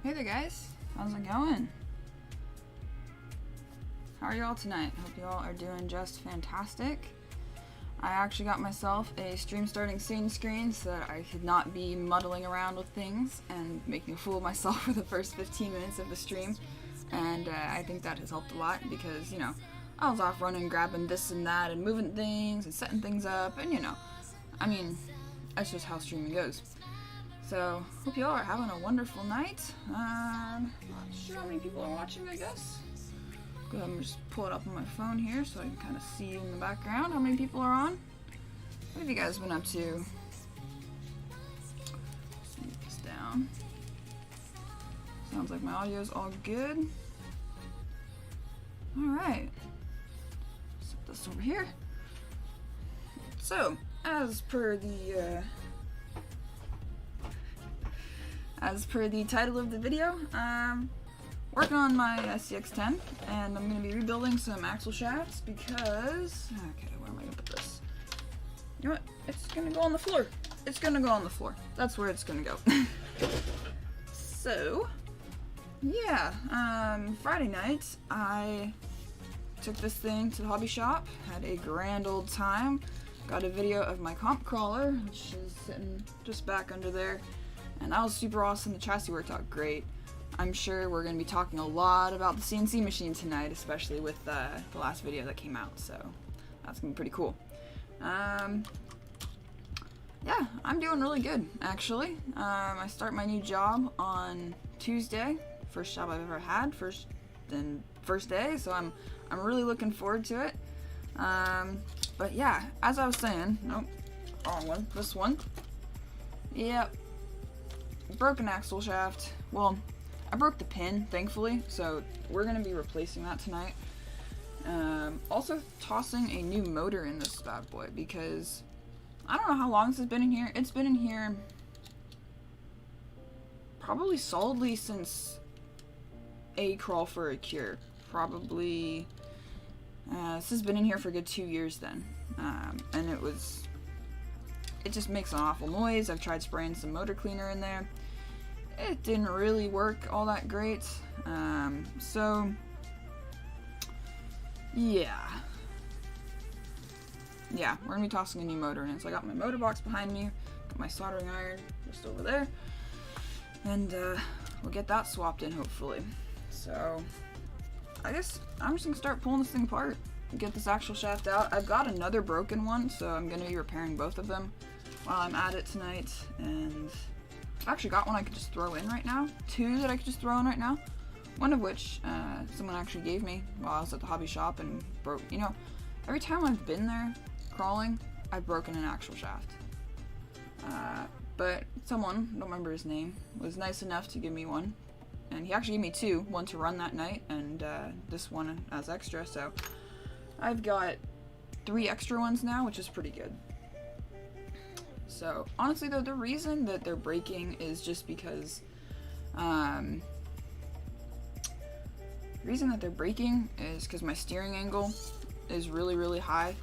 Hey there guys, how's it going? How are y'all tonight? Hope y'all are doing just fantastic. I actually got myself a stream starting screen so that I could not be muddling around with things and making a fool of myself for the first 15 minutes of the stream. And I think that has helped a lot because, you know, I was off running, grabbing this and that and moving things and setting things up and, you know, I mean, that's just how streaming goes. So, hope y'all are having a wonderful night. Not sure how many people are watching, I guess. Go ahead and just pull it up on my phone here so I can kind of see in the background how many people are on. What have you guys been up to? Let's move this down. Sounds like my audio is all good. Alright. Set this over here. So, as per the title of the video, working on my SCX-10, and I'm going to be rebuilding some axle shafts because, okay, where am I going to put this? You know what? It's going to go on the floor. It's going to go on the floor. That's where it's going to go. So, yeah, Friday night, I took this thing to the hobby shop, had a grand old time, got a video of my comp crawler, which is sitting just back under there, and that was super awesome. The chassis worked out great. I'm sure we're going to be talking a lot about the CNC machine tonight, especially with the last video that came out, so that's going to be pretty cool. Yeah, I'm doing really good, actually. I start my new job on Tuesday, first job I've ever had, first day, so I'm really looking forward to it. But yeah, as I was saying, nope, wrong one, this one. Yep, broken axle shaft. Well, I broke the pin, thankfully, so we're going to be replacing that tonight. Also tossing a new motor in this bad boy because I don't know how long this has been in here. It's been in here probably solidly since A Crawl for a Cure. Probably, this has been in here for a good 2 years then. And it just makes an awful noise. I've tried spraying some motor cleaner in there. It didn't really work all that great. So, yeah, we're gonna be tossing a new motor in. So I got my motor box behind me, got my soldering iron just over there, and we'll get that swapped in hopefully. So I guess I'm just gonna start pulling this thing apart and get this axle shaft out. I've got another broken one, so I'm gonna be repairing both of them while I'm at it tonight. And I've actually got one I could just throw in right now, two that I could just throw in right now, one of which someone actually gave me while I was at the hobby shop and broke. You know, every time I've been there crawling, I've broken an axle shaft. But someone, I don't remember his name, was nice enough to give me one, and he actually gave me two, one to run that night and this one as extra, so I've got 3 extra ones now, which is pretty good. So honestly though, the reason that they're breaking is just because my steering angle is really high.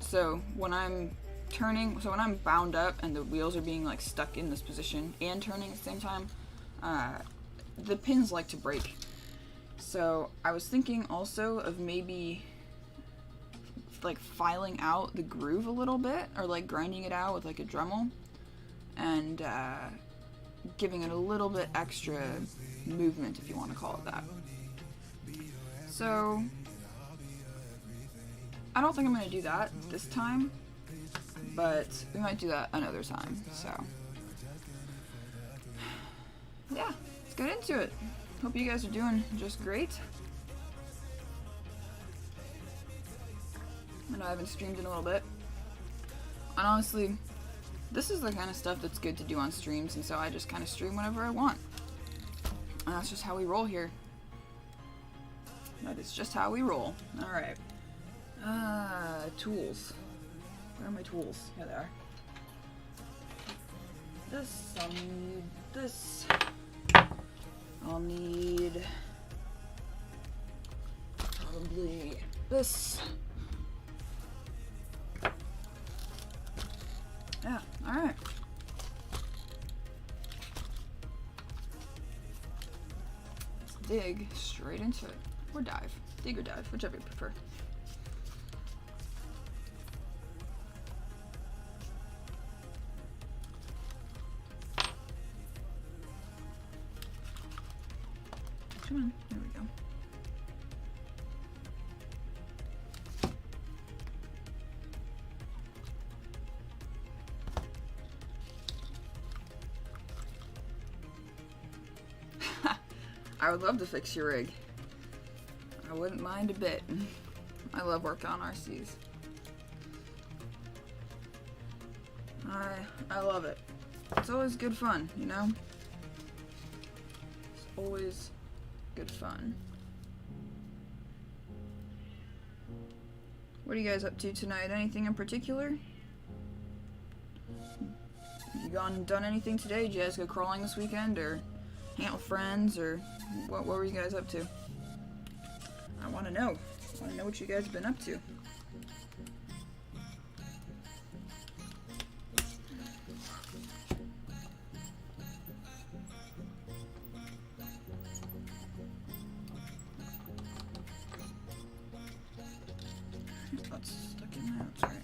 So when I'm turning, so when I'm bound up and the wheels are being like stuck in this position and turning at the same time, the pins like to break. So I was thinking also of maybe like filing out the groove a little bit, or like grinding it out with like a Dremel and giving it a little bit extra movement, if you want to call it that. So I don't think I'm going to do that this time, but we might do that another time. So yeah, let's get into it. Hope you guys are doing just great. I know I haven't streamed in a little bit, and honestly, this is the kind of stuff that's good to do on streams, and so I just kind of stream whenever I want. And that's just how we roll here. That is just how we roll. Alright. Tools. Where are my tools? Here they are. I'll need this. I'll need probably this. Yeah, alright. dig straight into it. Or dive. Dig or dive, whichever you prefer. Come on, there we go. I would love to fix your rig. I wouldn't mind a bit. I love working on RCs. I love it. It's always good fun, you know? It's always good fun. What are you guys up to tonight? Anything in particular? You gone and done anything today? Did you guys go crawling this weekend, or hang out with friends, or what were you guys up to? I want to know. I want to know what you guys have been up to. That's stuck in there, that's right.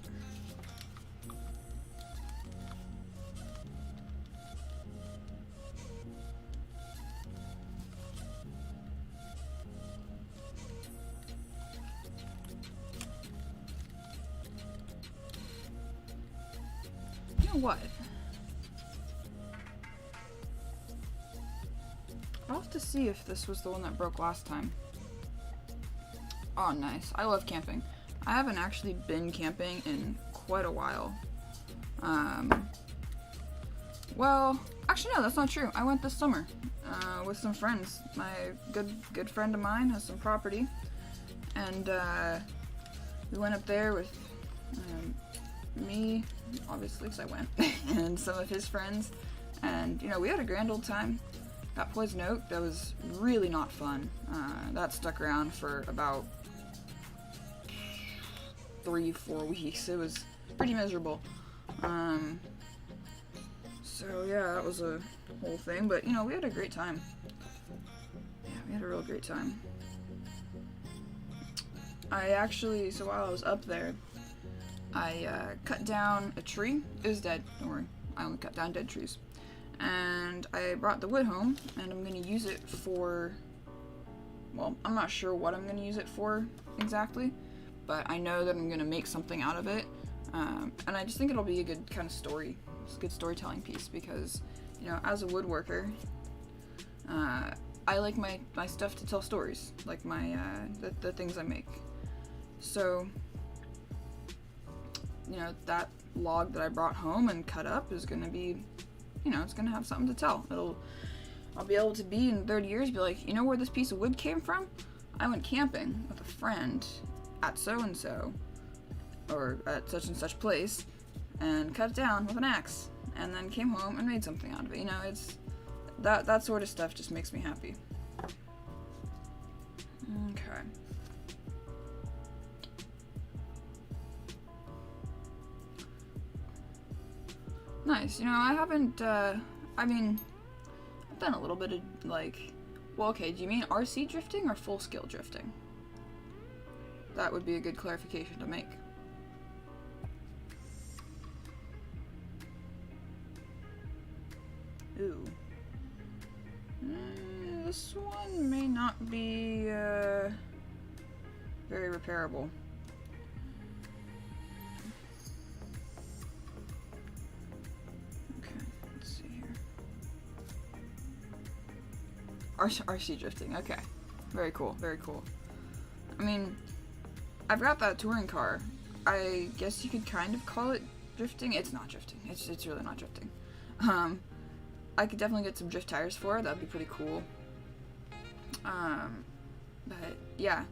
You know what? I'll have to see if this was the one that broke last time. Oh, nice. I love camping. I haven't actually been camping in quite a while. Well, actually no, that's not true. I went this summer with some friends. My good friend of mine has some property, and we went up there with me, obviously, because I went, and some of his friends, and you know, we had a grand old time. Got poison oak. That was really not fun. That stuck around for about 3-4 weeks. It was pretty miserable. So yeah, that was a whole thing, but you know, we had a great time. Yeah, we had a real great time. I actually, so while I was up there, I cut down a tree. It was dead, don't worry. I only cut down dead trees. And I brought the wood home, and I'm gonna use it for, well, I'm not sure what I'm gonna use it for exactly, but I know that I'm gonna make something out of it, and I just think it'll be a good kind of story. It's a good storytelling piece because, you know, as a woodworker, I like my stuff to tell stories, like my the things I make. So, you know, that log that I brought home and cut up is gonna be, you know, it's gonna have something to tell. I'll be able to be in 30 years, be like, you know where this piece of wood came from? I went camping with a friend at so-and-so, or at such and such place, and cut it down with an axe, and then came home and made something out of it. You know, it's, that sort of stuff just makes me happy. Okay. Nice. You know, I haven't, I mean, I've done a little bit of, like, well, okay, do you mean RC drifting or full-scale drifting? That would be a good clarification to make. Ooh. This one may not be, very repairable. RC drifting, okay. Very cool, very cool. I mean, I've got that touring car. I guess you could kind of call it drifting. It's not drifting. It's really not drifting. I could definitely get some drift tires for it. That'd be pretty cool. But yeah,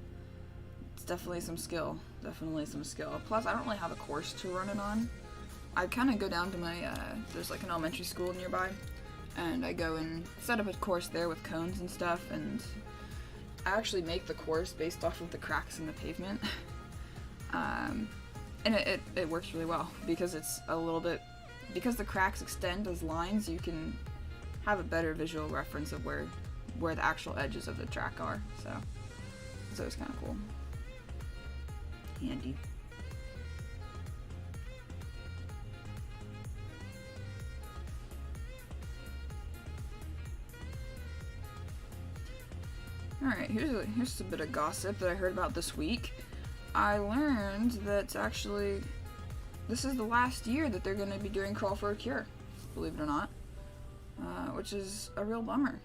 it's definitely some skill. Definitely some skill. Plus, I don't really have a course to run it on. I kind of go down to my, there's like an elementary school nearby, and I go and set up a course there with cones and stuff, and I actually make the course based off of the cracks in the pavement. And it works really well, because it's a little bit, because the cracks extend as lines, you can have a better visual reference of where where the actual edges of the track are. So it's kind of cool. Handy. Alright, here's a bit of gossip that I heard about this week. I learned that actually this is the last year that they're going to be doing Crawl for a Cure, believe it or not, which is a real bummer.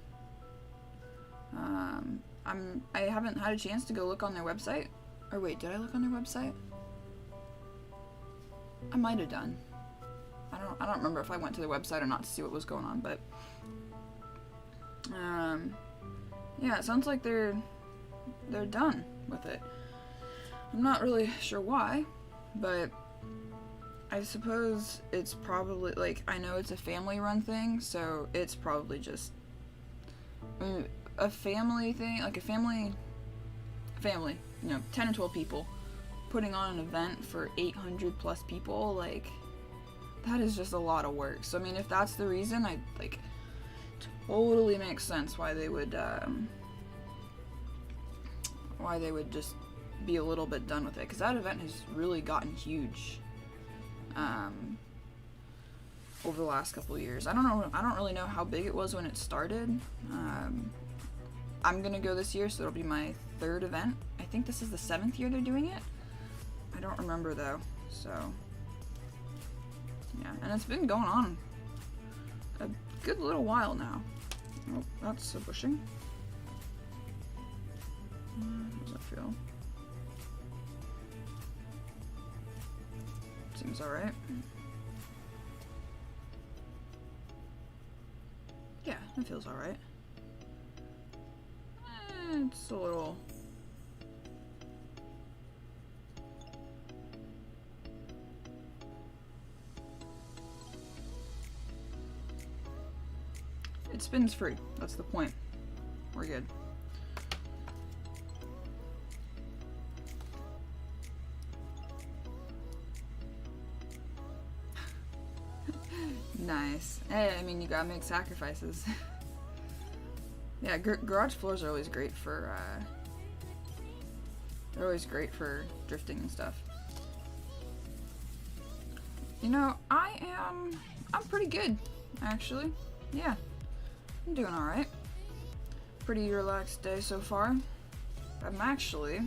I haven't had a chance to go look on their website. Or wait, did I look on their website? I might have done. I don't remember if I went to their website or not to see what was going on, but yeah, it sounds like they're done with it. I'm not really sure why, but I suppose it's probably, like, I know it's a family-run thing, so it's probably just a family thing, like a family, you know, 10 or 12 people putting on an event for 800 plus people, like, that is just a lot of work. So, I mean, if that's the reason, I, like, totally makes sense why they would just be a little bit done with it, because that event has really gotten huge over the last couple of years. I don't really know how big it was when it started. I'm gonna go this year, so it'll be my 3rd event. I think this is the 7th year they're doing it. I don't remember though, so yeah, and it's been going on a good little while now. Oh, that's a bushing. How does that feel? Seems alright. Yeah, it feels alright. It's a little... It spins free. That's the point. We're good. Nice. Hey, I mean, you gotta make sacrifices. Yeah, garage floors are always great for, they're always great for drifting and stuff. You know, I'm pretty good, actually. Yeah, I'm doing alright. Pretty relaxed day so far. I'm actually,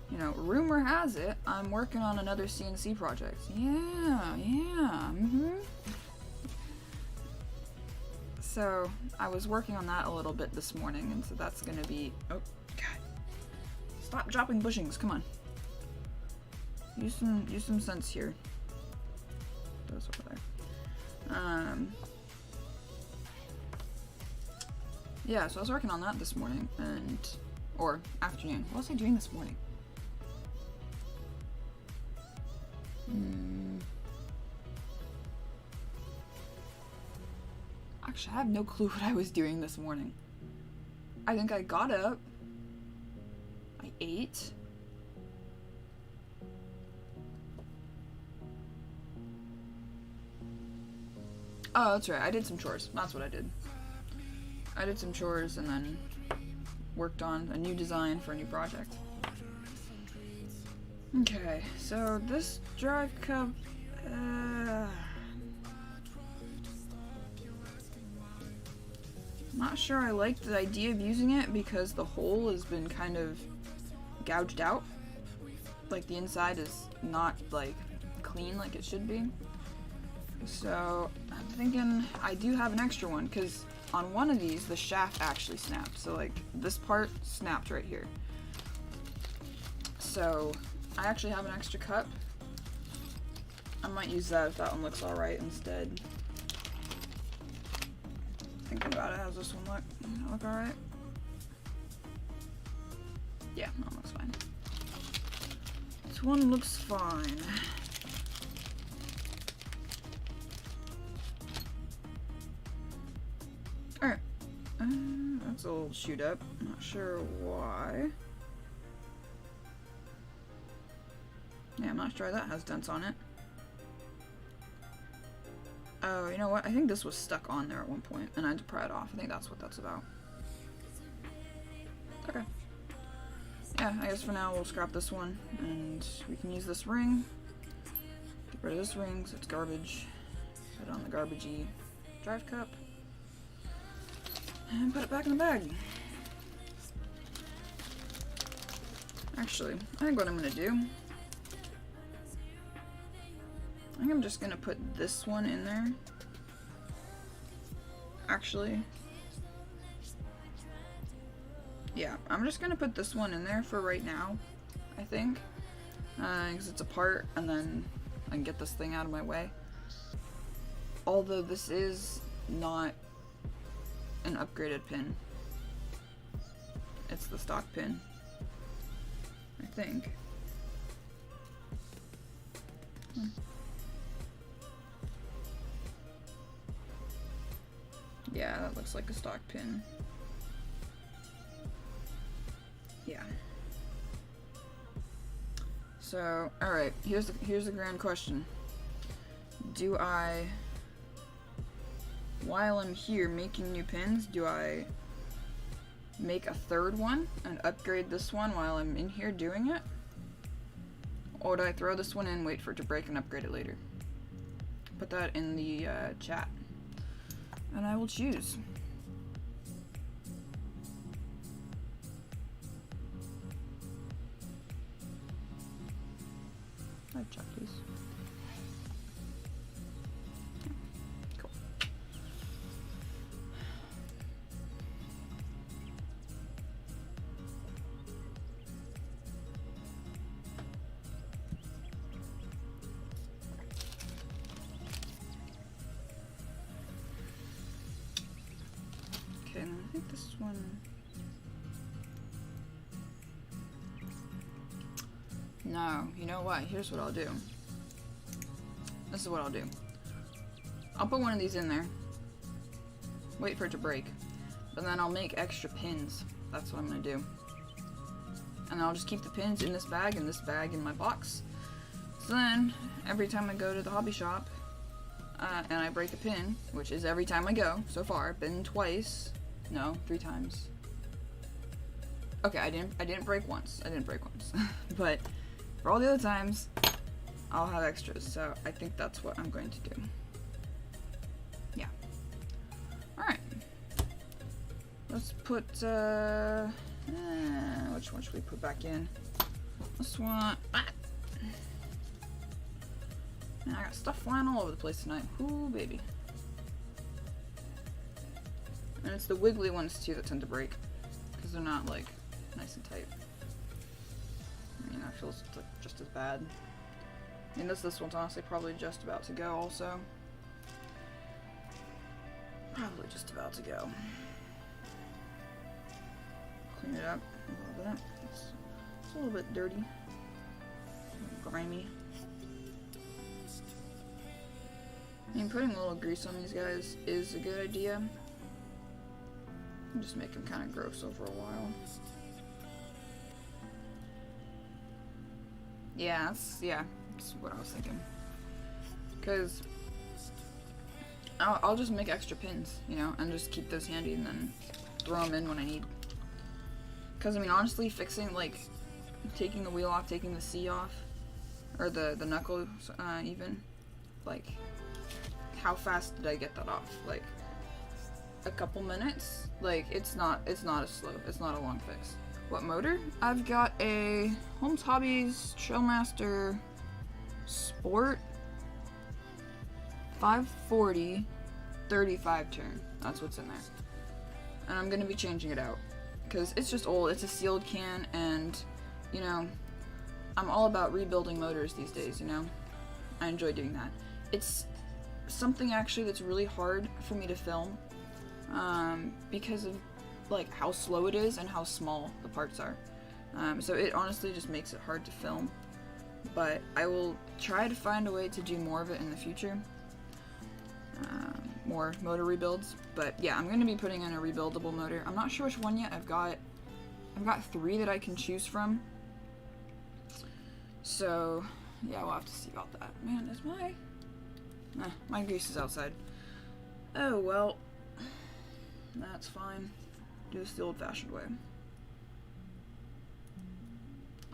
you know, rumor has it, I'm working on another CNC project. Yeah, So, I was working on that a little bit this morning, and so that's gonna be, oh, God. Stop dropping bushings, come on. Use some sense here. Those over there. Yeah, so I was working on that this morning, or afternoon. What was I doing this morning? Actually, I have no clue what I was doing this morning. I think I got up. I ate. Oh, that's right. I did some chores. That's what I did. I did some chores and then worked on a new design for a new project. Okay, so this drive cup, not sure I like the idea of using it because the hole has been kind of gouged out. Like the inside is not like clean like it should be. So I'm thinking I do have an extra one because on one of these the shaft actually snapped. So like this part snapped right here. So I actually have an extra cup. I might use that if that one looks alright instead. Thinking about it, how's this one look? Does that look alright? Yeah, that looks fine. This one looks fine. Alright. That's a little shoot up. Not sure why. Yeah, I'm not sure that has dents on it. Oh, you know what? I think this was stuck on there at one point, and I had to pry it off. I think that's what that's about. Okay. Yeah, I guess for now we'll scrap this one, and we can use this ring. Get rid of this ring, so it's garbage. Put it on the garbagey drive cup. And put it back in the bag. Actually, I think what I'm gonna do, I think I'm just gonna put this one in there. Actually, yeah, I'm just gonna put this one in there for right now, I think, because it's a part, and then I can get this thing out of my way. Although this is not an upgraded pin. It's the stock pin, I think. Yeah, that looks like a stock pin. Yeah. So, alright, here's the grand question. Do I, while I'm here making new pins, do I make a third one and upgrade this one while I'm in here doing it? Or do I throw this one in, wait for it to break, and upgrade it later? Put that in the chat. And I will choose. Chat, please. Cool. Okay, and I think this one. No, you know what? Here's what I'll do. This is what I'll do. I'll put one of these in there. Wait for it to break. But then I'll make extra pins. That's what I'm gonna do. And I'll just keep the pins in this bag and this bag in my box. So then, every time I go to the hobby shop, and I break a pin, which is every time I go so far, been twice. No, 3 times. Okay, I didn't break once. I didn't break once. But for all the other times, I'll have extras, so I think that's what I'm going to do. Yeah. Alright. Let's put, which one should we put back in? This one. Ah! Man, I got stuff flying all over the place tonight. Ooh, baby. And it's the wiggly ones, too, that tend to break. Because they're not, like, nice and tight. You know, it feels like just as bad. I mean, this one's honestly probably just about to go also. Probably just about to go. Clean it up a little bit. It's a little bit dirty. Grimy. I mean, putting a little grease on these guys is a good idea. Just make them kind of gross over a while. Yeah, that's what I was thinking. Because I'll just make extra pins, you know, and just keep those handy and then throw them in when I need. Because, I mean, honestly, fixing, like, taking the wheel off, taking the C off, or the knuckles, even, like, how fast did I get that off? Like, a couple minutes? Like, it's not a slow, it's not a long fix. What motor? I've got a Holmes Hobbies Trailmaster Sport 540 35 turn. That's what's in there. And I'm gonna be changing it out because it's just old. It's a sealed can, and you know, I'm all about rebuilding motors these days, you know? I enjoy doing that. It's something actually that's really hard for me to film because of like how slow it is and how small the parts are. So it honestly just makes it hard to film. But I will try to find a way to do more of it in the future. More motor rebuilds. But yeah, I'm going to be putting in a rebuildable motor. I'm not sure which one yet. I've got 3 that I can choose from. So yeah, we'll have to see about that. Man, is my grease is outside. Oh well, that's fine. Do this the old-fashioned way.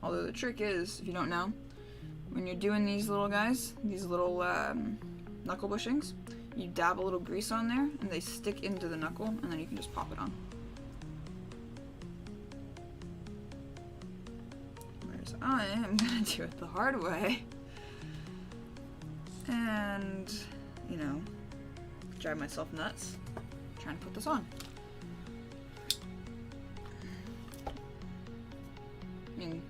Although the trick is, if you don't know, when you're doing these little guys, these little knuckle bushings, you dab a little grease on there and they stick into the knuckle, and then you can just pop it on. Whereas I am gonna do it the hard way and, you know, drive myself nuts trying to put this on. I mean,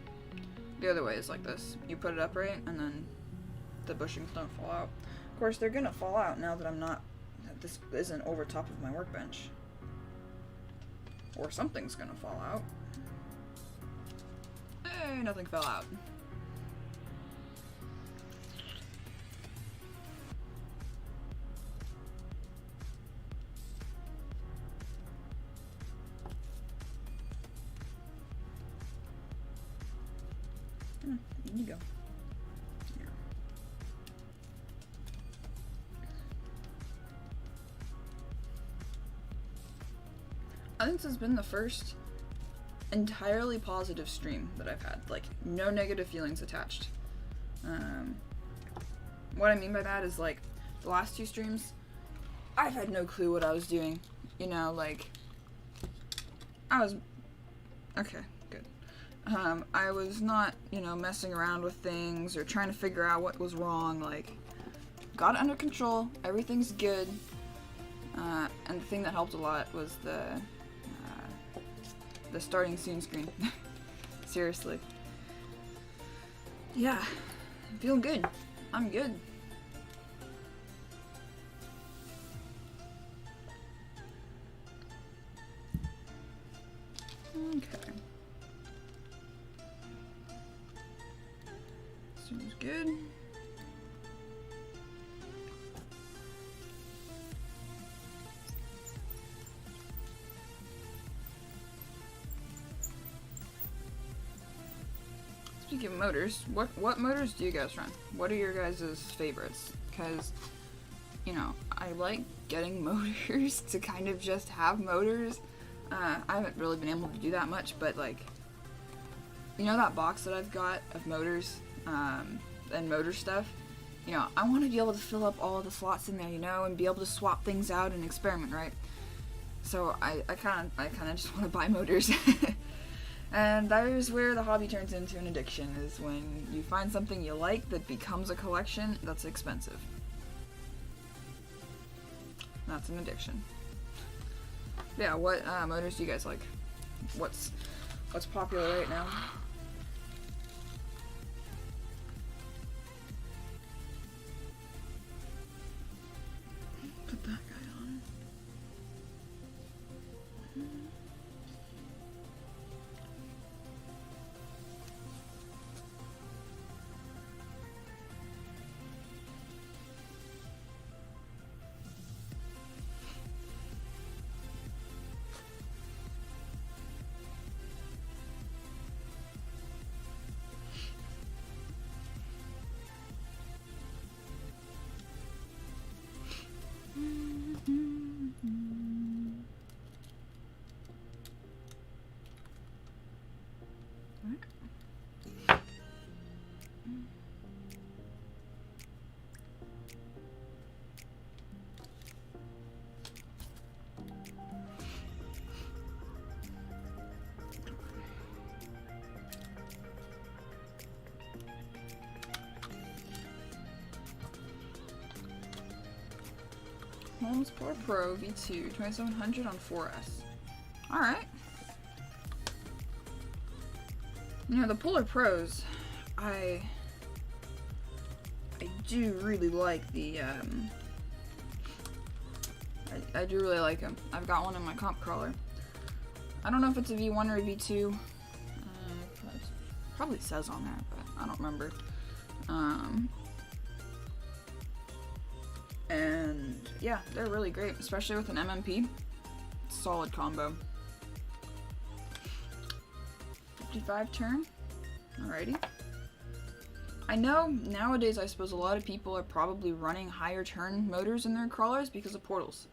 the other way is like this. You put it upright and then the bushings don't fall out. Of course, they're gonna fall out now that this isn't over top of my workbench. Or something's gonna fall out. Hey, nothing fell out. There you go. Here. I think this has been the first entirely positive stream that I've had. Like, no negative feelings attached. What I mean by that is, like, the last two streams, I've had no clue what I was doing. You know, like, okay, good. I was not, you know, messing around with things or trying to figure out what was wrong. Like, got it under control, everything's good. And the thing that helped a lot was the starting soon screen. Seriously. Yeah, I'm feeling good. I'm good. Okay. Seems good. Speaking of motors, what motors do you guys run? What are your guys' favorites? Because, you know, I like getting motors to kind of just have motors. I haven't really been able to do that much, but like, you know that box that I've got of motors and motor stuff? You know, I want to be able to fill up all of the slots in there, you know, and be able to swap things out and experiment, right? So I kind of just want to buy motors. And that is where the hobby turns into an addiction, is when you find something you like that becomes a collection that's expensive. That's an addiction. Yeah, what motors do you guys like? What's popular right now? Put that guy on. Holmes Pro V2 2700 on 4S. Alright. You know, the Polar Pros, I do really like the, I do really like them. I've got one in my comp crawler. I don't know if it's a V1 or a V2. Probably says on there, but I don't remember. And yeah, they're really great, especially with an MMP. Solid combo. 55 turn. Alrighty. I know nowadays I suppose a lot of people are probably running higher turn motors in their crawlers because of portals.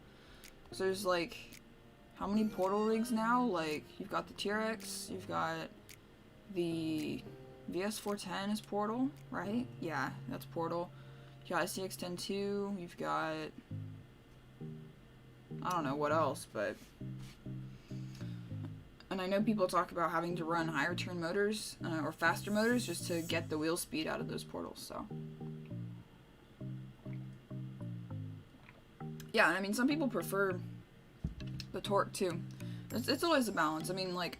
So there's like, how many portal rigs now? Like, you've got the TRX, you've got the VS410 is Portal, right? Yeah, that's Portal. You got CX-10-2, you've got, I don't know what else, but, and I know people talk about having to run higher turn motors, or faster motors, just to get the wheel speed out of those portals, so. Yeah, I mean, some people prefer the torque, too. It's always a balance. I mean, like,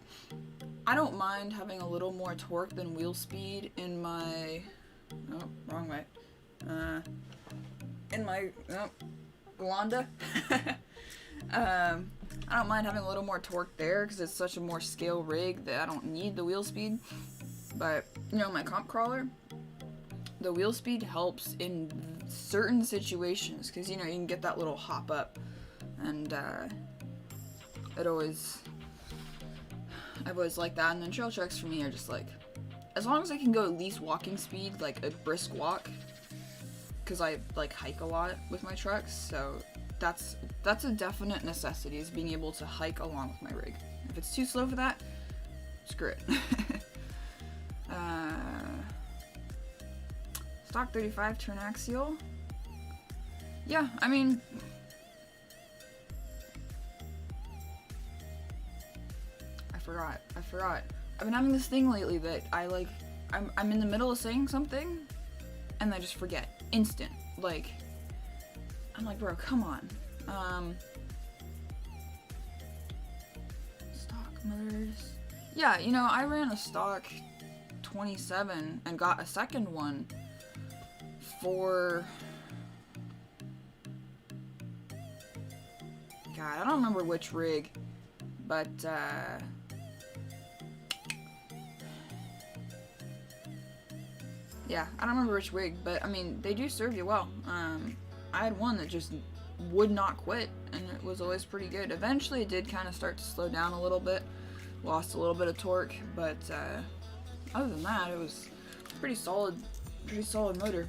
I don't mind having a little more torque than wheel speed in my, oh, wrong way, in my, oh, Wanda. I don't mind having a little more torque there because it's such a more scale rig that I don't need the wheel speed. But, you know, my comp crawler, the wheel speed helps in certain situations because, you know, you can get that little hop up, and it always, I've always liked that. And then trail trucks for me are just like, as long as I can go at least walking speed, like a brisk walk, because I like hike a lot with my trucks, so that's a definite necessity, is being able to hike along with my rig. If it's too slow for that, screw it. Stock 35 turn axial. Yeah, I mean, I forgot. I've been having this thing lately that I like, I'm in the middle of saying something and I just forget. Instant. Like, I'm like, bro, come on. Stock motors. Yeah, you know, I ran a stock 27 and got a second one for, God, I don't remember which rig, but yeah, I don't remember which rig, but I mean, they do serve you well. I had one that just would not quit, and it was always pretty good. Eventually it did kind of start to slow down a little bit, lost a little bit of torque, but other than that, it was pretty solid motor.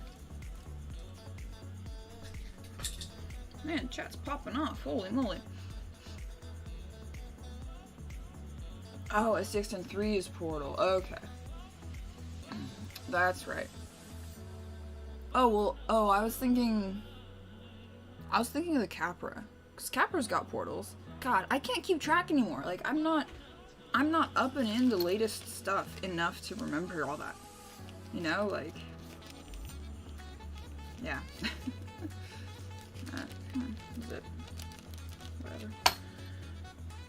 Man, chat's popping off, holy moly. Oh, a CX-10-3 is Portal, okay. That's right. Oh, well, oh, I was thinking of the Capra, because Capra's got portals. God, I can't keep track anymore. Like, I'm not up and in the latest stuff enough to remember all that. You know, like, yeah. Zip. Whatever.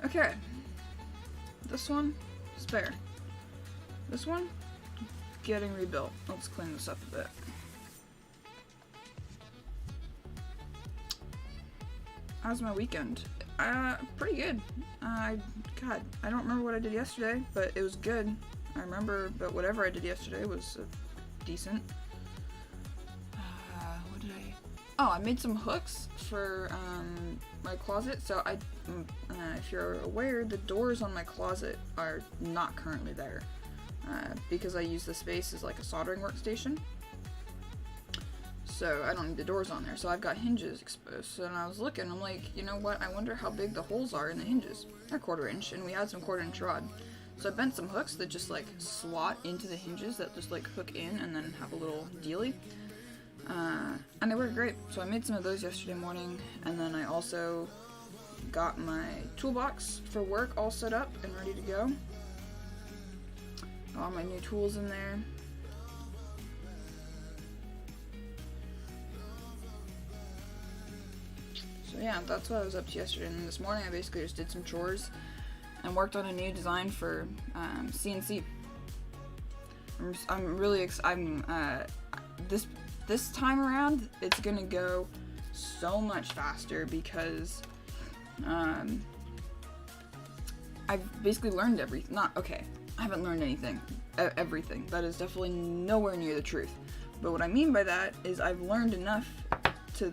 Okay. This one, spare. This one, getting rebuilt. Let's clean this up a bit. How's my weekend? Pretty good. God, I don't remember what I did yesterday, but it was good. I remember, but whatever I did yesterday was decent. What did I? Oh, I made some hooks for my closet. So if you're aware, the doors on my closet are not currently there because I use the space as like a soldering workstation. So I don't need the doors on there. So I've got hinges exposed. So I was looking, I'm like, you know what? I wonder how big the holes are in the hinges. They're 1/4 inch, and we had some 1/4 inch rod. So I bent some hooks that just like slot into the hinges that just like hook in and then have a little dealie. And they work great. So I made some of those yesterday morning, and then I also got my toolbox for work all set up and ready to go. All my new tools in there. So yeah, that's what I was up to yesterday. And this morning I basically just did some chores and worked on a new design for CNC. I'm really excited. This time around, it's gonna go so much faster because I've basically learned everything. I haven't learned anything. Everything. That is definitely nowhere near the truth. But what I mean by that is I've learned enough to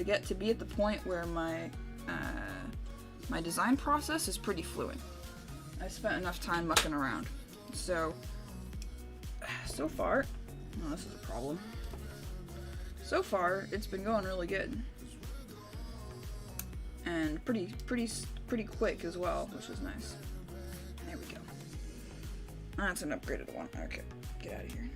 get to be at the point where my design process is pretty fluent. I spent enough time mucking around. So far, oh, this is a problem. So far, it's been going really good. And pretty quick as well, which is nice. There we go. That's an upgraded one. Okay. Get out of here.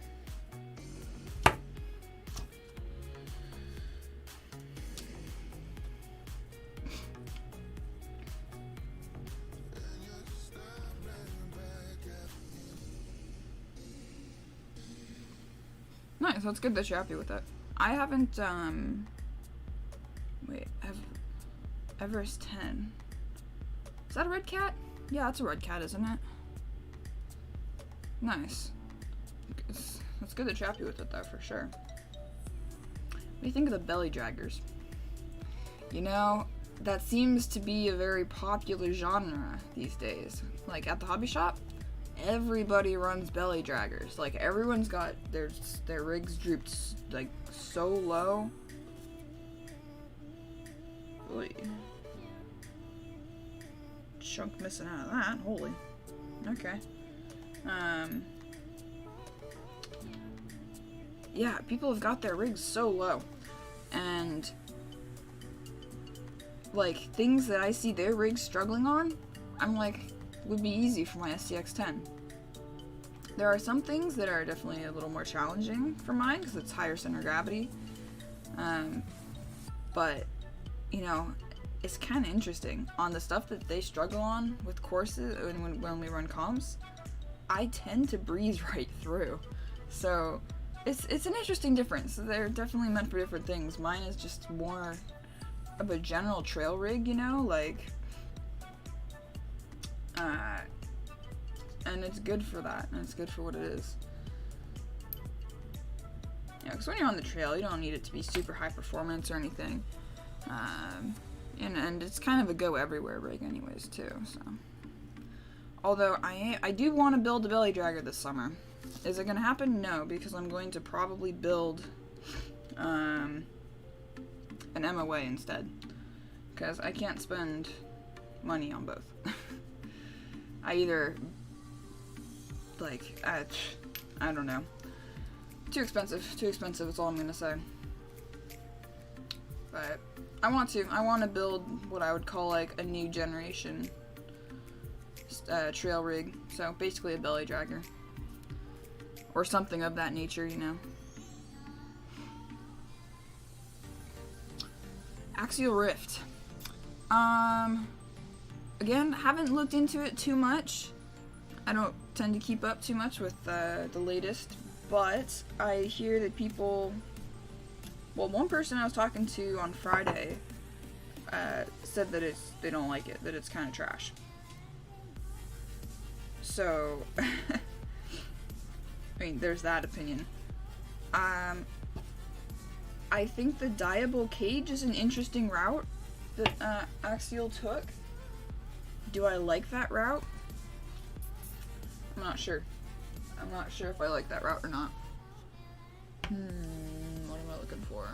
Nice, that's good that you're happy with it. I haven't, wait, Everest 10. Is that a red cat? Yeah, that's a red cat, isn't it? Nice. That's good that you're happy with it, though, for sure. What do you think of the belly draggers? You know, that seems to be a very popular genre these days. Like, at the hobby shop, everybody runs belly draggers. Like, everyone's got their rigs drooped, like, so low. Oy. Chunk missing out of that. Holy. Okay. Yeah, people have got their rigs so low. And, like, things that I see their rigs struggling on, I'm like, would be easy for my SCX-10. There are some things that are definitely a little more challenging for mine because it's higher center of gravity. But, you know, it's kind of interesting. On the stuff that they struggle on with courses when we run comps, I tend to breeze right through. So it's an interesting difference. They're definitely meant for different things. Mine is just more of a general trail rig, you know, like, and it's good for that, and it's good for what it is. Yeah, because when you're on the trail, you don't need it to be super high performance or anything. And it's kind of a go everywhere rig anyways too, so. Although I do want to build a belly dragger this summer. Is it going to happen? No, because I'm going to probably build an MOA instead. Because I can't spend money on both. I either, like, I don't know. Too expensive is all I'm going to say. But I want to build what I would call like a new generation trail rig. So basically a belly dragger. Or something of that nature, you know. Axial Rift. Again, haven't looked into it too much. I don't tend to keep up too much with the latest, but I hear that people, well, one person I was talking to on Friday said that they don't like it, that it's kind of trash. So, I mean, there's that opinion. I think the diable cage is an interesting route that Axial took. Do I like that route? I'm not sure. I'm not sure if I like that route or not. What am I looking for?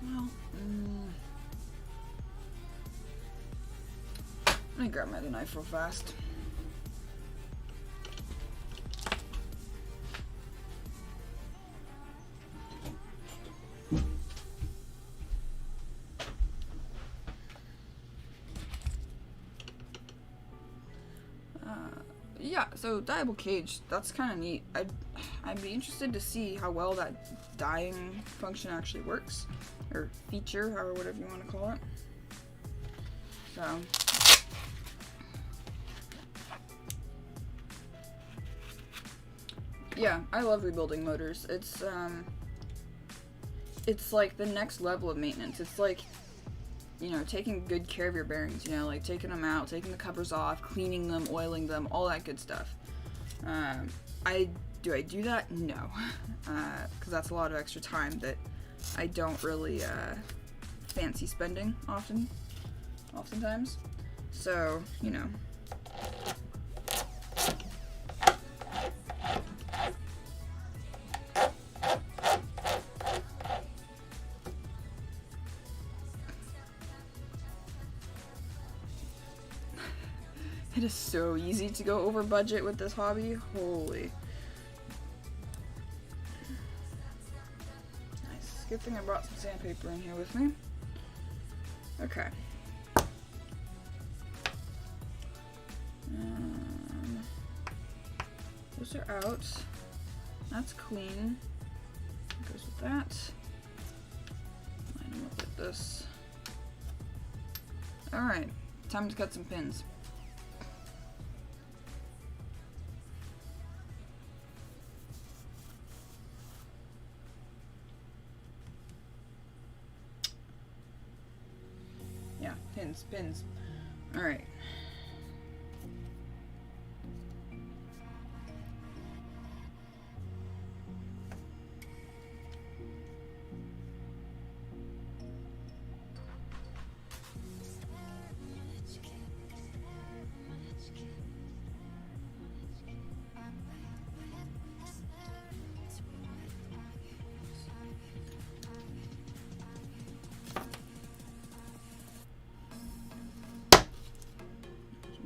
Well, let me grab my other knife real fast. Yeah, so diable cage, that's kind of neat. I'd be interested to see how well that dyeing function actually works, or feature, or whatever you want to call it. So, yeah, I love rebuilding motors. It's like the next level of maintenance. It's like, you know, taking good care of your bearings, you know, like taking them out, taking the covers off, cleaning them, oiling them, all that good stuff. Do I do that? No, because that's a lot of extra time that I don't really fancy spending oftentimes. So, you know. It is so easy to go over budget with this hobby. Holy. Nice. Good thing I brought some sandpaper in here with me. Okay. Those are out. That's clean. Goes with that. Line them up with this. Alright, time to cut some pins. Yeah, pins. Alright.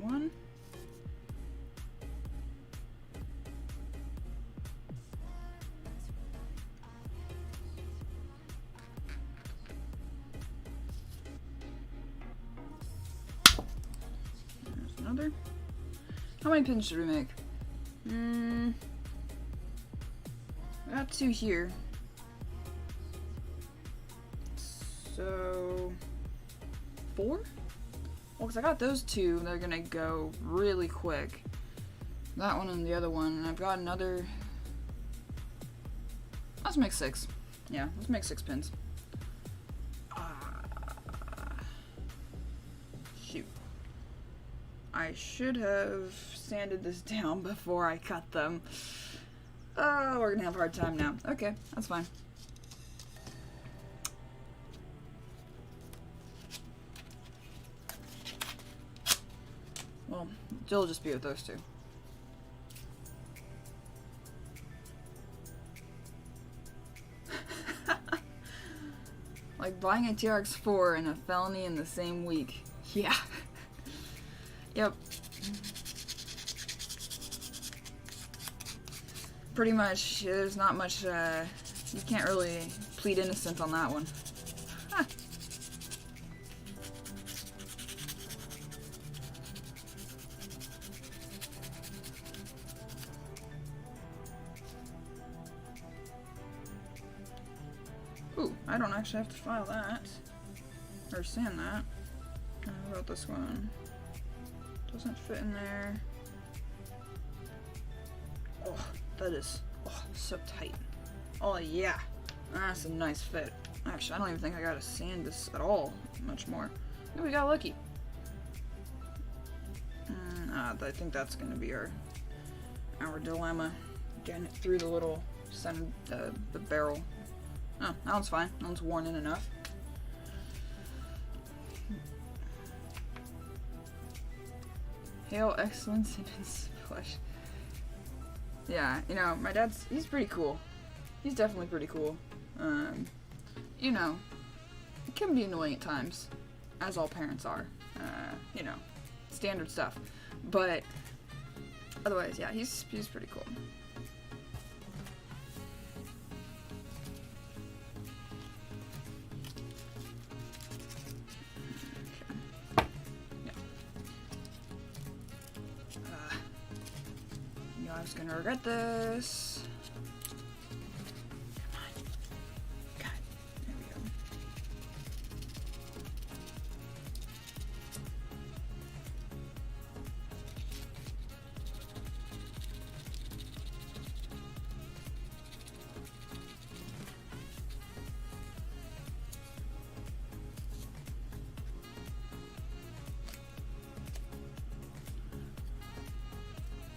One. There's another. How many pins should we make? We got 2 here. So 4? Well, because I got those 2, they're gonna go really quick. That one and the other one, and I've got another. Let's make 6. Yeah, let's make 6 pins. Shoot. I should have sanded this down before I cut them. Oh, we're gonna have a hard time now. Okay, that's fine. Well, it'll just be with those 2. Like buying a TRX-4 and a felony in the same week. Yeah. Yep. Pretty much, there's not much, you can't really plead innocent on that one. Huh. Ooh, I don't actually have to file that. Or sand that. What about this one? Doesn't fit in there. Oh, that is so tight. Oh yeah, that's a nice fit. Actually, I don't even think I gotta sand this at all much more. Maybe we got lucky. I think that's gonna be our dilemma. Getting it through the little center, the barrel. Oh, that one's fine. That one's worn in enough. Hail excellence in his flesh. Yeah, you know, my dad's, he's pretty cool. He's definitely pretty cool. You know, it can be annoying at times, as all parents are. You know, standard stuff. But otherwise, yeah, he's pretty cool. I'm just gonna regret this. Come on. God. There we go.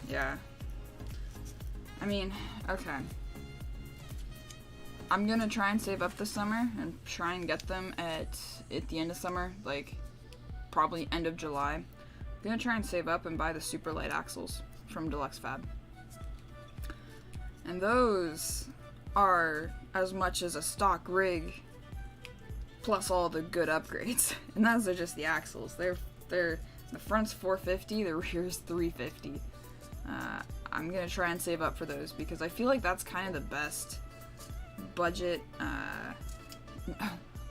Yeah. I mean, okay. I'm gonna try and save up this summer and try and get them at the end of summer, like probably end of July. I'm gonna try and save up and buy the super light axles from Deluxe Fab. And those are as much as a stock rig plus all the good upgrades. And those are just the axles. They're the front's 450, the rear's 350. I'm gonna try and save up for those because I feel like that's kind of the best budget,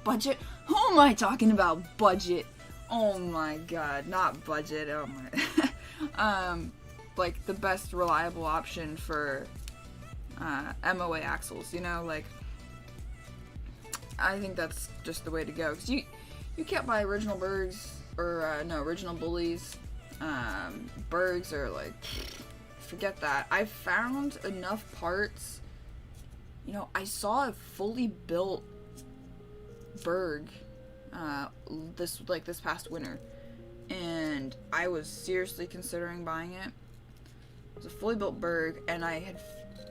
budget? Who am I talking about budget? Oh my god, not budget, oh my, like the best reliable option for MOA axles, you know, like I think that's just the way to go, because you can't buy original Bergs or no, original Bullies. Bergs are like, forget that. I found enough parts, you know, I saw a fully built Berg this past winter, and I was seriously considering buying it. It was a fully built Berg, and I had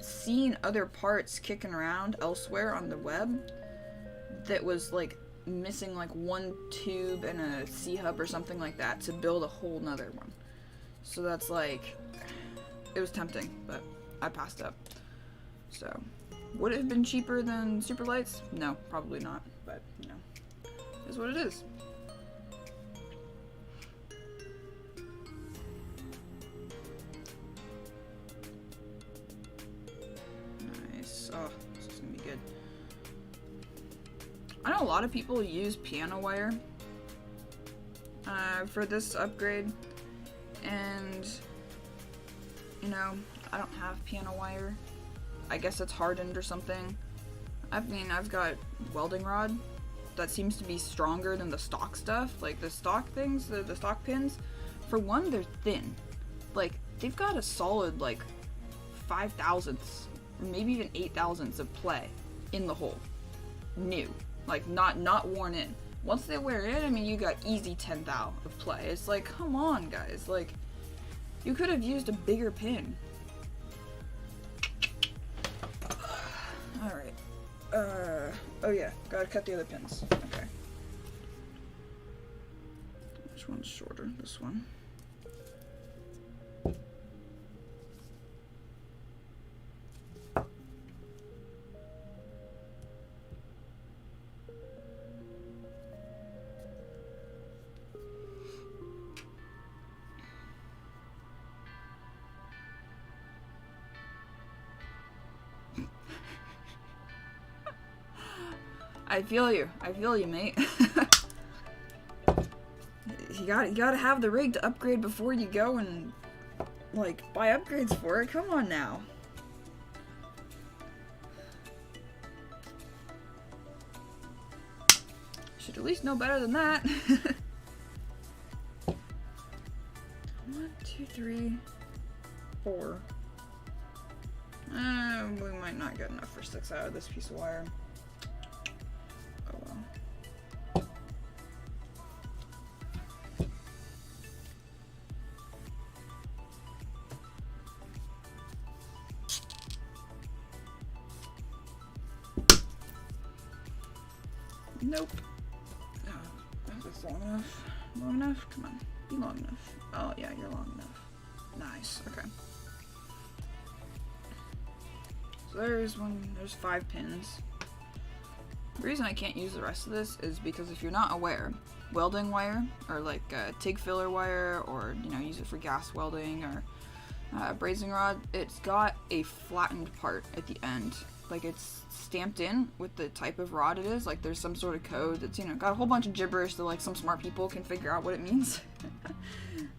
seen other parts kicking around elsewhere on the web that was like missing like one tube and a C-hub or something like that to build a whole nother one. So that's like, it was tempting, but I passed up. So, would it have been cheaper than Super Lights? No, probably not, but you know, it is what it is. Nice. Oh, this is gonna be good. I know a lot of people use piano wire for this upgrade, and you know, I don't have piano wire. I guess it's hardened or something. I mean, I've got welding rod that seems to be stronger than the stock stuff, like the stock things, the stock pins. For one, they're thin. Like, they've got a solid like 5/1000ths, or maybe even 8/1000ths of play in the hole. New. Like, not worn in. Once they wear in, I mean, you got easy 10 thou of play. It's like, come on, guys. Like, you could have used a bigger pin. Alright. Oh yeah, gotta cut the other pins. Okay. Which one's shorter? This one. I feel you, mate. You gotta have the rig to upgrade before you go and, like, buy upgrades for it. Come on now. Should at least know better than that. 1, 2, 3, 4. We might not get enough for 6 out of this piece of wire. Oh well. Nope. Oh, that's long enough. Long enough? Come on. Be long enough. Oh yeah, you're long enough. Nice. Okay. So there's 5 pins. The reason I can't use the rest of this is because if you're not aware, welding wire, or like TIG filler wire, or you know, use it for gas welding, or brazing rod, it's got a flattened part at the end. Like, it's stamped in with the type of rod it is. Like, there's some sort of code that's, you know, got a whole bunch of gibberish that like some smart people can figure out what it means.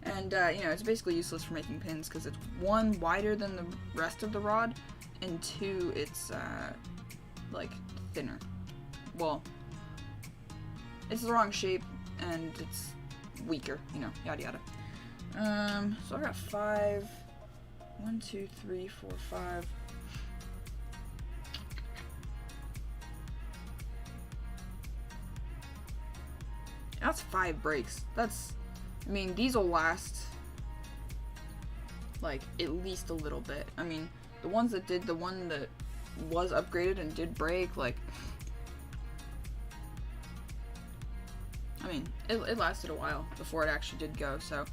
And you know, it's basically useless for making pins because it's 1, wider than the rest of the rod, and 2, it's like thinner. Well, it's the wrong shape and it's weaker, you know, yada yada. So I've got 5. 1, 2, 3, 4, 5. That's 5 breaks. That's, I mean, these will last like at least a little bit. I mean, the ones that did, the one that was upgraded and did break, like, I mean, it lasted a while before it actually did go. So,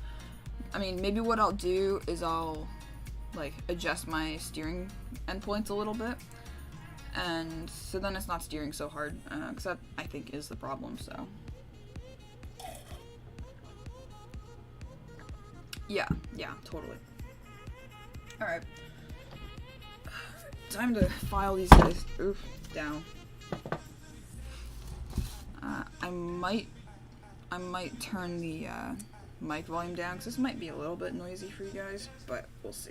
I mean, maybe what I'll do is I'll like adjust my steering endpoints a little bit, and so then it's not steering so hard, because that I think is the problem. So yeah, totally. All right, time to file these guys down. I might turn the mic volume down, because this might be a little bit noisy for you guys, but we'll see.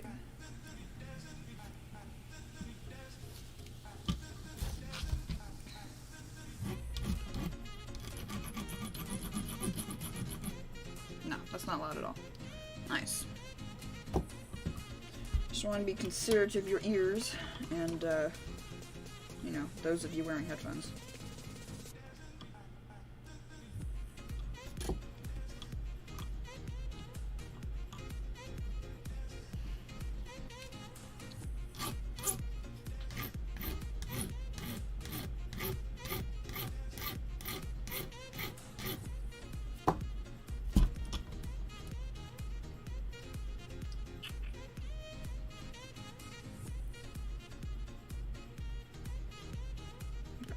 No, that's not loud at all. Nice. Just want to be considerate of your ears and, you know, those of you wearing headphones.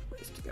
Ways to go.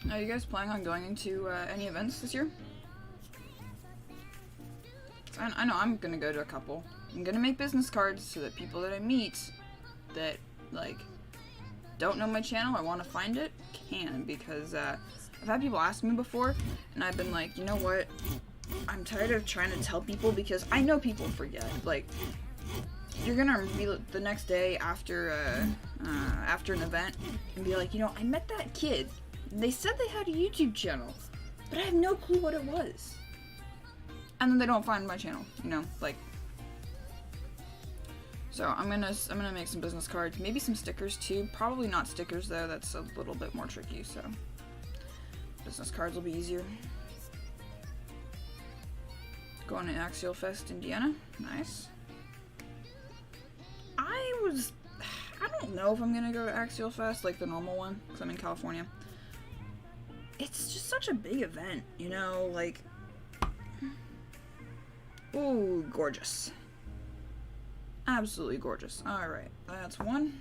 Are you guys planning on going into any events this year? I know I'm gonna go to a couple. I'm gonna make business cards so that people that I meet that, like, don't know my channel or want to find it can, because I've had people ask me before, and I've been like, you know what? I'm tired of trying to tell people, because I know people forget. Like, you're gonna be the next day after after an event and be like, you know, I met that kid. They said they had a YouTube channel, but I have no clue what it was. And then they don't find my channel, you know, like. So I'm gonna make some business cards, maybe some stickers too. Probably not stickers though. That's a little bit more tricky. So business cards will be easier. Going to Axial Fest, Indiana. Nice. I don't know if I'm gonna go to Axial Fest, like the normal one, because I'm in California. It's just such a big event, you know, like. Ooh, gorgeous. Absolutely gorgeous. Alright, that's one.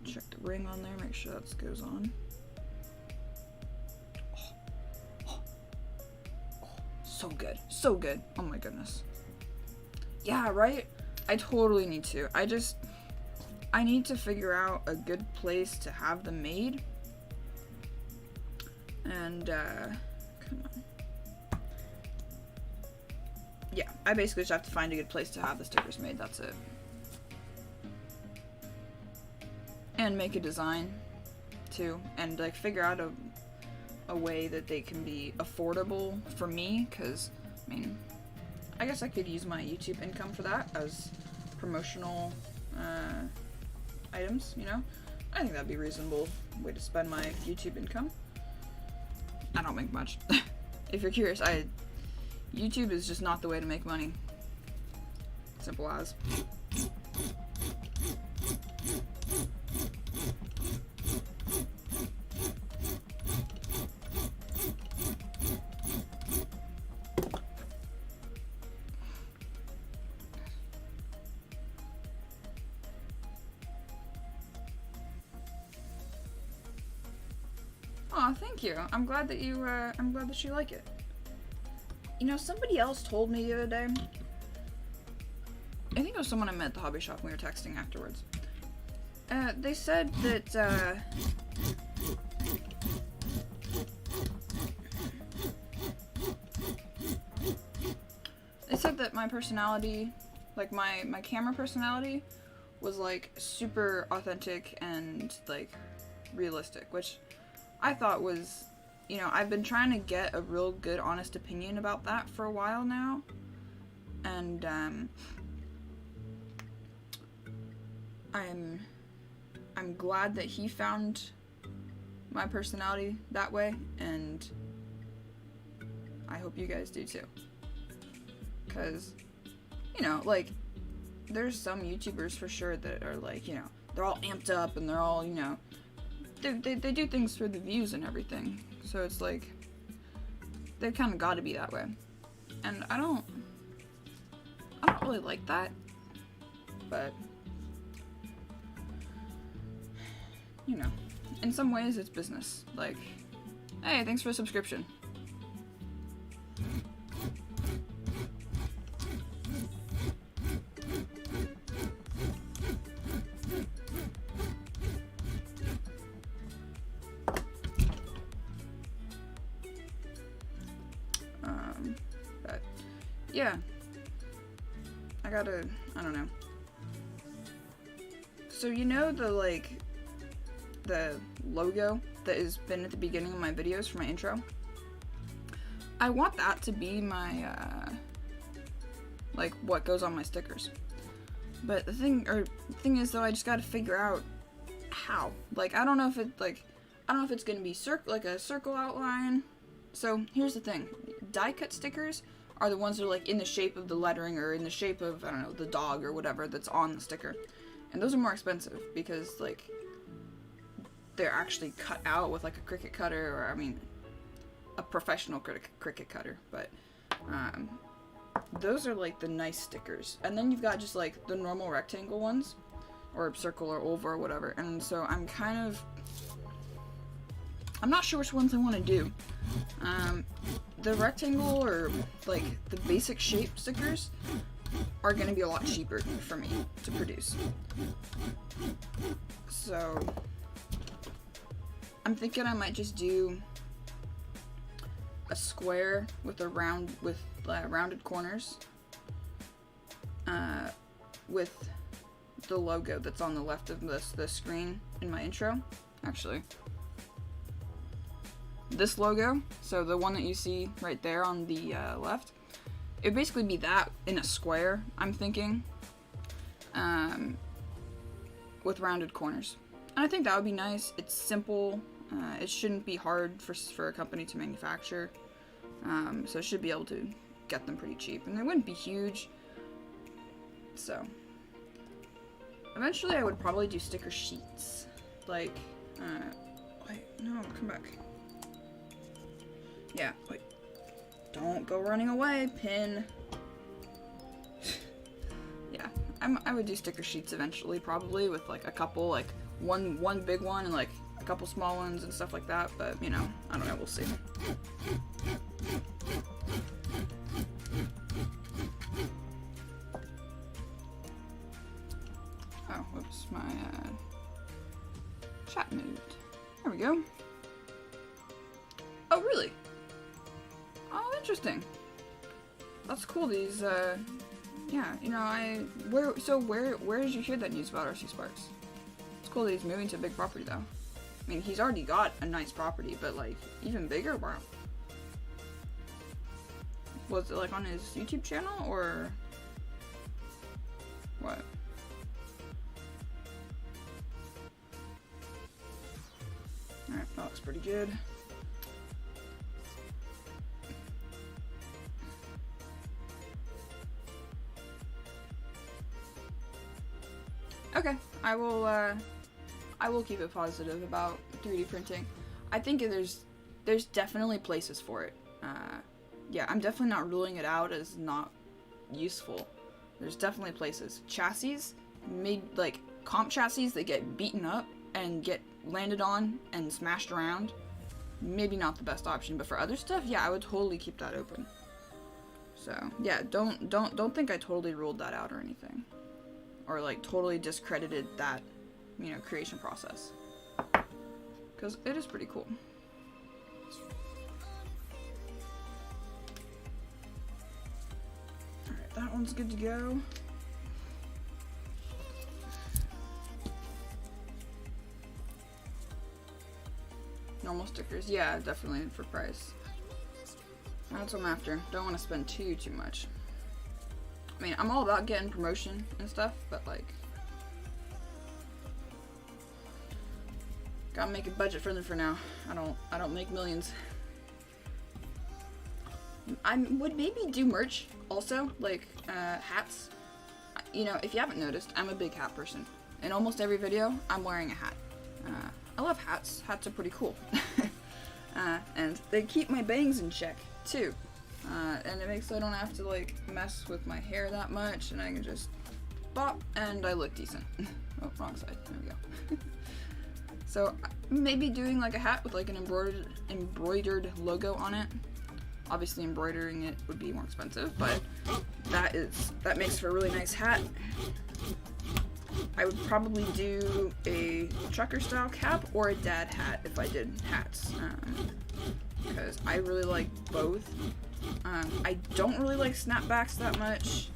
Check the ring on there, make sure that goes on. So good. So good. Oh my goodness. Yeah, right? I totally need to. I need to figure out a good place to have them made. And, come on. Yeah, I basically just have to find a good place to have the stickers made, that's it. And make a design, too. And, like, figure out a way that they can be affordable for me, because, I mean, I guess I could use my YouTube income for that as promotional items, you know? I think that'd be a reasonable way to spend my YouTube income. I don't make much. If you're curious, YouTube is just not the way to make money. Simple as. Aw, thank you. I'm glad that you like it. You know, somebody else told me the other day, I think it was someone I met at the hobby shop when we were texting afterwards. They said that, my personality, like my camera personality, was like super authentic and like realistic, which I thought was, you know, I've been trying to get a real good, honest opinion about that for a while now, and I'm glad that he found my personality that way, and I hope you guys do too. Because, you know, like, there's some YouTubers for sure that are like, you know, they're all amped up and they're all, you know, they do things for the views and everything. So it's like, they kind of got to be that way. And I don't really like that. But, you know, in some ways it's business. Like, hey, thanks for the subscription. But yeah, I don't know. So you know the logo that has been at the beginning of my videos for my intro? I want that to be my, like, what goes on my stickers. But the thing is though, I just gotta figure out how. Like, I don't know if it's gonna be like a circle outline. So here's the thing, die cut stickers are the ones that are like in the shape of the lettering or in the shape of, I don't know, the dog or whatever that's on the sticker. And those are more expensive because, like, they're actually cut out with like a Cricut cutter, or I mean, a professional Cricut cutter. But those are like the nice stickers. And then you've got just like the normal rectangle ones, or circle or oval or whatever. And so I'm not sure which ones I want to do. The rectangle or like the basic shape stickers are going to be a lot cheaper for me to produce. So I'm thinking I might just do a square with rounded corners, with the logo that's on the left of the screen in my intro. Actually, this logo, so the one that you see right there on the left, it would basically be that in a square, I'm thinking, with rounded corners. And I think that would be nice. It's simple. It shouldn't be hard for a company to manufacture, so I should be able to get them pretty cheap, and they wouldn't be huge. So eventually I would probably do sticker sheets, like, wait, no, come back. Yeah, wait. Don't go running away, pin. Yeah, I would do sticker sheets eventually, probably, with like a couple, like one big one and like a couple small ones and stuff like that, but you know, I don't know, we'll see. Oh, whoops, my chat moved. There we go. Oh, really? Oh, interesting. That's cool. These, yeah, you know, where did you hear that news about RC Sparks? It's cool that he's moving to a big property, though. I mean, he's already got a nice property, but, like, even bigger? Wow. Was it, like, on his YouTube channel, or what? Alright, that looks pretty good. Okay, I will keep it positive about 3D printing. I think there's definitely places for it. Yeah, I'm definitely not ruling it out as not useful. There's definitely places. Chassis, like comp chassis that get beaten up and get landed on and smashed around, maybe not the best option, but for other stuff, yeah, I would totally keep that open. So, yeah, don't think I totally ruled that out or anything. Or like totally discredited that, you know, creation process. Because it is pretty cool. Alright, that one's good to go. Normal stickers, yeah, definitely for price. That's what I'm after. Don't want to spend too much. I mean, I'm all about getting promotion and stuff, but like, gotta make it budget friendly for now. I don't make millions. I would maybe do merch also, like hats. You know, if you haven't noticed, I'm a big hat person. In almost every video, I'm wearing a hat. I love hats. Hats are pretty cool. And they keep my bangs in check, too. And it makes so I don't have to, like, mess with my hair that much, and I can just bop, and I look decent. Oh, wrong side. There we go. So, maybe doing, like, a hat with, like, an embroidered logo on it. Obviously, embroidering it would be more expensive, but that makes for a really nice hat. I would probably do a trucker style cap or a dad hat if I did hats, because I really like both. I don't really like snapbacks that much.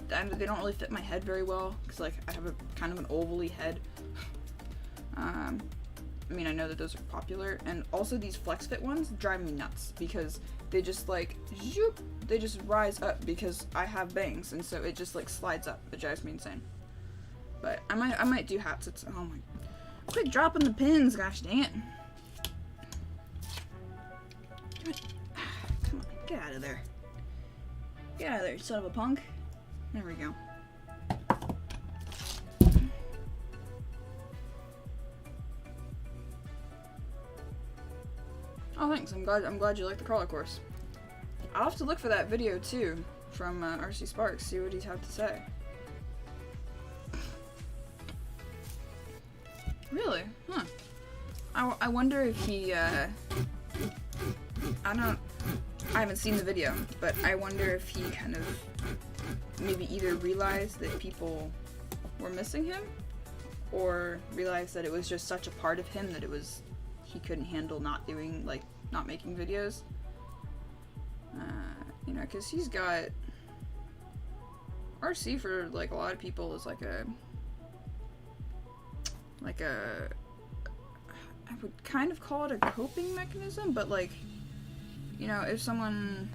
They don't really fit my head very well, because like I have a kind of an ovally head. I mean, I know that those are popular, and also these flex fit ones drive me nuts because they just like zoop, they just rise up because I have bangs, and so it just like slides up. It drives me insane. But I might do hats. It's, oh my, quit dropping the pins, gosh dang it. Come on, get out of there. Get out of there, you son of a punk. There we go. Oh, thanks. I'm glad you like the crawler course. I'll have to look for that video too from RC Sparks. See what he'd have to say. Really? Huh. I wonder if he, I haven't seen the video, but I wonder if he kind of maybe either realized that people were missing him, or realized that it was just such a part of him that he couldn't handle not making videos. You know, because he's got, RC for like a lot of people is like a I would kind of call it a coping mechanism, but like, you know, if someone,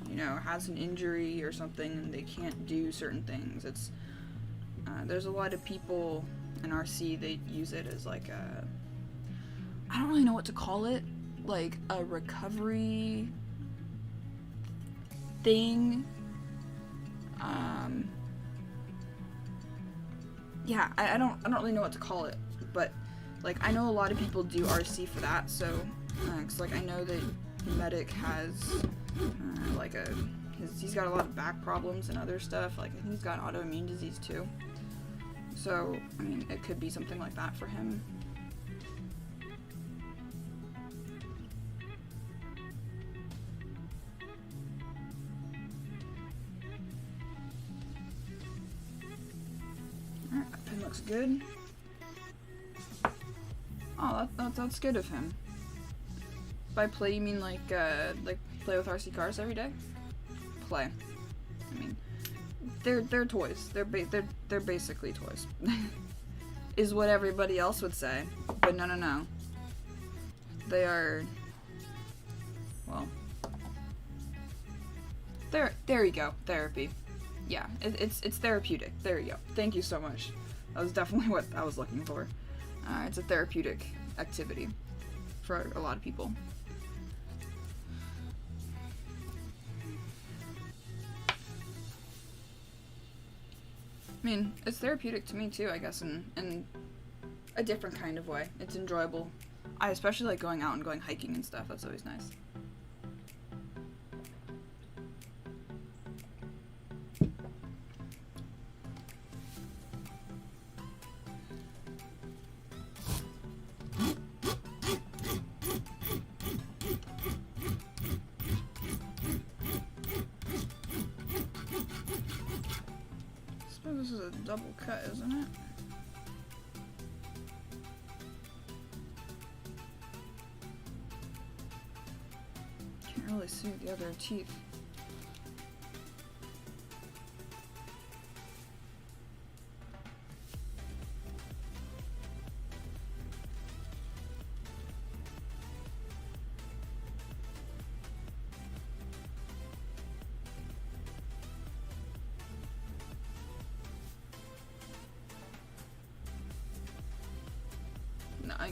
you know, has an injury or something and they can't do certain things, it's, there's a lot of people in RC, they use it as like a, I don't really know what to call it, like a recovery thing. Yeah, I don't really know what to call it, but like I know a lot of people do RC for that, so cause like I know that Medic has he's got a lot of back problems and other stuff, like I think he's got autoimmune disease too, so I mean it could be something like that for him. Looks good. Oh, that's good of him. By play, you mean like play with RC cars every day? Play. I mean, they're toys. They're basically toys. Is what everybody else would say, but no. They are. Well. There you go. Therapy. Yeah, it's therapeutic. There you go. Thank you so much. That was definitely what I was looking for. It's a therapeutic activity for a lot of people. I mean, it's therapeutic to me too, I guess, in a different kind of way. It's enjoyable. I especially like going out and going hiking and stuff. That's always nice. This is a double cut, isn't it? Can't really see the other teeth.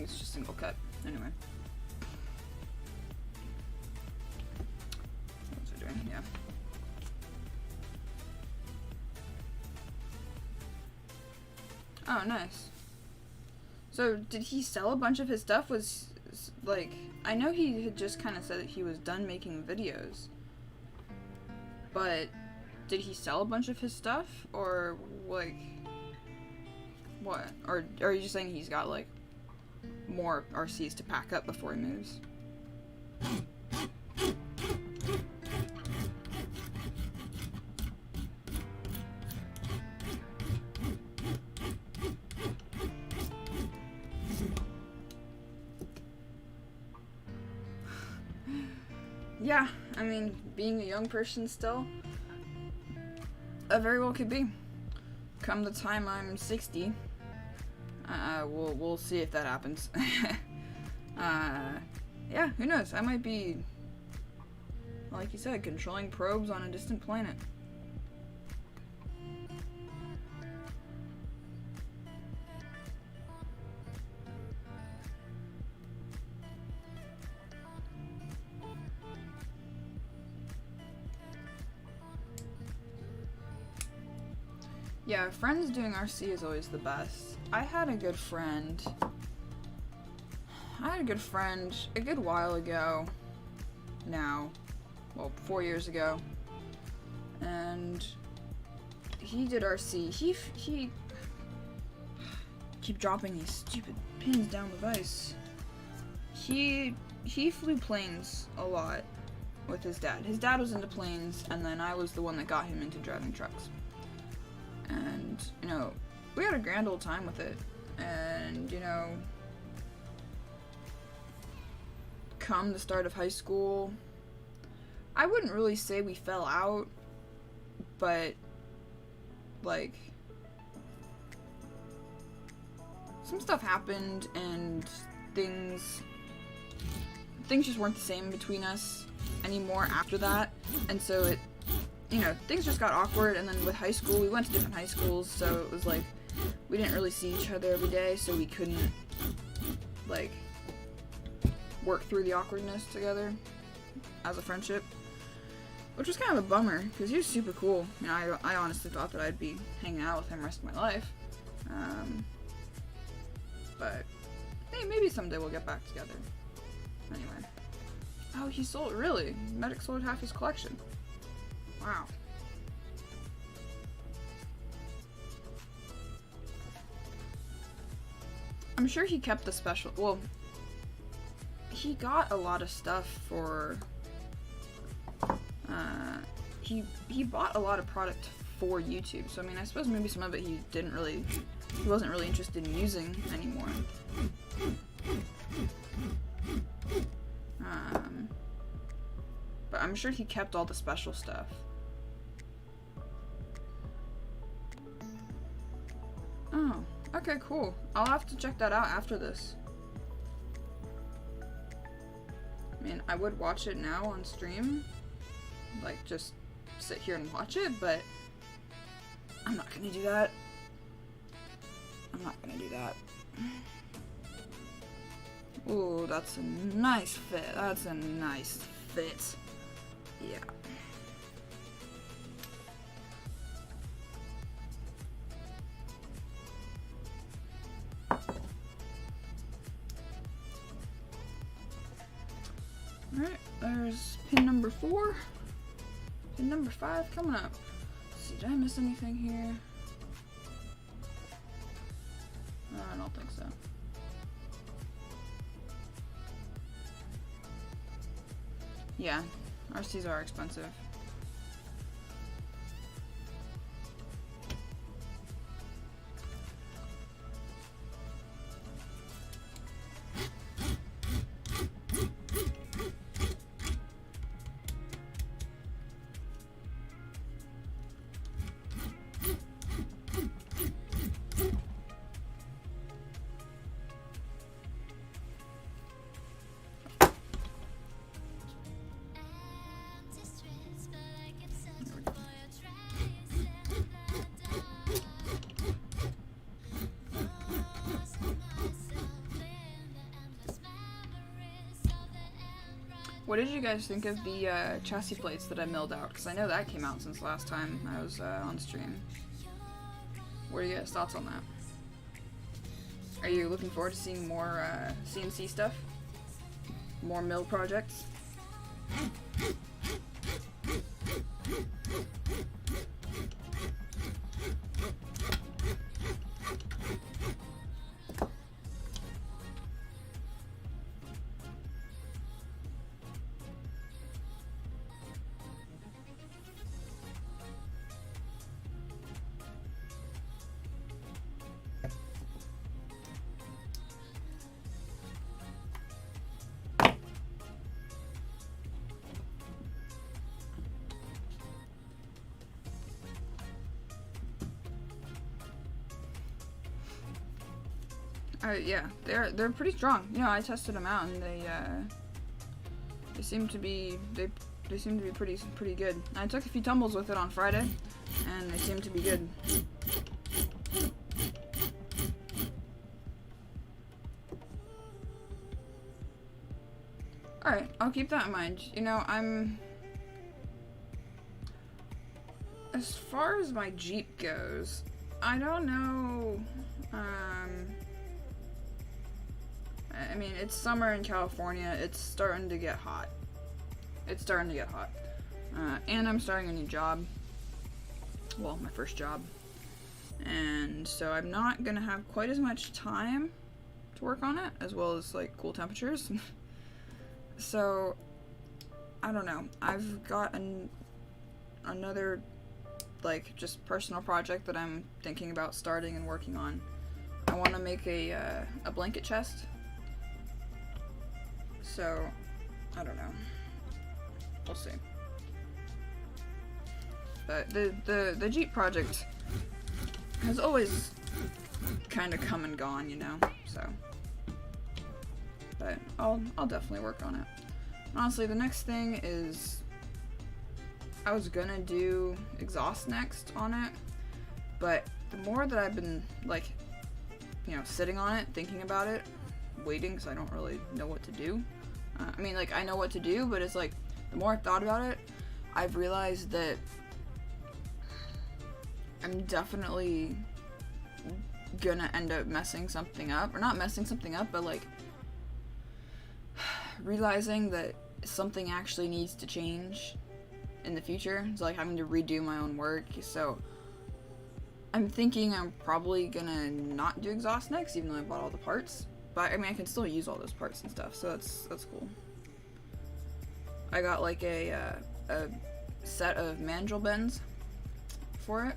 think it's just single cut. Anyway. What's it doing? Yeah. Oh, nice. So, did he sell a bunch of his stuff? Was, like, I know he had just kind of said that he was done making videos. But, did he sell a bunch of his stuff? Or, like, what? Or are you just saying he's got, like, more RCs to pack up before he moves? Yeah, I mean, being a young person still, very well could be. Come the time I'm 60, we'll see if that happens. Yeah, who knows? I might be, like you said, controlling probes on a distant planet. Yeah, friends doing RC is always the best. I had a good friend a good while ago now, well, 4 years ago, and he did RC. He keep dropping these stupid pins down the vise. He flew planes a lot with his dad. His dad was into planes, and then I was the one that got him into driving trucks. And, you know, we had a grand old time with it. And, you know, come the start of high school, I wouldn't really say we fell out, but, like, some stuff happened and things just weren't the same between us anymore after that. And so it, you know, things just got awkward. And then with high school, we went to different high schools, so it was like we didn't really see each other every day, so we couldn't, like, work through the awkwardness together as a friendship, which was kind of a bummer because he was super cool. You know, I honestly thought that I'd be hanging out with him the rest of my life, but hey, maybe someday we'll get back together. Anyway, oh, he sold, really? Medic sold half his collection. Wow. I'm sure he kept the special, well, he got a lot of stuff for, he bought a lot of product for YouTube, so I mean, I suppose maybe some of it he wasn't really interested in using anymore. But I'm sure he kept all the special stuff. Oh, okay, cool. I'll have to check that out after this. I mean, I would watch it now on stream, like, just sit here and watch it, but I'm not gonna do that. I'm not gonna do that. Ooh, that's a nice fit. That's a nice fit. Yeah. Alright, there's pin number 4. Pin number 5 coming up. Let's see, did I miss anything here? I don't think so. Yeah, RCs are expensive. What did you guys think of the chassis plates that I milled out? Because I know that came out since last time I was on stream. What are you guys' thoughts on that? Are you looking forward to seeing more CNC stuff? More mill projects? Yeah, they're pretty strong. You know, I tested them out, and they seem to be pretty good. I took a few tumbles with it on Friday, and they seem to be good. All right, I'll keep that in mind. You know, as far as my Jeep goes, I don't know. I mean, it's summer in California. It's starting to get hot. And I'm starting a new job. Well, my first job. And so I'm not gonna have quite as much time to work on it, as well as, like, cool temperatures. So, I don't know. I've got another, like, just personal project that I'm thinking about starting and working on. I want to make a blanket chest. So, I don't know. We'll see. But the Jeep project has always kind of come and gone, you know. So, but I'll definitely work on it. Honestly, the next thing is I was gonna do exhaust next on it, but the more that I've been, like, you know, sitting on it, thinking about it, waiting, because I don't really know what to do. I mean, like, I know what to do, but it's like, the more I've thought about it, I've realized that I'm definitely gonna end up messing something up. Or not messing something up, but, like, realizing that something actually needs to change in the future. It's like having to redo my own work. So, I'm thinking I'm probably gonna not do exhaust next, even though I bought all the parts. But I mean, I can still use all those parts and stuff, so that's cool. I got, like, a set of mandrel bends for it,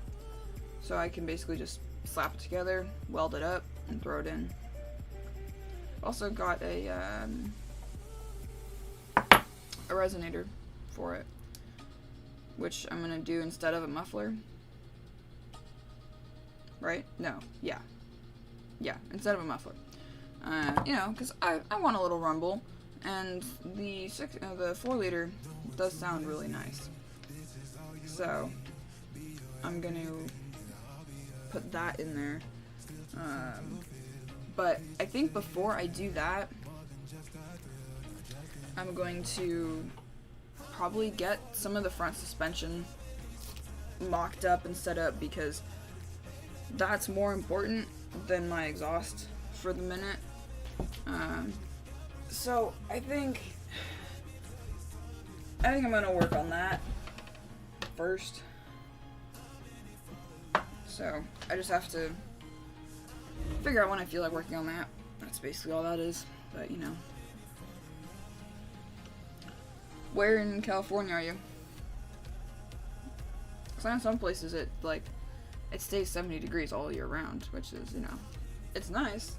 so I can basically just slap it together, weld it up, and throw it in. Also got a resonator for it, which I'm gonna do instead of a muffler. Right? No. Yeah. Yeah, instead of a muffler. You know, because I want a little rumble, and the 4-liter does sound really nice. So, I'm going to put that in there. But I think before I do that, I'm going to probably get some of the front suspension mocked up and set up, because that's more important than my exhaust for the minute. So I think I'm gonna work on that first. So I just have to figure out when I feel like working on that. That's basically all that is. But, you know. Where in California are you? Because I know some places it stays 70 degrees all year round, which is, you know, it's nice.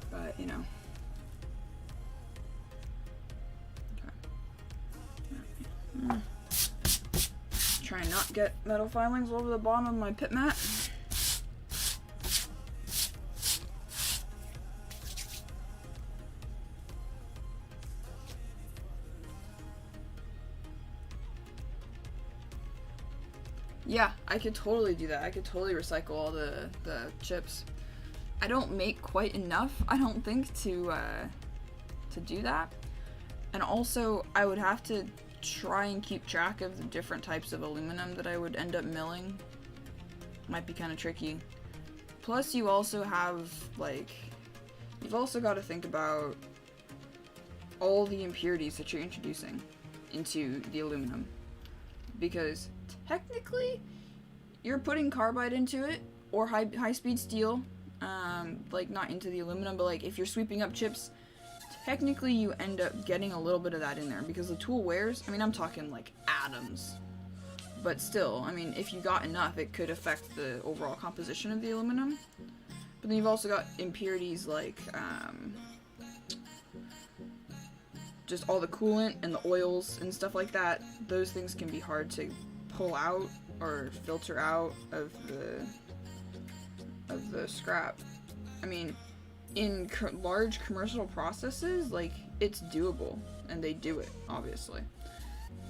But, you know. Okay. Try and not get metal filings all over the bottom of my pit mat. Yeah, I could totally do that. I could totally recycle all the chips. I don't make quite enough, I don't think, to do that. And also, I would have to try and keep track of the different types of aluminum that I would end up milling. Might be kind of tricky. Plus, you also have, like, you've also got to think about all the impurities that you're introducing into the aluminum. Because technically, you're putting carbide into it, or high-speed steel, like, not into the aluminum, but, like, if you're sweeping up chips, technically you end up getting a little bit of that in there, because the tool wears, I mean, I'm talking, like, atoms. But still, I mean, if you got enough, it could affect the overall composition of the aluminum. But then you've also got impurities like, just all the coolant and the oils and stuff like that. Those things can be hard to pull out or filter out of the scrap. I mean, in large commercial processes, like, it's doable, and they do it, obviously.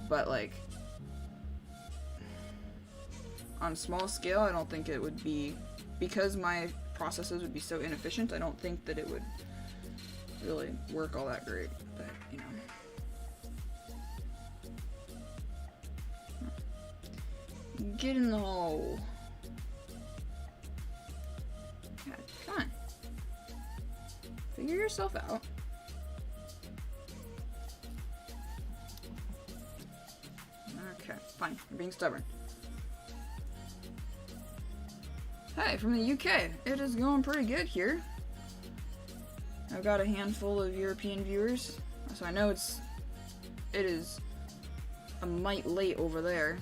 But, like, on small scale, I don't think it would be, because my processes would be so inefficient, I don't think that it would really work all that great, but, you know. Get in the hole. Yeah, come on. Figure yourself out. Okay, fine. You're being stubborn. Hey, from the UK. It is going pretty good here. I've got a handful of European viewers, so I know it is a mite late over there.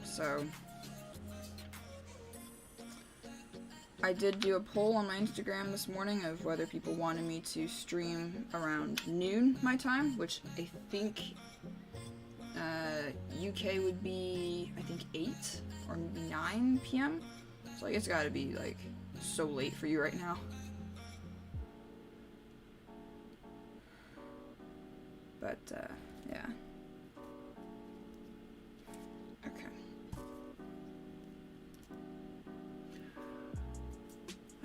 So I did do a poll on my Instagram this morning of whether people wanted me to stream around noon my time, which I think UK would be, I think, 8 or maybe 9 p.m. So I guess it's gotta be, like, so late for you right now. But, yeah. Okay.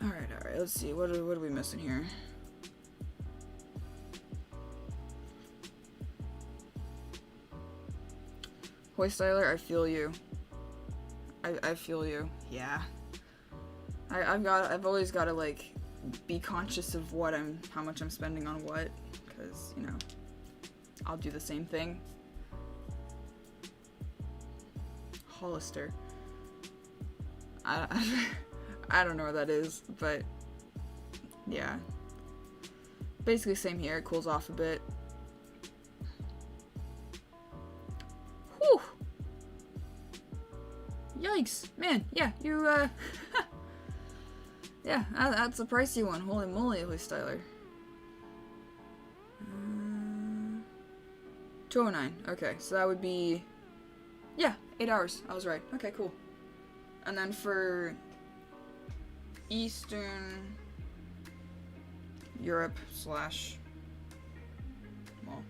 Alright, let's see. What are we missing here? Hoystyler, I feel you. I feel you. Yeah. I've always got to, like, be conscious of how much I'm spending on what, because, you know, I'll do the same thing. Hollister. I don't know where that is, but yeah. Basically same here, it cools off a bit. Whew! Yikes! Man, yeah, you, yeah, that's a pricey one. Holy moly, Hoystyler. 209. Okay, so that would be, yeah, 8 hours. I was right. Okay, cool. And then for Eastern Europe / well,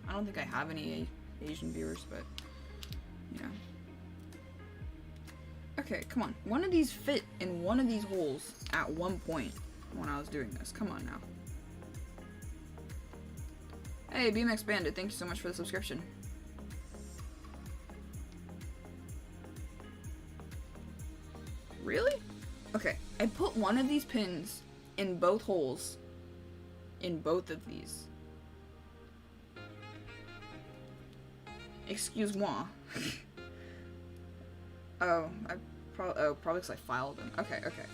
I don't think I have any Asian viewers, but, you know. Okay, come on. One of these fit in one of these holes at one point when I was doing this. Come on now. Hey, BMX Bandit, thank you so much for the subscription. Really? Okay, I put one of these pins in both holes in both of these. Excuse-moi. Oh, probably because I filed them. Okay, okay.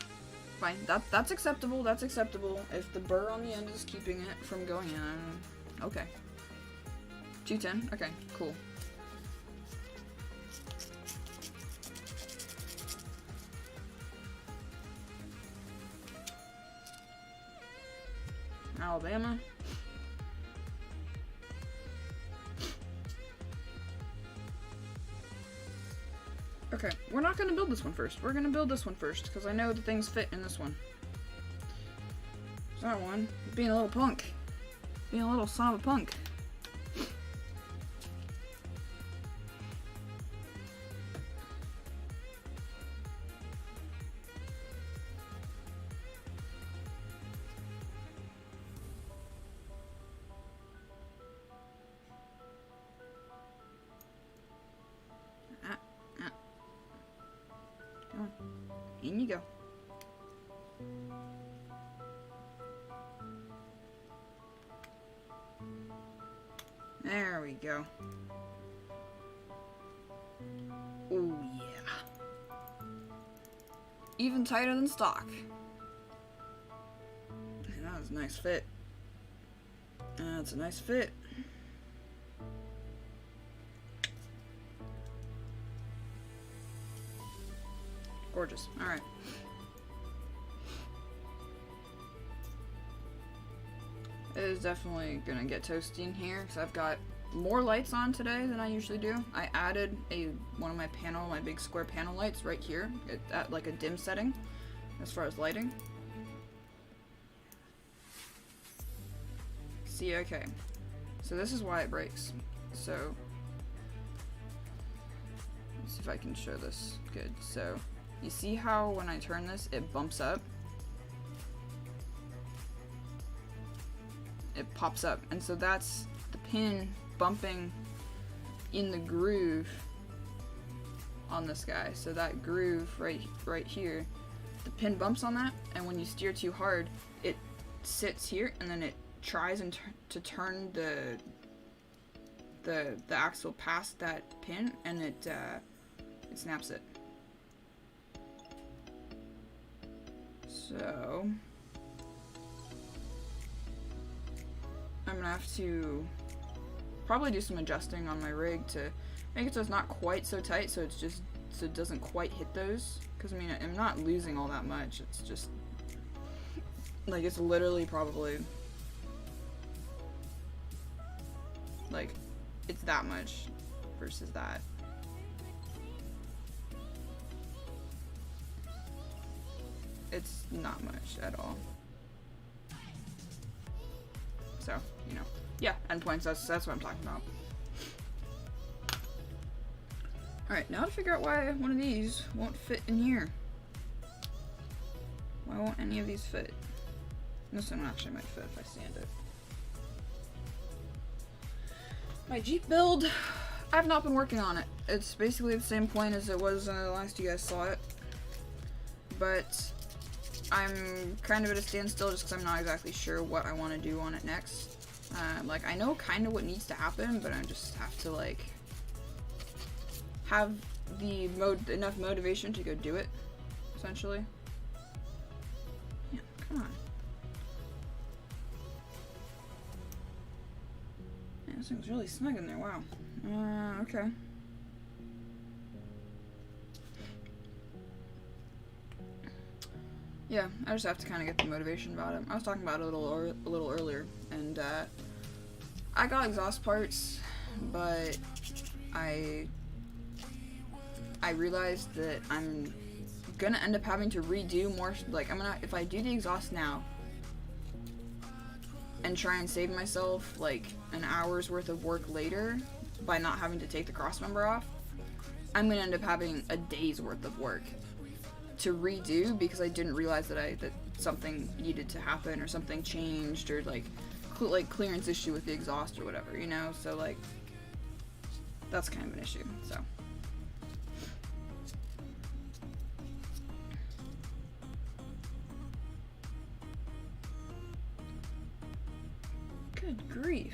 Fine. That's acceptable. That's acceptable. If the burr on the end is keeping it from going in, okay. 210. Okay, cool. Alabama. Okay, we're not gonna build this one first. We're gonna build this one first, because I know the things fit in this one. That one. Being a little punk. Being a little son of a punk. Come on. In you go. There we go. Oh yeah. Even tighter than stock. And that was a nice fit. That's a nice fit. Gorgeous. Alright. It is definitely gonna get toasty in here because I've got more lights on today than I usually do. I added one of my big square panel lights right here at like a dim setting as far as lighting. See, okay. So this is why it breaks. So let's see if I can show this good. So you see how when I turn this, it bumps up? It pops up, and so that's the pin bumping in the groove on this guy. So that groove right here, the pin bumps on that, and when you steer too hard, it sits here, and then it tries to turn the axle past that pin, and it snaps it. So I'm gonna have to probably do some adjusting on my rig to make it so it's not quite so tight, so it doesn't quite hit those. Because I mean, I'm not losing all that much. It's just like it's literally probably like it's that much versus that. It's not much at all. So, you know, yeah, endpoints, that's what I'm talking about. Alright, now to figure out why one of these won't fit in here. Why won't any of these fit? This one actually might fit if I sand it. My Jeep build, I've not been working on it. It's basically the same point as it was last you guys saw it. But I'm kind of at a standstill just because I'm not exactly sure what I want to do on it next. Like, I know kind of what needs to happen, but I just have to, like, have the enough motivation to go do it, essentially. Yeah, come on. Yeah, this thing's really snug in there, wow. Okay. Yeah, I just have to kind of get the motivation about it. I was talking about it a little earlier, and I got exhaust parts, but I realized that I'm gonna end up having to redo more. Like, if I do the exhaust now and try and save myself like an hour's worth of work later by not having to take the crossmember off, I'm gonna end up having a day's worth of work to redo because I didn't realize that something needed to happen or something changed or like clearance issue with the exhaust or whatever, you know. So like that's kind of an issue. So good grief.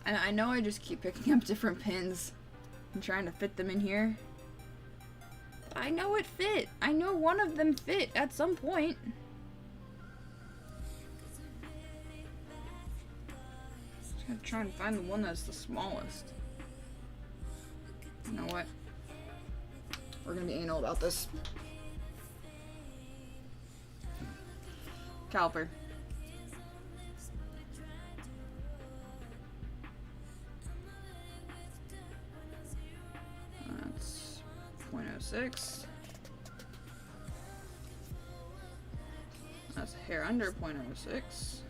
And I know I just keep picking up different pins and trying to fit them in here. But I know it fit. I know one of them fit at some point. Just gotta try and find the one that's the smallest. You know what? We're gonna be anal about this. Caliper. That's 0.06. That's a hair under 0.06.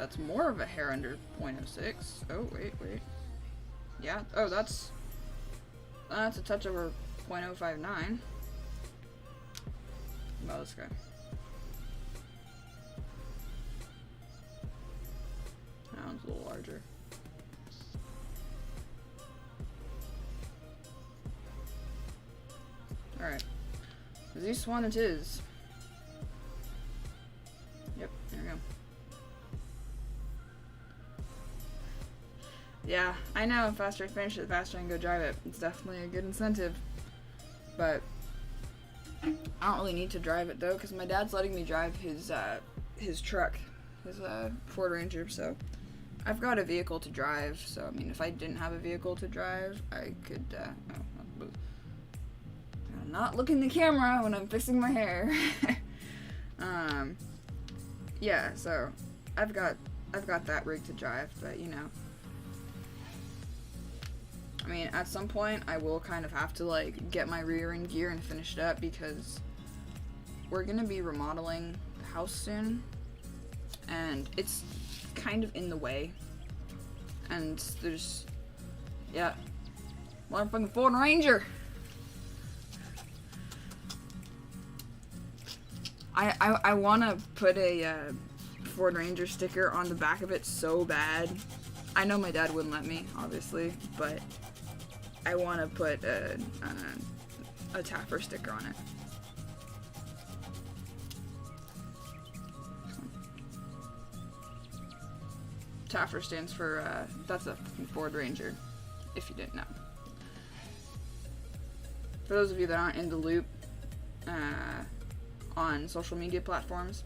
That's more of a hair under 0.06. Oh, wait. Yeah, oh, that's a touch over 0.059. About this guy. That one's a little larger. Alright. This one it is. Yep, there we go. Yeah, I know, the faster I finish it, the faster I can go drive it. It's definitely a good incentive. But I don't really need to drive it though, because my dad's letting me drive his truck, his Ford Ranger, so I've got a vehicle to drive. So I mean, if I didn't have a vehicle to drive, I could not look in the camera when I'm fixing my hair. Yeah, so I've got that rig to drive, but you know, I mean, at some point I will kind of have to like get my rear end gear and finish it up, because we're gonna be remodeling the house soon and it's kind of in the way, and there's, yeah, motherfucking Ford Ranger. I want to put a Ford Ranger sticker on the back of it so bad. I know my dad wouldn't let me, obviously, but I want to put a Taffer sticker on it. Taffer stands for, that's a Ford Ranger, if you didn't know. For those of you that aren't in the loop, on social media platforms,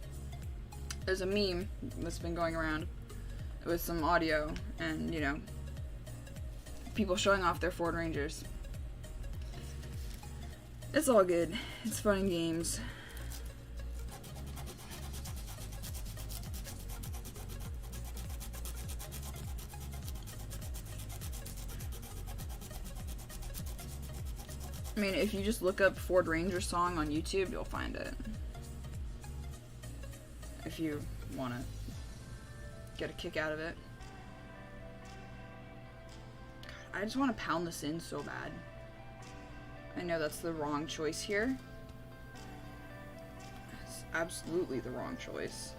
there's a meme that's been going around with some audio and, you know, people showing off their Ford Rangers. It's all good. It's fun and games. I mean, if you just look up Ford Ranger song on YouTube, you'll find it. If you want to get a kick out of it. God, I just want to pound this in so bad. I know that's the wrong choice here. It's absolutely the wrong choice.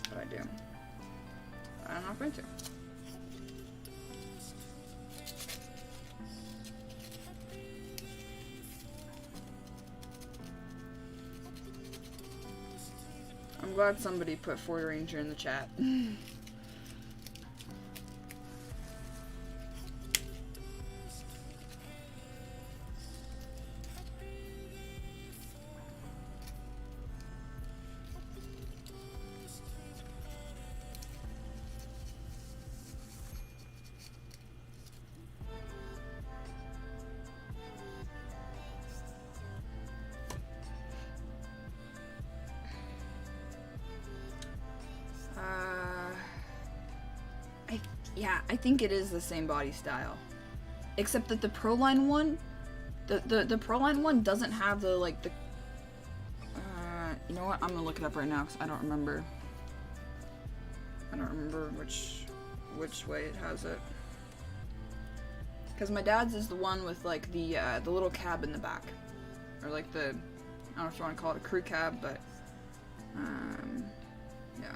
But I do. I'm not going to. I'm glad somebody put Ford Ranger in the chat. Yeah, I think it is the same body style, except that the Proline one, the Proline one doesn't have the like the. You know what? I'm gonna look it up right now because I don't remember. I don't remember which way it has it. Because my dad's is the one with like the little cab in the back, or like the, I don't know if you want to call it a crew cab, but yeah.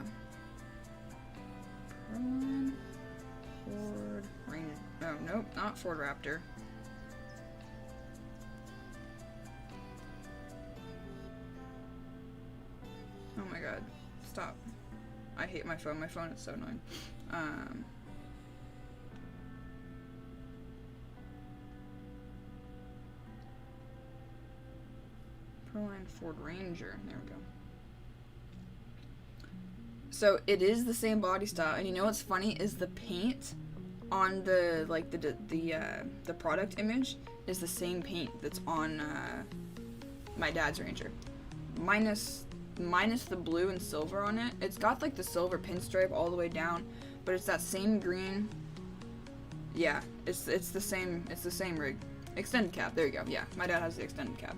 Proline. Ford Ranger. Oh, nope, not Ford Raptor. Oh my god. Stop. I hate my phone. My phone is so annoying. Proline Ford Ranger. There we go. So it is the same body style, and you know what's funny is the paint on the like the product image is the same paint that's on my dad's Ranger, minus the blue and silver on it. It's got like the silver pinstripe all the way down, but it's that same green. Yeah, it's the same rig. Extended cab. There you go. Yeah, my dad has the extended cab.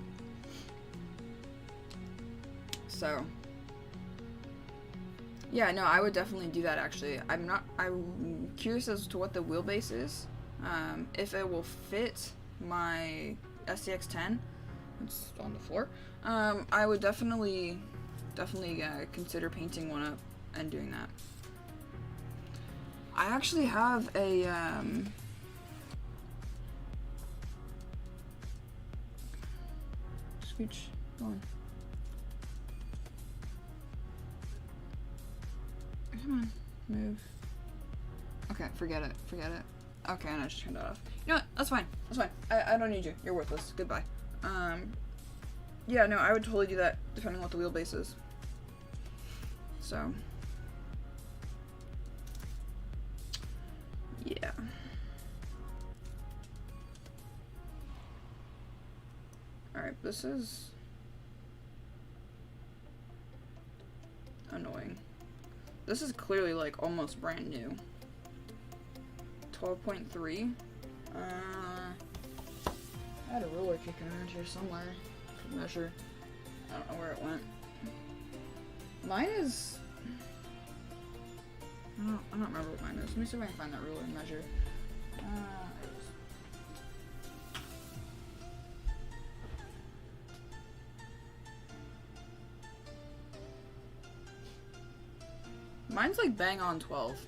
So. Yeah, no, I would definitely do that actually. I'm curious as to what the wheelbase is. If it will fit my SCX-10, it's on the floor. I would definitely consider painting one up and doing that. I actually have a, scooch, go on. Come on, move. Okay, forget it. Okay, I just turned that off. You know what? That's fine. I don't need you. You're worthless. Goodbye. Yeah, no, I would totally do that depending on what the wheelbase is. So, yeah. Alright, this is annoying. This is clearly like almost brand new. 12.3. I had a ruler kicking around here somewhere to measure. I don't know where it went. Mine is... I don't remember what mine is. Let me see if I can find that ruler and measure. Mine's like bang on 12.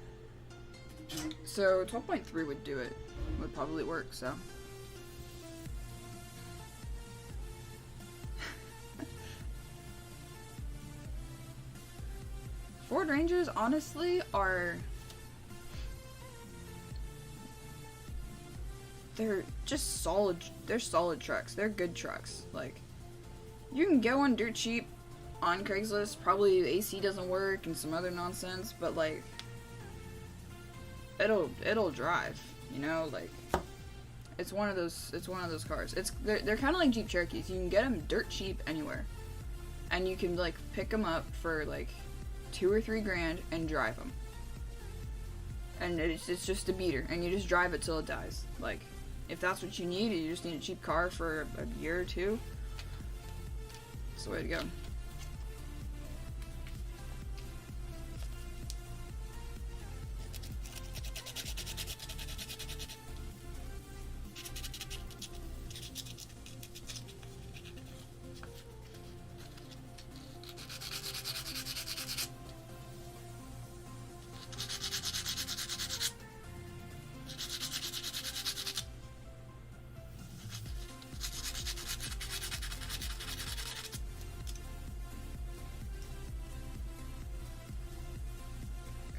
So 12.3 would do it. Would probably work, so. Ford Rangers honestly are... They're just solid, they're solid trucks. They're good trucks. Like, you can get one dirt cheap on Craigslist. Probably the AC doesn't work and some other nonsense, but like, it'll drive, you know, like, it's one of those cars. They're kind of like Jeep Cherokees. You can get them dirt cheap anywhere, and you can like pick them up for like $2 or $3 grand and drive them, and it's just a beater, and you just drive it till it dies. Like, if that's what you need, you just need a cheap car for a year or two, it's the way to go.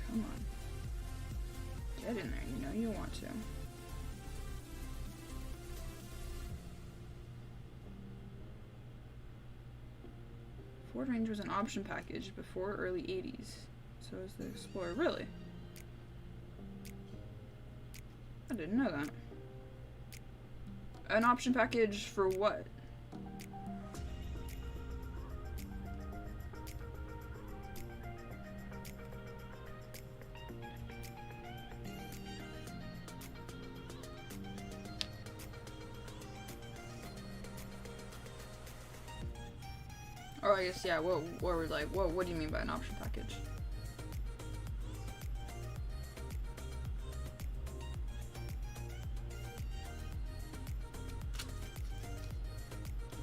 Come on. Get in there, you know you want to. Ford Ranger was an option package before early 80s. So is the Explorer. Really? I didn't know that. An option package for what? Oh, I guess, yeah, what were like, what do you mean by an option package?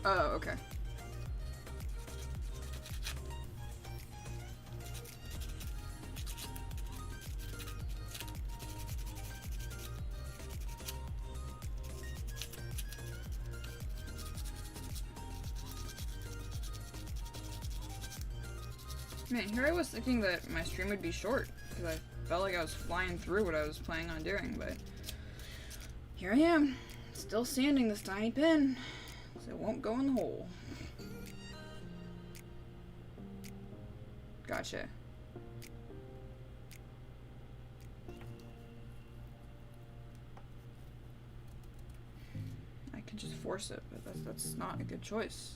Oh, okay. Man, here I was thinking that my stream would be short, because I felt like I was flying through what I was planning on doing, but here I am, still sanding this tiny pin, so it won't go in the hole. Gotcha. I could just force it, but that's not a good choice.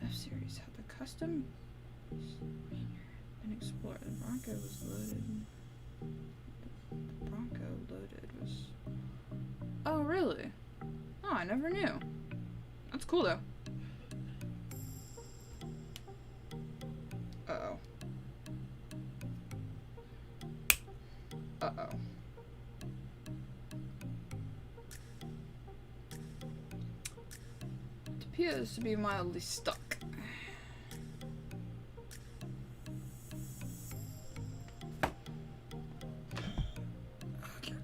F-Series had the custom an Explorer. The Bronco was loaded. The Bronco loaded was... Oh, really? Oh, I never knew. That's cool, though. Uh-oh. Uh-oh. It appears to be mildly stuck. Okay.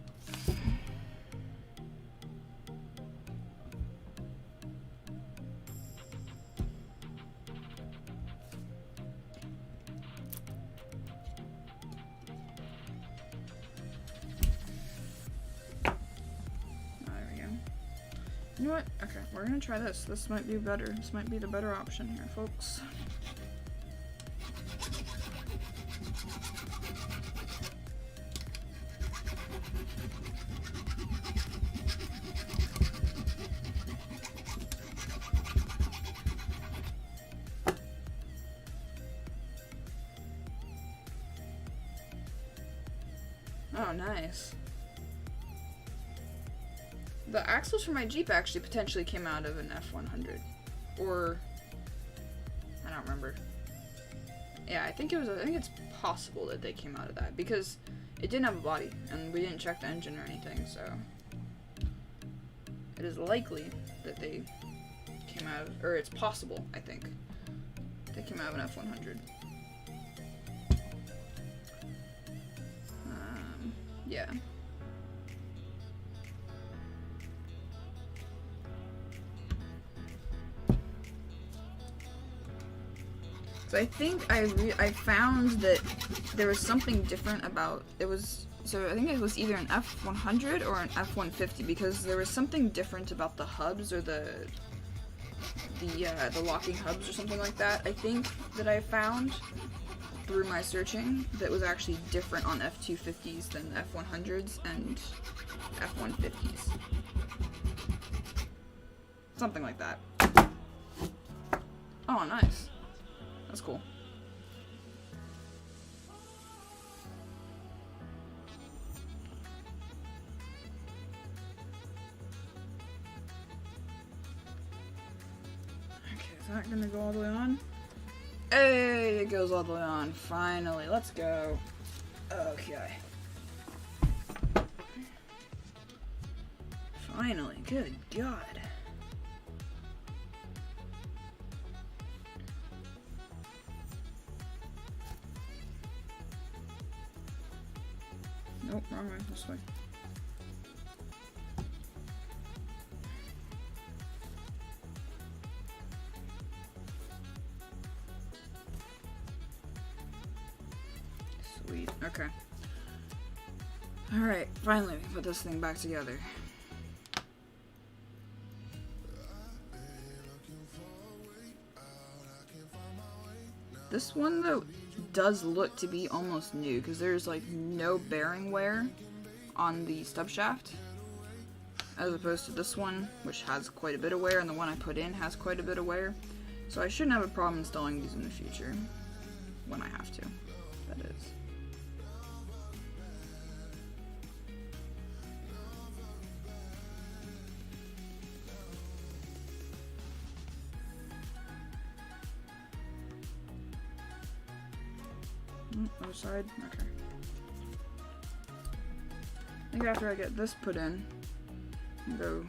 You know what? Okay, we're gonna try this. This might be better. This might be the better option here, folks. Oh, nice. The axles for my Jeep actually potentially came out of an F100. Or, I don't remember. Yeah, I think it's possible that they came out of that, because it didn't have a body, and we didn't check the engine or anything, so it is likely that they came out of, or it's possible, I think, they came out of an F100. Yeah. So I think I found that there was something different about it was, so I think it was either an F100 or an F150, because there was something different about the hubs or the locking hubs or something like that. I think that I found through my searching that was actually different on F250s than F100s and F150s. Something like that. Oh, nice. That's cool. Okay, is that gonna go all the way on? Hey, it goes all the way on. Finally, let's go. Okay. Finally, good God. Nope, wrong way, this way. Sweet, okay. Alright, finally we can put this thing back together. This one, though, does look to be almost new, because there's, like, no bearing wear on the stub shaft, as opposed to this one, which has quite a bit of wear, and the one I put in has quite a bit of wear. So I shouldn't have a problem installing these in the future, when I have to, that is. Other side? Okay. I think after I get this put in, I'll go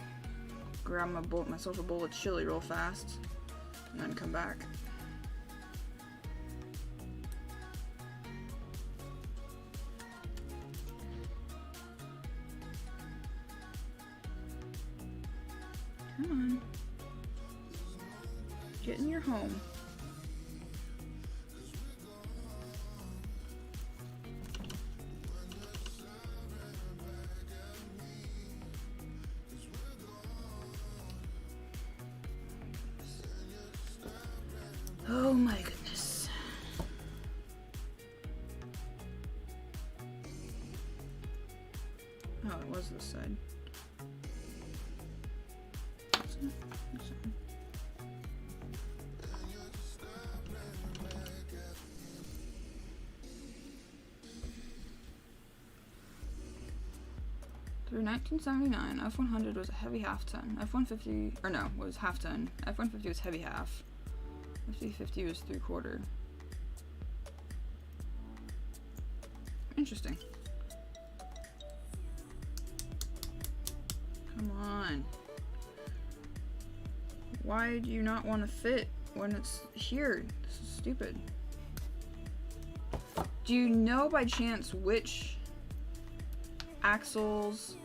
grab myself a bowl of chili real fast, and then come back. Come on. Get in your home. Oh my goodness. Oh, it was this side. Through 1979, F100 was a heavy half ton. F150, or no, was half ton. F150 was heavy half. F250 was 3/4. Interesting. on. Why do you not want to fit when it's here? This is stupid. Do you know by chance which axles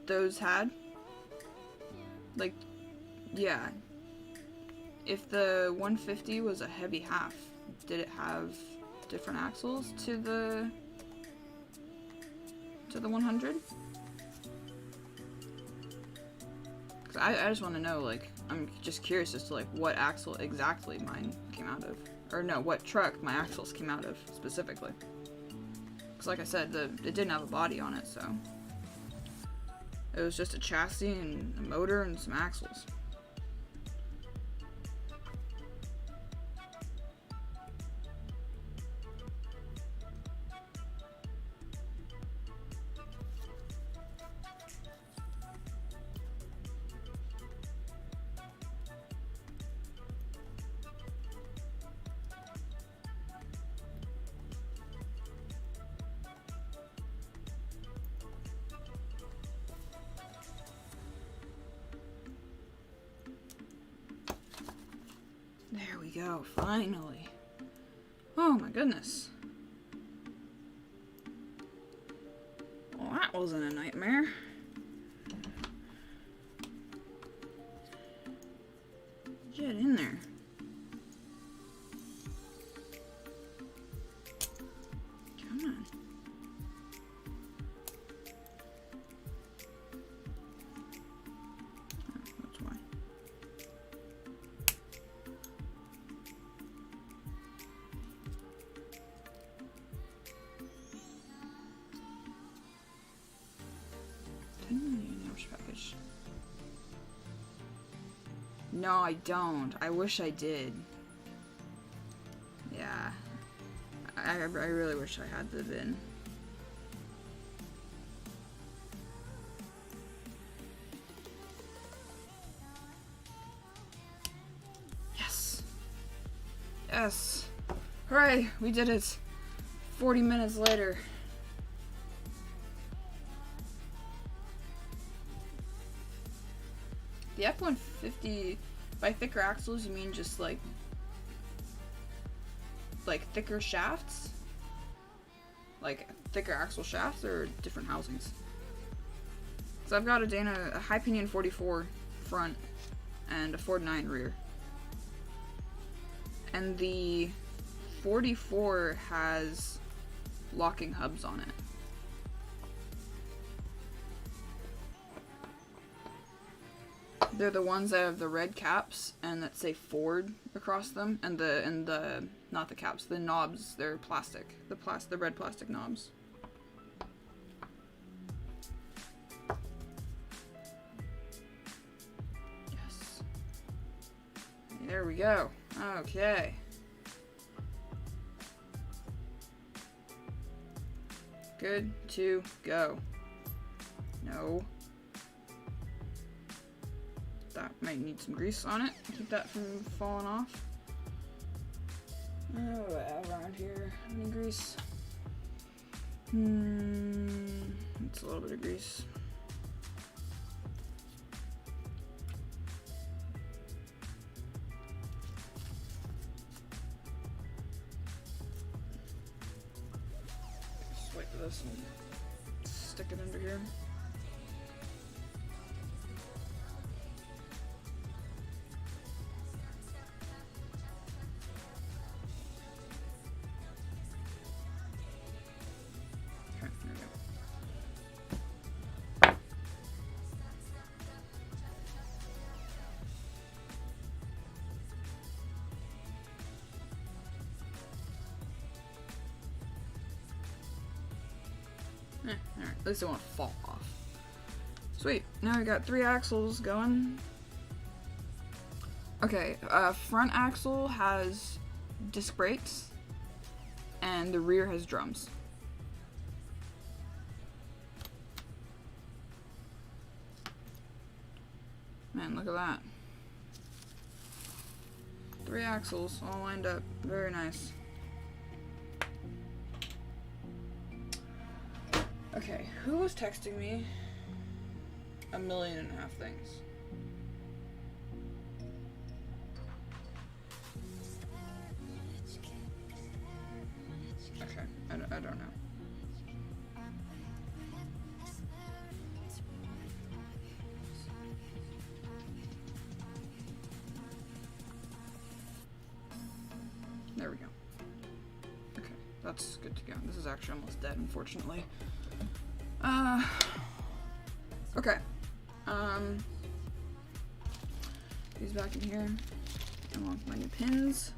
those had? Like, yeah. If the 150 was a heavy half, did it have different axles to the 100? Cause I just want to know, like, I'm just curious as to like what axle exactly mine came out of, or no, what truck my axles came out of specifically. Cause like I said, it didn't have a body on it, so it was just a chassis and a motor and some axles. There we go, finally. Oh my goodness. Well, that wasn't a nightmare. Get in there. Come on. Oh, that's why. Package. No, I don't. I wish I did. Yeah. I really wish I had the VIN. Yes. Yes. Hooray, we did it. 40 minutes later. The F-150, by thicker axles, you mean just like thicker shafts? Like thicker axle shafts or different housings? So I've got a high pinion 44 front and a 49 rear. And the 44 has locking hubs on it. They're the ones that have the red caps and that say Ford across them, and the not the caps, the knobs, they're plastic. The red plastic knobs. Yes. There we go. Okay. Good to go. No. That might need some grease on it. Keep that from falling off. Oh, what do I have around here? Any grease? It's a little bit of grease. Just wipe this and stick it under here. Alright, at least it won't fall off. Sweet, now we got 3 axles going. Okay, front axle has disc brakes, and the rear has drums. Man, look at that. 3 axles all lined up, very nice. Okay, who was texting me? 1.5 million things. Okay, I don't know. There we go. Okay, that's good to go. This is actually almost dead, unfortunately. Okay. These back in here. I want my new pins.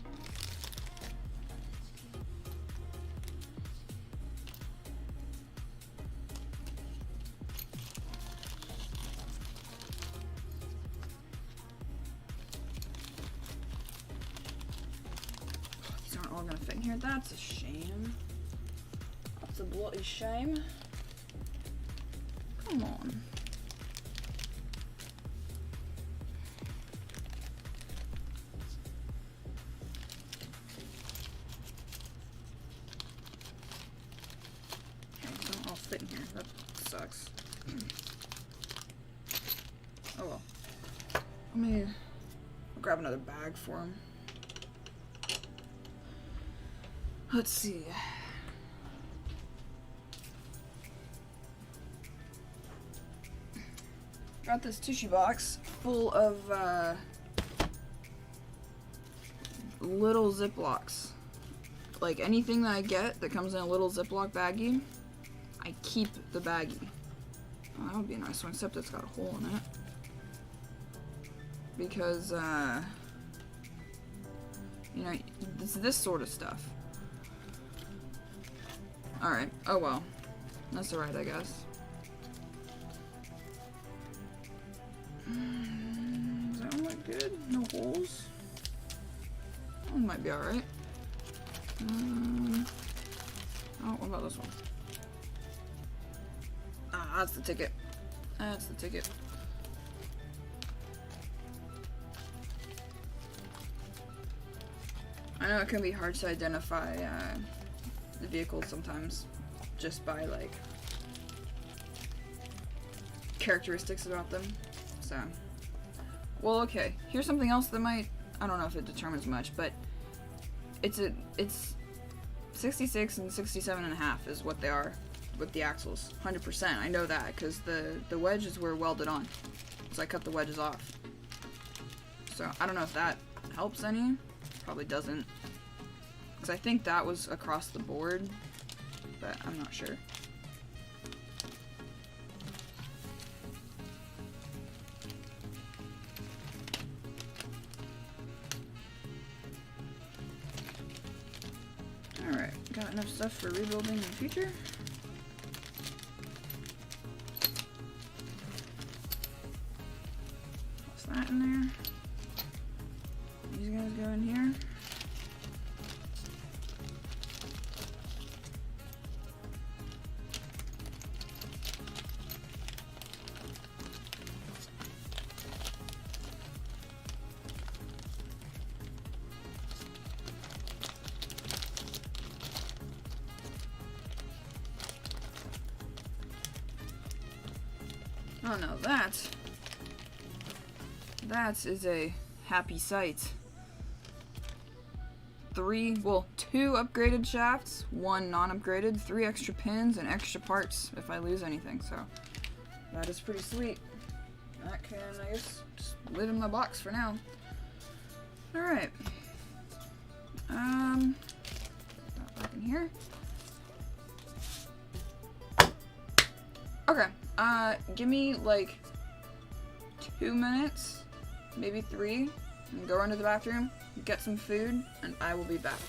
These aren't all gonna fit in here. That's a shame. That's a bloody shame. Come on. Okay, they don't all fit in here. That sucks. Oh well. I'll grab another bag for him. Let's see. Got this tissue box full of little Ziplocs. Like anything that I get that comes in a little Ziploc baggie, I keep the baggie. Oh, that would be a nice one, except it's got a hole in it. Because, you know, it's this sort of stuff. Alright, oh well. That's alright, I guess. Does that one look good? No holes? That one might be alright. Oh, what about this one? Ah, that's the ticket. That's the ticket. I know it can be hard to identify the vehicles sometimes just by like characteristics about them. So, well, okay. Here's something else that might, I don't know if it determines much, but it's 66 and 67.5 is what they are with the axles. 100%. I know that because the wedges were welded on, so I cut the wedges off. So I don't know if that helps any. Probably doesn't, because I think that was across the board, but I'm not sure. Alright, got enough stuff for rebuilding in the future. What's that in there? These guys go in here. Oh no, that is a happy sight. 2 upgraded shafts, 1 non-upgraded, 3 extra pins, and extra parts if I lose anything, so that is pretty sweet. That can, I guess, just live in my box for now. Alright. Put that back in here. Okay, give me like 2 minutes, maybe 3, and go run to the bathroom, get some food, and I will be back.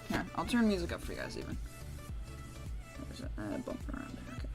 Here, I'll turn music up for you guys even. There's a bump around there, okay.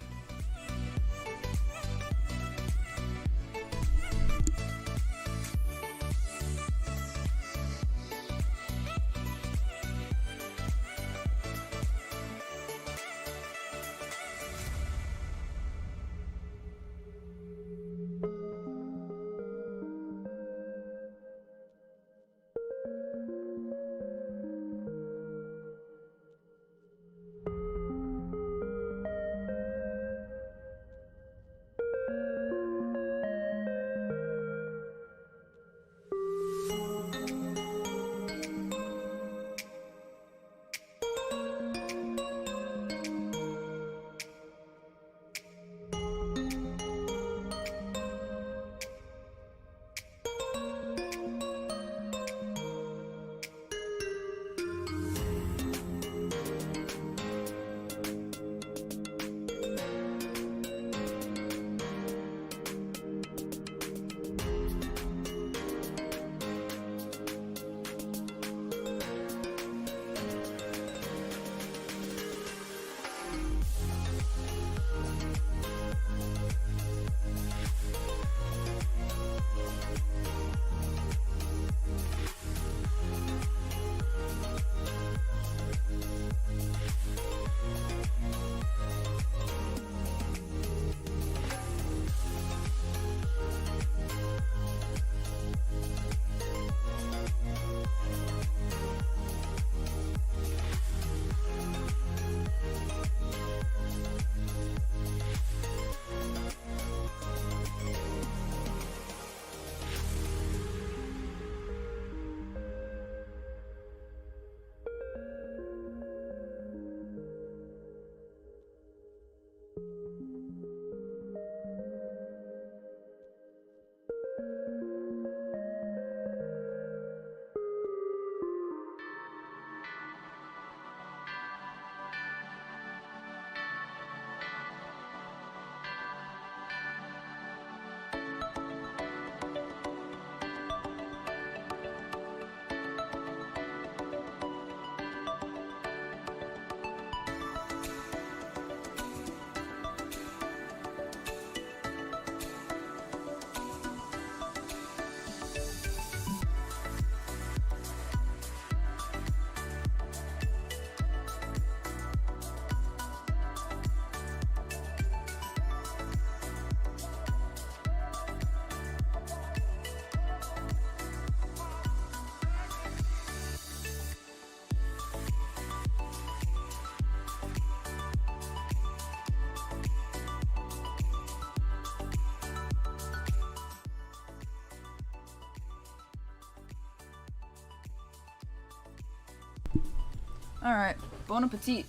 Alright, bon appetit.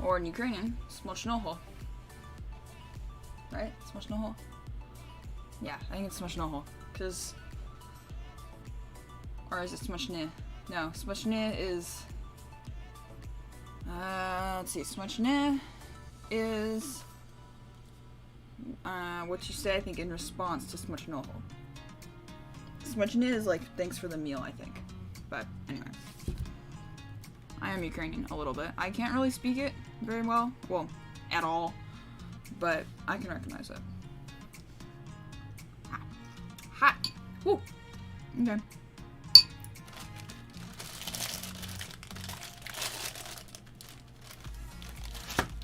Or in Ukrainian, smochnoho. Right? Smochnoho? Yeah, I think it's smochnoho. Because... Or is it smochne? No, smochne is... let's see, smochne is... what you say, I think, in response to smochnoho. Smochne is like, thanks for the meal, I think. But, anyway. I am Ukrainian a little bit. I can't really speak it very well. Well, at all. But I can recognize it. Hot. Hot. Woo. Okay.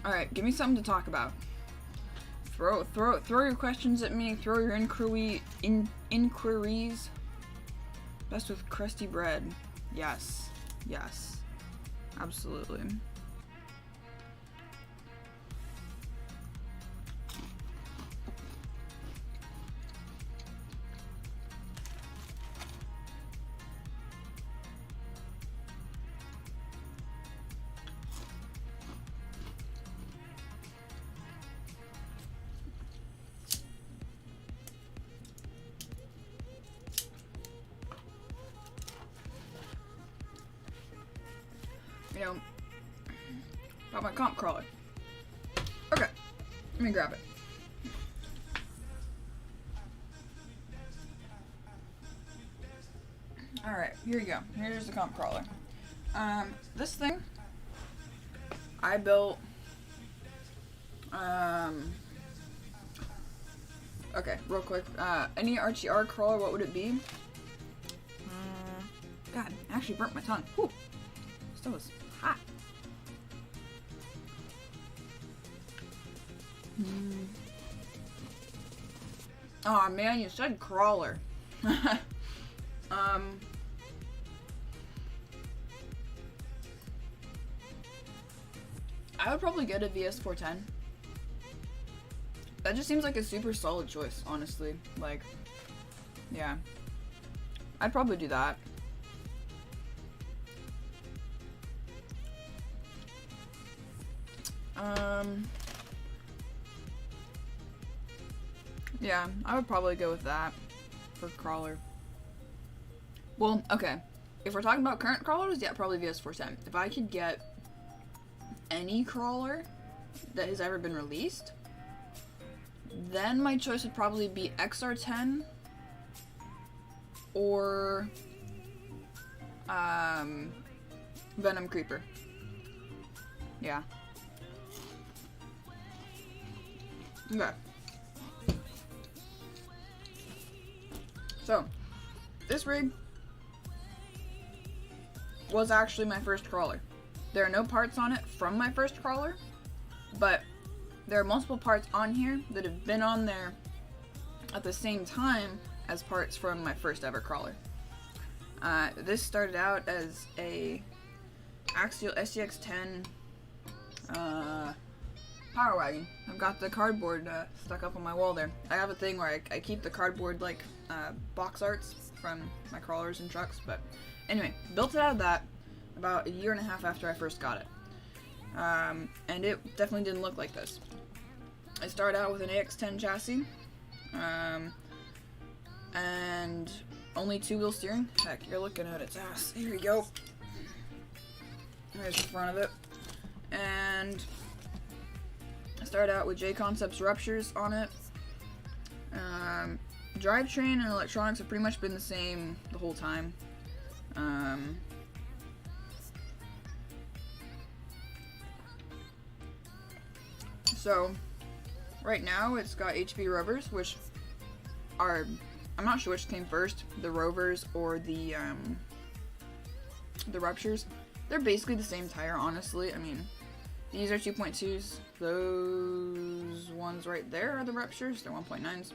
Alright, give me something to talk about. Throw your questions at me. Throw your inquiries. Best with crusty bread. Yes. Yes. Absolutely. You know, about my comp crawler. Okay, let me grab it. Alright, here you go. Here's the comp crawler. This thing, I built, okay, real quick, any RTR crawler, what would it be? God, I actually burnt my tongue. Whew. Stove is hot. Oh man, you said crawler. I would probably get a VS410. That just seems like a super solid choice, honestly. Like, yeah. I'd probably do that. Yeah, I would probably go with that for crawler. Well, okay. If we're talking about current crawlers, yeah, probably VS410. If I could get any crawler that has ever been released, then my choice would probably be XR10 or Venom Creeper. Yeah. Okay. So, this rig was actually my first crawler. There are no parts on it from my first crawler, but there are multiple parts on here that have been on there at the same time as parts from my first ever crawler. This started out as a Axial SCX-10 Power Wagon. I've got the cardboard stuck up on my wall there. I have a thing where I keep the cardboard like box arts from my crawlers and trucks, but anyway, built it out of that about a year and a half after I first got it. And it definitely didn't look like this. I started out with an AX-10 chassis, and only 2-wheel steering. Heck, you're looking at its ass. Here we go. There's the front of it. And I started out with J-Concepts ruptures on it. Drivetrain and electronics have pretty much been the same the whole time. So, right now it's got HB Rovers, which are, I'm not sure which came first, the Rovers or the ruptures. They're basically the same tire, honestly. I mean, these are 2.2s. Those ones right there are the ruptures. They're 1.9s.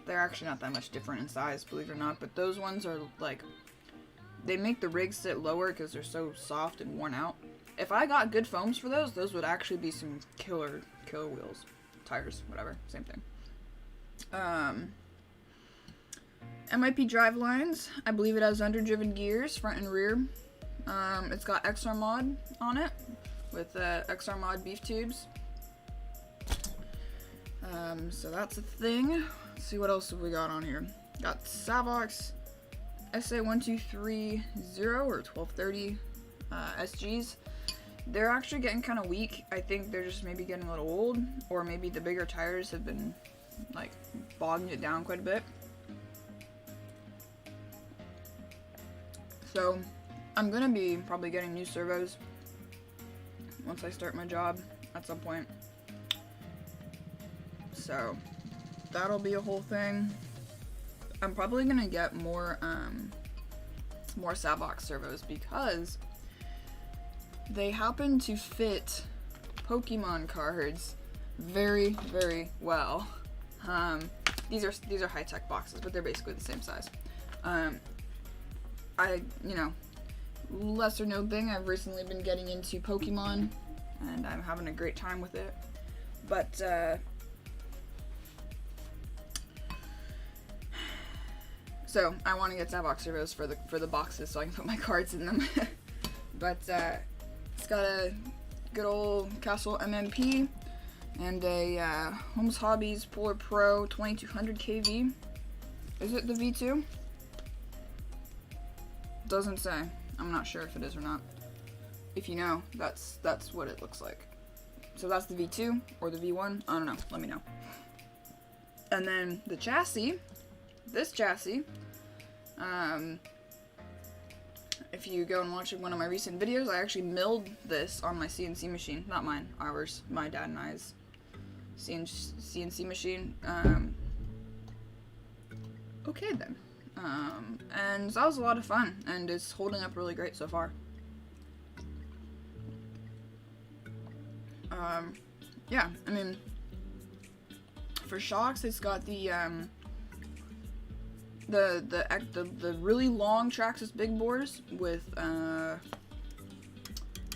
They're actually not that much different in size, believe it or not. But those ones are like, they make the rig sit lower because they're so soft and worn out. If I got good foams for those would actually be some killer wheels, tires, whatever, same thing. MIP drive lines. I believe it has underdriven gears, front and rear. It's got XR mod on it with XR mod beef tubes. So that's a thing. Let's see what else have we got on here. Got Savox SA1230 or 1230 SGs. They're actually getting kind of weak. I think they're just maybe getting a little old, or maybe the bigger tires have been like bogging it down quite a bit. So I'm gonna be probably getting new servos once I start my job at some point. So that'll be a whole thing. I'm probably gonna get more Savox servos because they happen to fit Pokemon cards very, very well. These are high-tech boxes, but they're basically the same size. Lesser known thing, I've recently been getting into Pokemon, and I'm having a great time with it. But so I want to get Savox servos for the boxes so I can put my cards in them. But it's got a good old Castle MMP and a Homes Hobbies Polar Pro 2200 kV. Is it the V2? Doesn't say. I'm not sure if it is or not. If you know, that's what it looks like. So that's the V2 or the V1. I don't know. Let me know. And then the chassis. This chassis. If you go and watch one of my recent videos, I actually milled this on my CNC machine. Not mine, ours. My dad and I's CNC machine. Okay then. And that was a lot of fun, and it's holding up really great so far. Yeah, I mean, for shocks, it's got the really long Traxxas big bores with the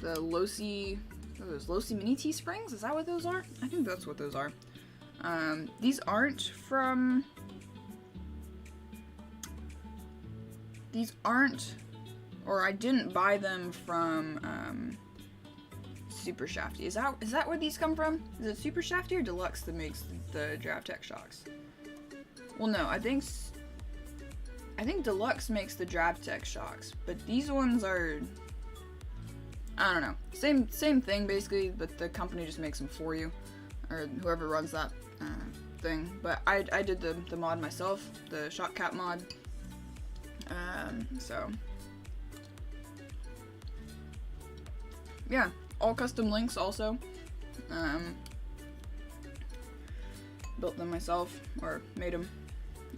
Losi mini T springs. Is that what those are? I think that's what those are. These aren't, or I didn't buy them from Super Shafty. Is that where these come from? Is it Super Shafty or Deluxe that makes the Dravtech shocks? Well, no, I think Deluxe makes the Dravtech shocks, but these ones are, I don't know, same thing basically, but the company just makes them for you, or whoever runs that thing. But I did the mod myself, the shock cap mod. So yeah, all custom links also. Built them myself, or made them.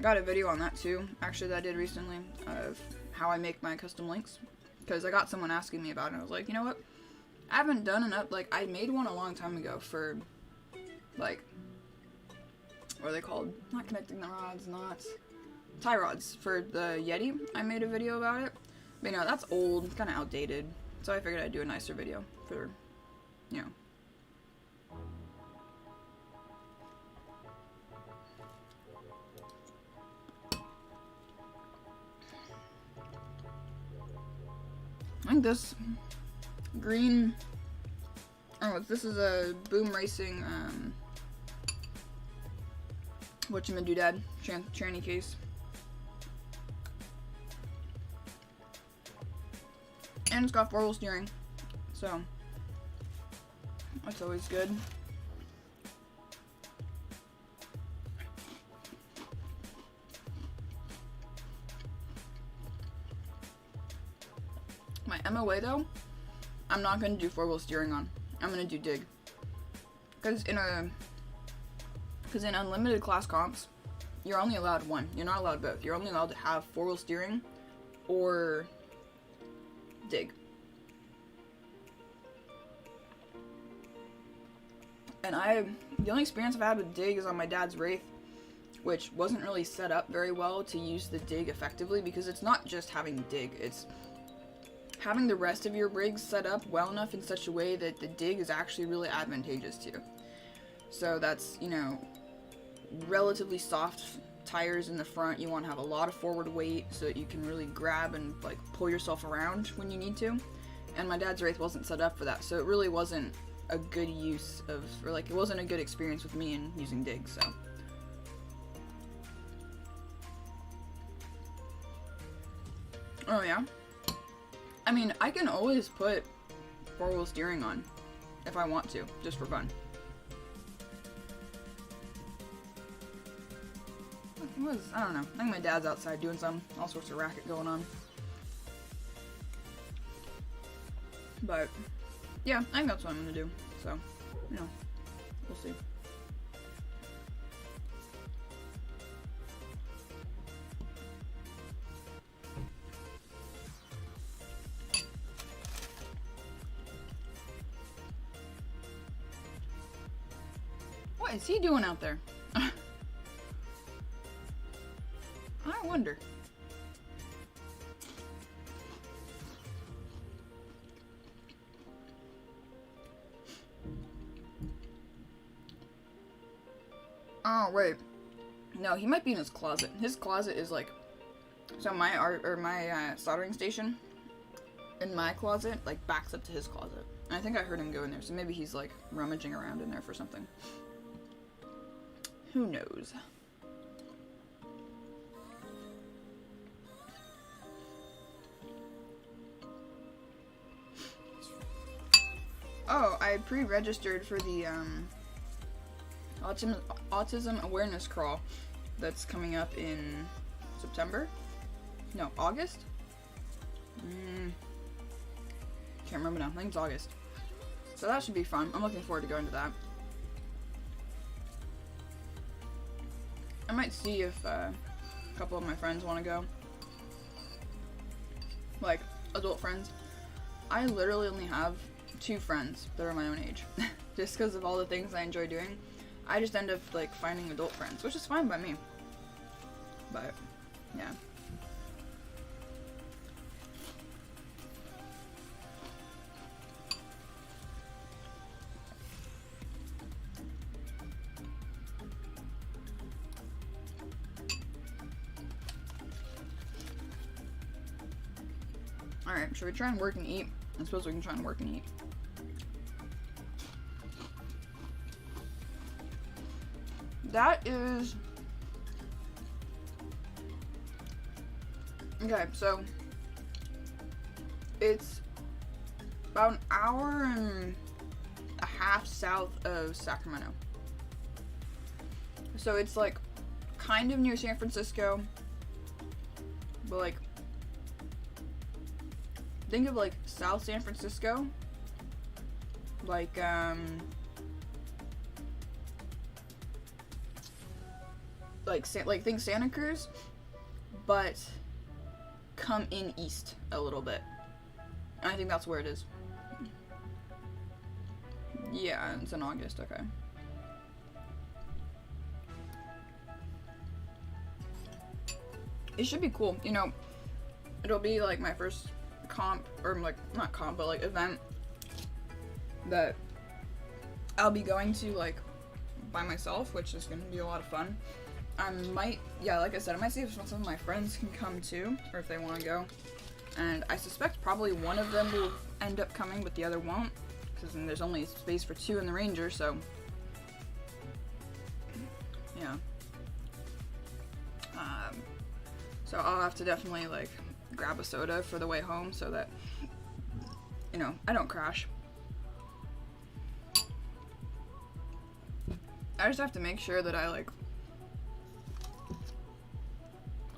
Got a video on that too, actually, that I did recently, of how I make my custom links, because I got someone asking me about it, and I was like, you know what, I haven't done enough. Like, I made one a long time ago for, like, what are they called? Not connecting the rods, not tie rods for the Yeti. I made a video about it, but you know, that's old, kind of outdated, so I figured I'd do a nicer video for, you know. I think this green, this is a Boom Racing, whatchamadoodad tranny case. And it's got 4-wheel steering, so that's always good. My MOA though, I'm not going to do 4-wheel steering on. I'm going to do dig. Because in unlimited class comps, you're only allowed one. You're not allowed both. You're only allowed to have 4-wheel steering or dig. And the only experience I've had with dig is on my dad's Wraith, which wasn't really set up very well to use the dig effectively, because it's not just having dig, it's having the rest of your rigs set up well enough in such a way that the dig is actually really advantageous to you. So that's, you know, relatively soft tires in the front. You want to have a lot of forward weight so that you can really grab and like pull yourself around when you need to. And my dad's Wraith wasn't set up for that, so it really wasn't a good use of, or like it wasn't a good experience with me in using Dig, so. Oh yeah? I mean, I can always put 4-wheel steering on if I want to, just for fun. I don't know. I think my dad's outside doing all sorts of racket going on. But, yeah, I think that's what I'm gonna do. So, you know, we'll see. What is he doing out there? I wonder. Oh, wait. No, he might be in his closet. His closet is like, so my soldering station in my closet like backs up to his closet. And I think I heard him go in there, so maybe he's like rummaging around in there for something. Who knows? Oh, I pre-registered for the autism awareness crawl that's coming up in September? No, August? Can't remember now. I think it's August. So that should be fun. I'm looking forward to going to that. I might see if a couple of my friends want to go. Like, adult friends. I literally only have 2 friends that are my own age. Just because of all the things I enjoy doing. I just end up, like, finding adult friends, which is fine by me. But, yeah. Alright, should we try and work and eat? I suppose we can try and work and eat. That is... Okay, so... It's about an hour and a half south of Sacramento. So it's like kind of near San Francisco, but like think of like South San Francisco, like think Santa Cruz, but come in east a little bit. And I think that's where it is. Yeah, it's in August, okay. It should be cool, you know, it'll be like my first comp, or like, not comp, but like event that I'll be going to like by myself, which is gonna be a lot of fun. I might, yeah, like I said, I might see if some of my friends can come too, or if they want to go. And I suspect probably one of them will end up coming, but the other won't, because there's only space for 2 in the Ranger, so yeah. So I'll have to definitely like grab a soda for the way home so that, you know, I don't crash. I just have to make sure that I like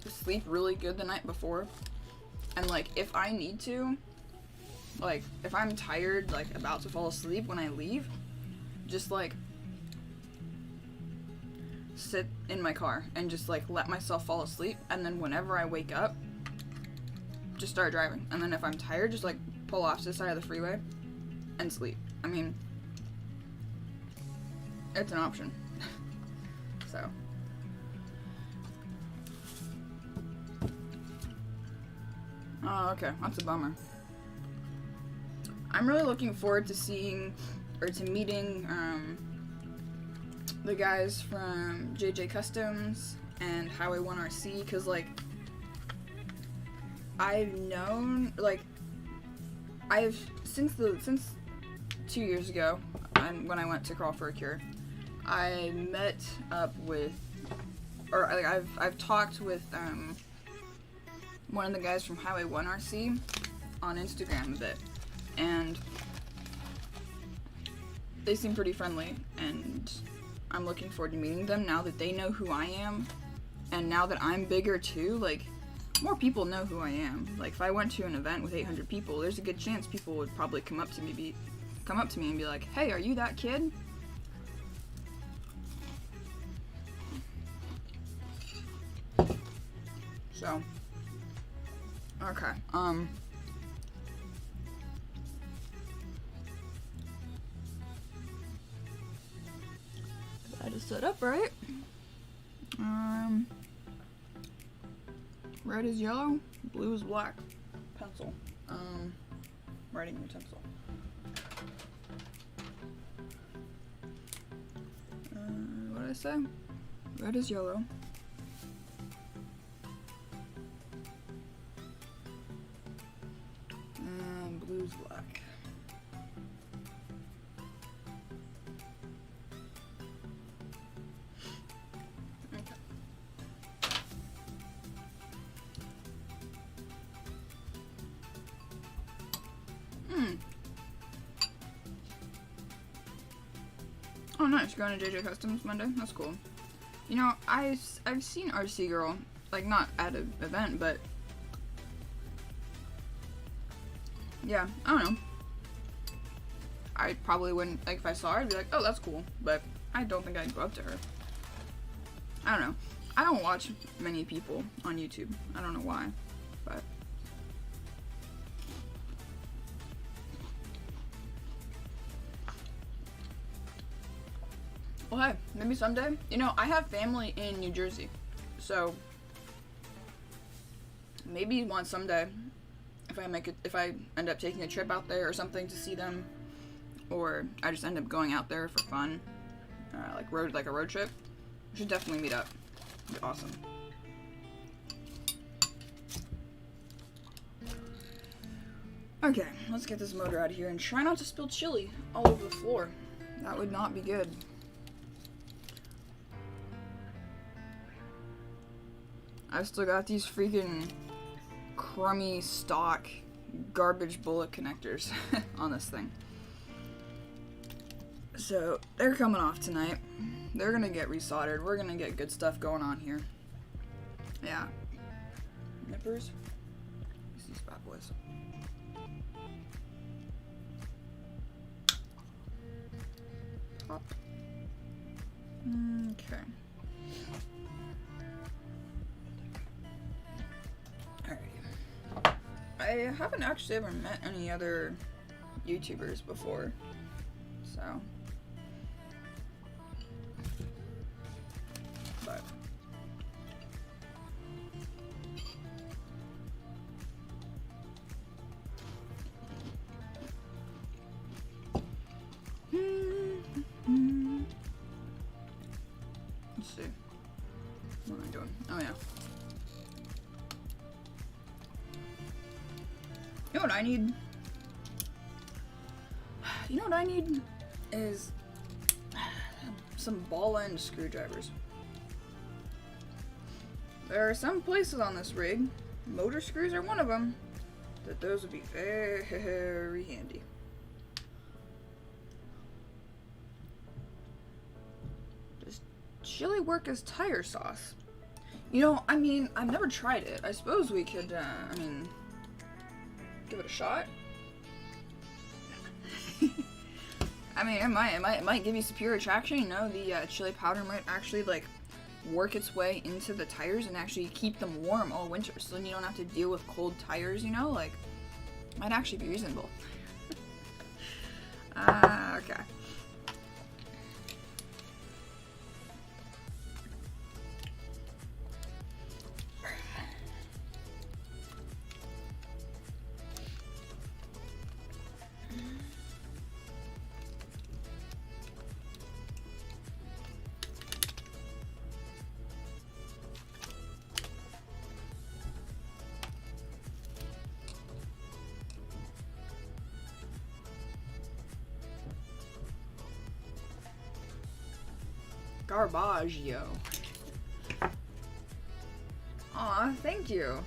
sleep really good the night before, and like if I need to, like if I'm tired, like about to fall asleep when I leave, just like sit in my car and just like let myself fall asleep, and then whenever I wake up, just start driving. And then if I'm tired, just like pull off to the side of the freeway and sleep. I mean, it's an option. So oh, okay, that's a bummer. I'm really looking forward to seeing, or to meeting, the guys from JJ Customs and Highway 1 RC, because, like, I've known, like, since 2 years ago, when I went to Crawl for a Cure, I met up with, or like I've talked with one of the guys from Highway 1 RC on Instagram a bit, and they seem pretty friendly, and I'm looking forward to meeting them now that they know who I am, and now that I'm bigger too. Like, more people know who I am. Like, if I went to an event with 800 people, there's a good chance people would probably come up to me and be like, "Hey, are you that kid?" So, okay, I just set up right. Red is yellow, blue is black. Pencil. Writing utensil. What did I say? Red is yellow. Blue is black. Oh, nice. Going to JJ Customs Monday? That's cool. You know, I've seen RC Girl, like, not at an event, but yeah, I don't know. I probably wouldn't, like, if I saw her, I'd be like, oh, that's cool, but I don't think I'd go up to her. I don't know. I don't watch many people on YouTube. I don't know why, but well, hey, maybe someday. You know, I have family in New Jersey, so maybe one someday, if I end up taking a trip out there or something to see them, or I just end up going out there for fun, like a road trip, we should definitely meet up. It'd be awesome. Okay, let's get this motor out of here and try not to spill chili all over the floor. That would not be good. I've still got these freaking crummy stock garbage bullet connectors on this thing. So they're coming off tonight. They're gonna get resoldered. We're gonna get good stuff going on here. Yeah. Nippers. These bad boys. Pop. Okay. Alrighty. I haven't actually ever met any other YouTubers before, so. But. Let's see. What am I doing? Oh yeah. You know what I need? You know what I need is some ball end screwdrivers. There are some places on this rig, motor screws are one of them, that those would be very handy. Does chili work as tire sauce? You know, I mean, I've never tried it. I suppose we could, give it a shot. I mean, it might give you superior traction. You know, the chili powder might actually like work its way into the tires and actually keep them warm all winter, so then you don't have to deal with cold tires. You know, like, might actually be reasonable. Okay. Garbaggio. Aw, thank you.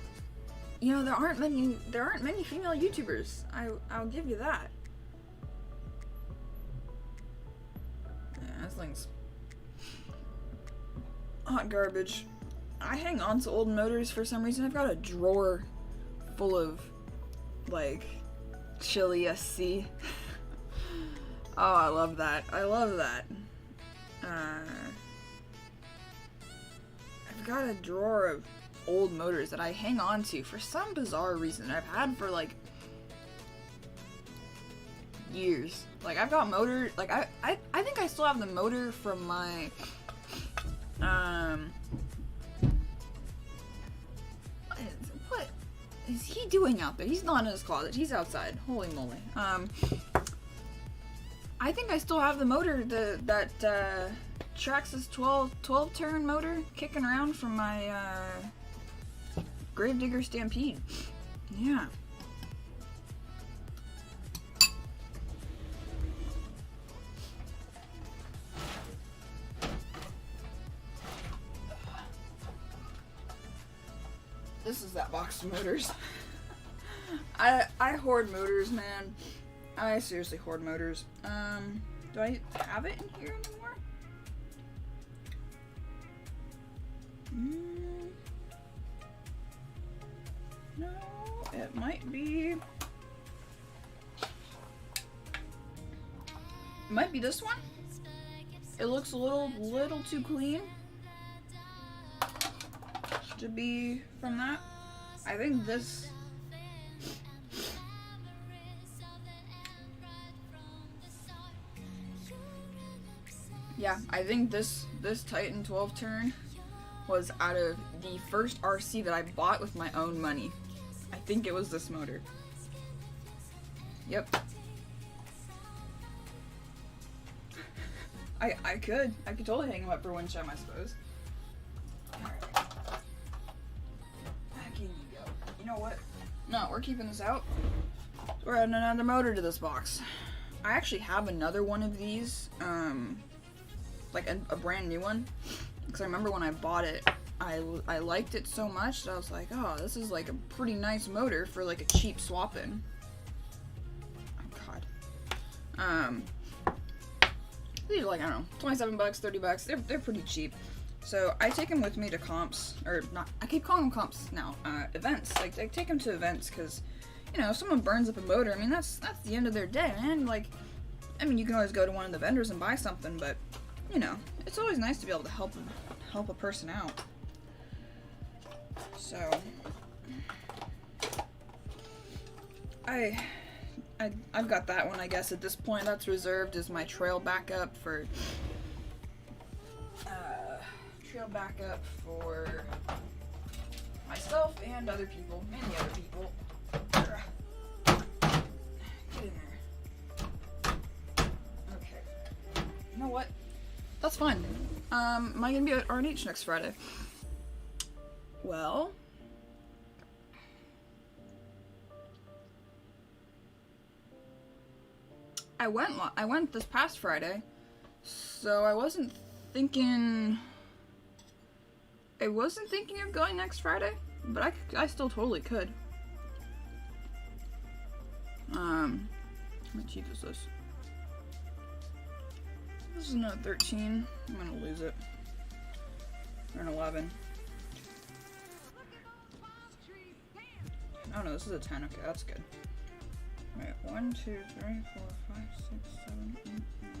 You know, there aren't many female YouTubers. I'll give you that. Yeah, this thing's hot garbage. I hang on to old motors for some reason. I've got a drawer full of, like, chili SC. Oh, I love that. I love that. I've got a drawer of old motors that I hang on to for some bizarre reason I've had for, like, years. Like, I've got motor, like, I think I still have the motor from my, what is he doing out there? He's not in his closet, he's outside. Holy moly. I think I still have the motor, that Traxxas 12 turn motor kicking around from my, Gravedigger Stampede. Yeah. This is that box of motors. I hoard motors, man. I seriously hoard motors. Do I have it in here anymore? No, it might be. It might be this one. It looks a little too clean to be from that. I think this. Yeah, I think this Titan 12 turn was out of the first RC that I bought with my own money. I think it was this motor. Yep. I could totally hang him up for one gem, I suppose. Alright. Back in you go. You know what? No, we're keeping this out. We're adding another motor to this box. I actually have another one of these, like a brand new one. Because I remember when I bought it, I liked it so much that I was like, oh, this is like a pretty nice motor for like a cheap swap-in. Oh god. These are like, I don't know, 27 bucks, 30 bucks. They're pretty cheap. So I take them with me to comps, or not, I keep calling them comps now, events. Like, I take them to events because, you know, if someone burns up a motor, I mean, that's the end of their day, man. Like, I mean, you can always go to one of the vendors and buy something, but, you know, it's always nice to be able to help a person out. So, I've got that one, I guess, at this point. That's reserved as my trail backup for myself and other people, many other people. Get in there. Okay. You know what? That's fine. Am I gonna be at RNH next Friday? Well, I went this past Friday, so I wasn't thinking of going next Friday, but I still totally could. How cheap is this? This is another 13. I'm gonna lose it. Or an 11. Oh no, this is a 10. Okay, that's good. Alright, 1, 2, 3, 4, 5, 6, 7, 8, 9, 10.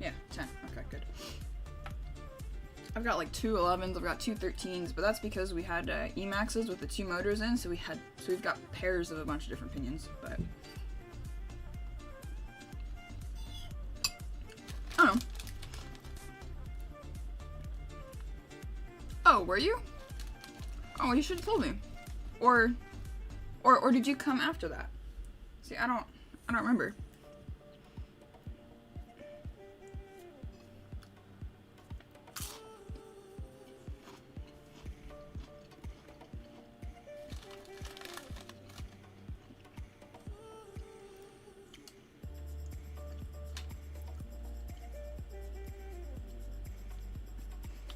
Yeah, 10. Okay, good. I've got like 2 11s, I've got 2 13s, but that's because we had Emaxes with the 2 motors in, so we've got pairs of a bunch of different pinions, but I don't know. Oh, were you? Oh, you should have told me. Or did you come after that? See, I don't remember.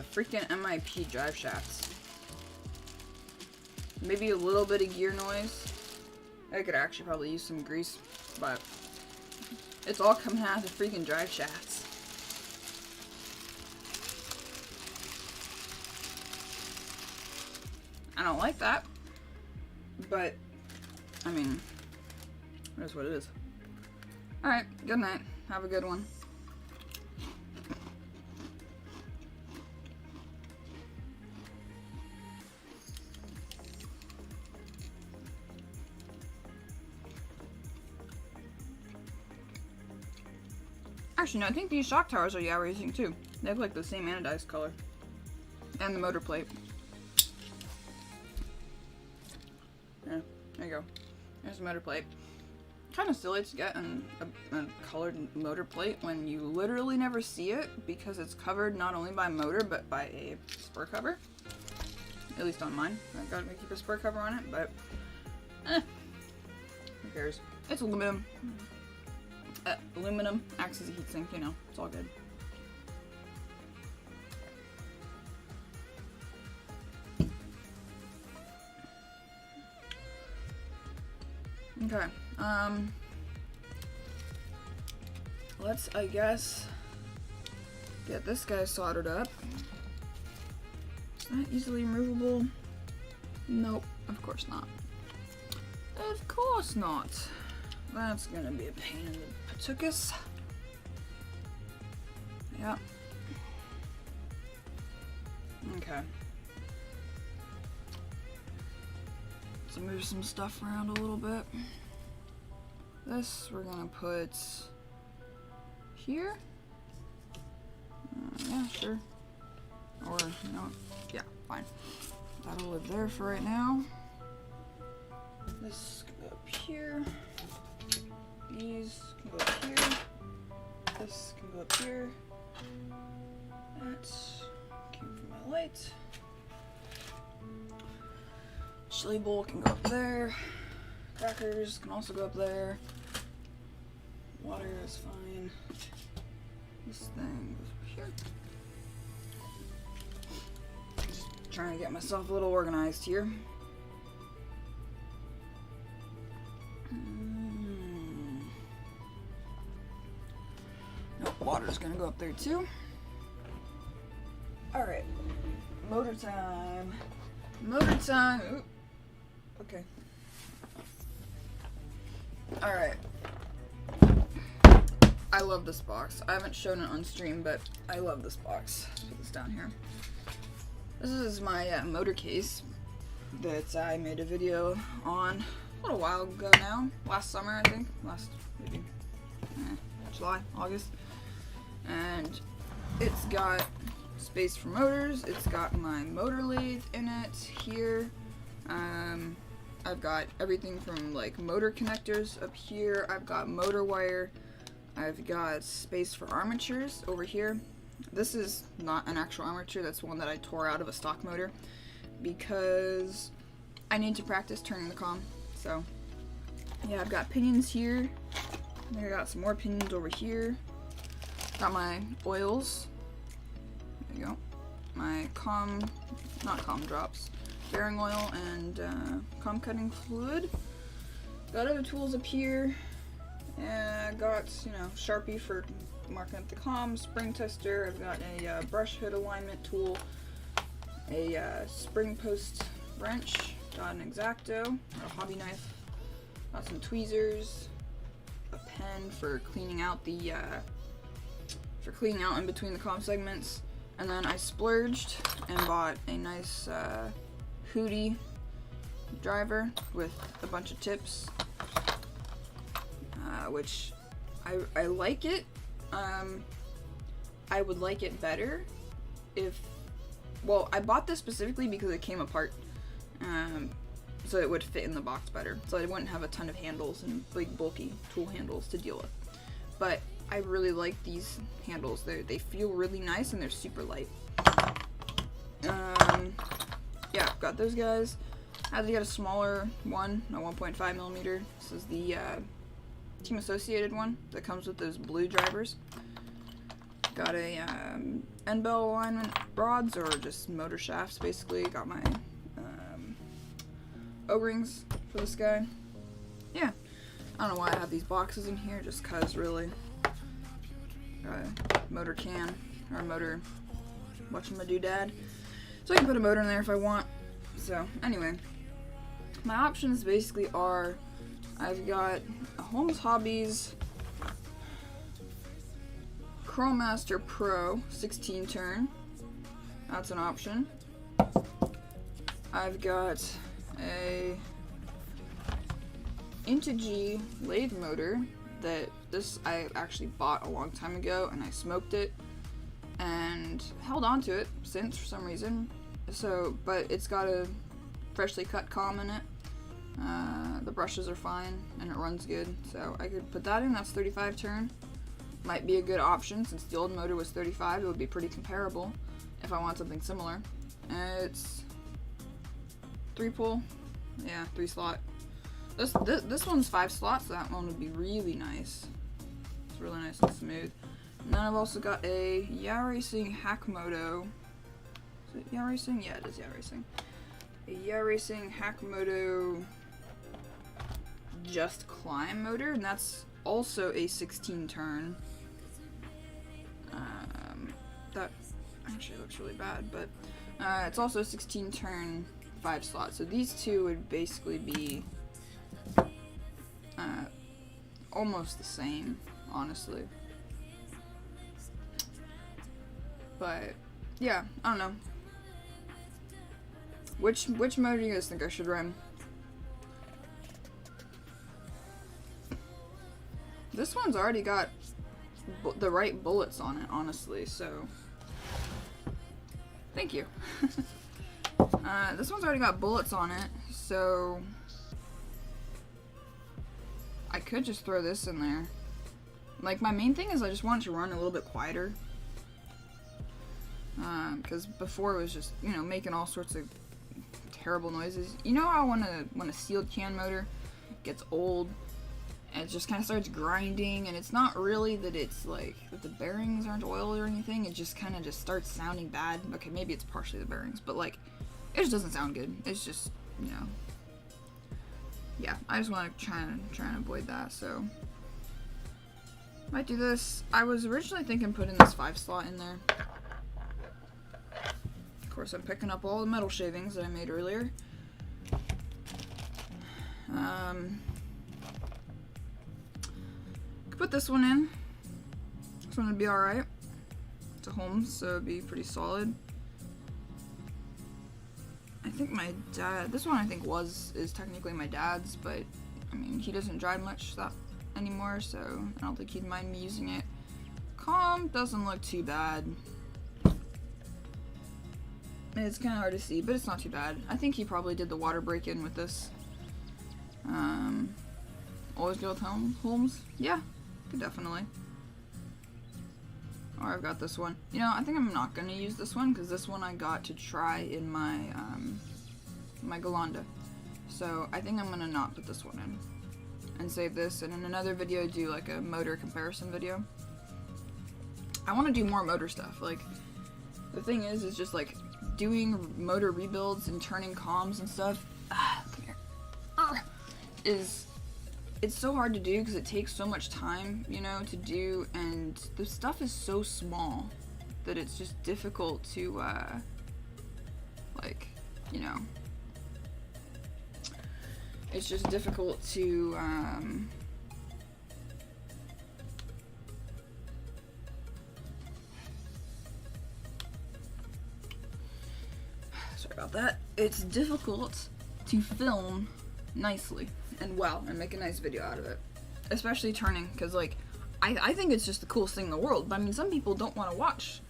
the freaking MIP drive shafts. Maybe a little bit of gear noise. I could actually probably use some grease, but it's all coming out of the freaking drive shafts. I don't like that, but I mean, it is what it is. Alright, good night. Have a good one. Actually, no, I think these shock towers are Yaoi racing too. They have like the same anodized color. And the motor plate. Yeah, there you go. There's the motor plate. Kind of silly to get a colored motor plate when you literally never see it because it's covered not only by motor but by a spur cover. At least on mine. I've got to keep a spur cover on it, but who cares? It's aluminum. Aluminum acts as a heatsink, you know, it's all good. Okay, let's, I guess, get this guy soldered up. Is that easily removable? Nope, of course not. Of course not. That's gonna be a pain in the patookus. Yeah. Okay. Let's move some stuff around a little bit. This we're gonna put here. Yeah, sure. Or, you know, yeah, fine. That'll live there for right now. This can go up here. These can go up here. This can go up here. That came from my light. Chili bowl can go up there. Crackers can also go up there. Water is fine. This thing goes up here. Just trying to get myself a little organized here. Nope, water's gonna go up there too. Alright. Motor time. Motor time. Ooh. Okay. Alright. I love this box. I haven't shown it on stream, but I love this box. Let's put this down here. This is my motor case that I made a video on a little while ago now. Last summer, I think. Last, maybe, July, August. And it's got space for motors. It's got my motor lathe in it here. I've got everything from like motor connectors up here. I've got motor wire. I've got space for armatures over here. This is not an actual armature. That's one that I tore out of a stock motor because I need to practice turning the comm. So yeah, I've got pinions here. I got some more pinions over here. Got my oils. There you go. My not comm drops. Bearing oil and comm cutting fluid. Got other tools up here. And got, you know, Sharpie for marking up the comm, spring tester. I've got a brush hood alignment tool, a spring post wrench. Got an X-Acto, a hobby knife. Got some tweezers, a pen for cleaning out the in between the comm segments. And then I splurged and bought a nice Hootie driver with a bunch of tips, which I like it. I would like it better if, well, I bought this specifically because it came apart, so it would fit in the box better, so I wouldn't have a ton of handles and big bulky tool handles to deal with. But I really like these handles. They feel really nice and they're super light. Yeah, got those guys. I had to get a smaller one, a 1.5 millimeter. This is the Team Associated one that comes with those blue drivers. Got a end bell alignment rods, or just motor shafts basically. Got my O-rings for this guy. Yeah, I don't know why I have these boxes in here, just cause really. Got a motor can, or a motor, whatchamadoodad. So I can put a motor in there if I want. So anyway, my options basically are, I've got a Holmes Hobbies Crowmaster Pro 16 turn. That's an option. I've got a Integy lathe motor that I actually bought a long time ago, and I smoked it and held on to it since for some reason. So, but it's got a freshly cut com in it. The brushes are fine and it runs good, so I could put that in. That's 35 turn. Might be a good option since the old motor was 35. It would be pretty comparable if I want something similar. It's 3-pull, yeah, 3-slot. This one's 5 slots, so that one would be really nice. It's really nice and smooth. And then I've also got a Yeah Racing Hackmoto. Is it Yeah Racing? Yeah, it is Yeah Racing. A Yeah Racing Hackmoto Just Climb motor, and that's also a 16 turn. That actually looks really bad, but it's also a 16 turn 5 slot. So these two would basically be almost the same, honestly. But yeah, I don't know. Which motor do you guys think I should run? This one's already got the right bullets on it, honestly, so thank you. This one's already got bullets on it, so I could just throw this in there. Like, my main thing is I just want it to run a little bit quieter. Because before it was just, you know, making all sorts of terrible noises. You know how when a sealed can motor gets old, and it just kind of starts grinding, and it's not really that it's like that the bearings aren't oiled or anything, it just kind of just starts sounding bad. Okay, maybe it's partially the bearings, but like, it just doesn't sound good. It's just, you know, yeah, I just want to try and avoid that, so might do this. I was originally thinking putting this 5 slot in there. Of course, I'm picking up all the metal shavings that I made earlier. Could put this one in. This one would be alright. It's a Holmes, so it'd be pretty solid. I think my dad, this one I think is technically my dad's, but I mean, he doesn't drive much that anymore, so I don't think he'd mind me using it. Calm doesn't look too bad. It's kind of hard to see, but it's not too bad. I think he probably did the water break-in with this. Always go with Holmes? Yeah, could definitely. Or I've got this one. You know, I think I'm not gonna use this one because this one I got to try in my my Galanda. So I think I'm gonna not put this one in and save this, and in another video do like a motor comparison video. I want to do more motor stuff. Like, the thing is just like doing motor rebuilds and turning comms and stuff. Come here. It's so hard to do because it takes so much time, you know, to do, and the stuff is so small that it's just difficult to, like, you know, it's just difficult to, sorry about that. It's difficult to film nicely and well and make a nice video out of it, especially turning, because like I think it's just the coolest thing in the world. But I mean, some people don't want to watch,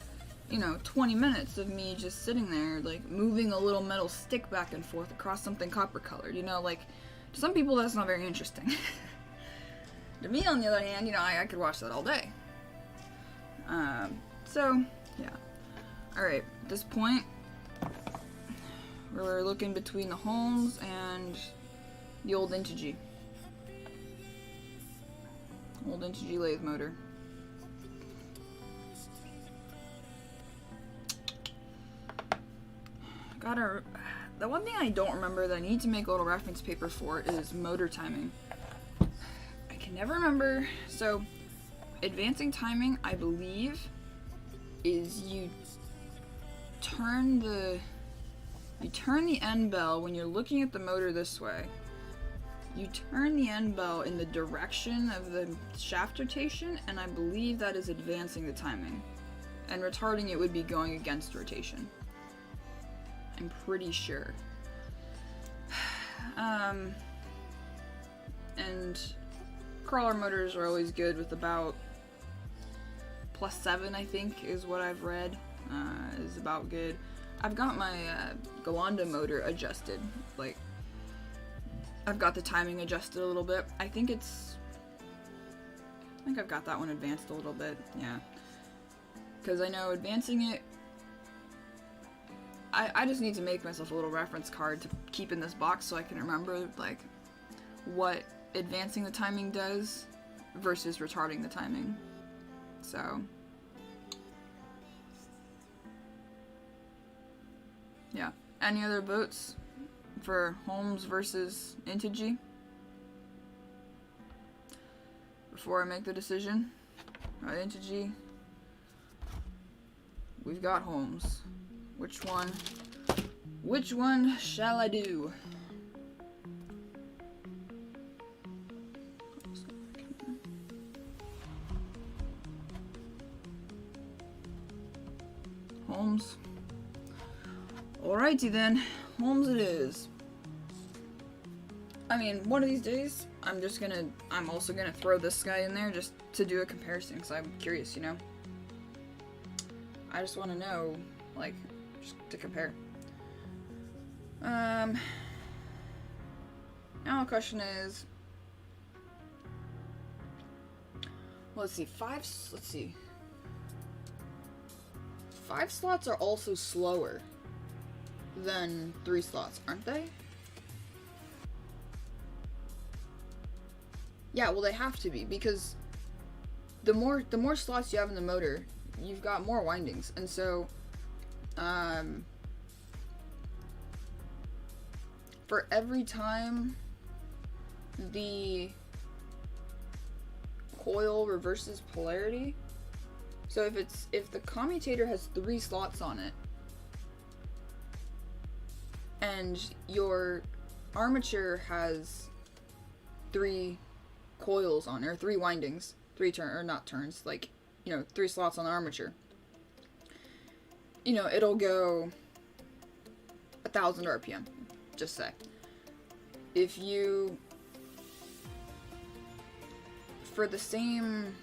you know, 20 minutes of me just sitting there like moving a little metal stick back and forth across something copper colored, you know, like to some people that's not very interesting. To me, on the other hand, you know, I could watch that all day. So yeah, alright, at this point we're looking between the Holmes and the old Integy. Old Integy lathe motor. The one thing I don't remember that I need to make a little reference paper for is motor timing. I can never remember. So, advancing timing, I believe, is you turn the end bell when you're looking at the motor this way. You turn the end bell in the direction of the shaft rotation, and I believe that is advancing the timing. And retarding it would be going against rotation. I'm pretty sure. And crawler motors are always good with about +7, I think, is what I've read. Is about good. I've got my Gawanda motor adjusted. Like, I've got the timing adjusted a little bit. I think I've got that one advanced a little bit, yeah. Because I know advancing it, I just need to make myself a little reference card to keep in this box so I can remember, like, what advancing the timing does versus retarding the timing. So, yeah. Any other votes for Holmes versus Intigi before I make the decision? Alright, Intigi. We've got Holmes. Which one shall I do? Holmes. Alrighty then, Holmes it is. I mean, one of these days, I'm also gonna throw this guy in there just to do a comparison, because I'm curious, you know? I just want to know, like, just to compare. Now the question is, let's see, 5 slots are also slower than 3 slots, aren't they? Yeah, well, they have to be, because the more slots you have in the motor, you've got more windings, and so for every time the coil reverses polarity, so if the commutator has 3 slots on it and your armature has 3 coils on, or 3 windings, 3 slots on the armature, you know, it'll go 1,000 RPM, just say. If you, for the same,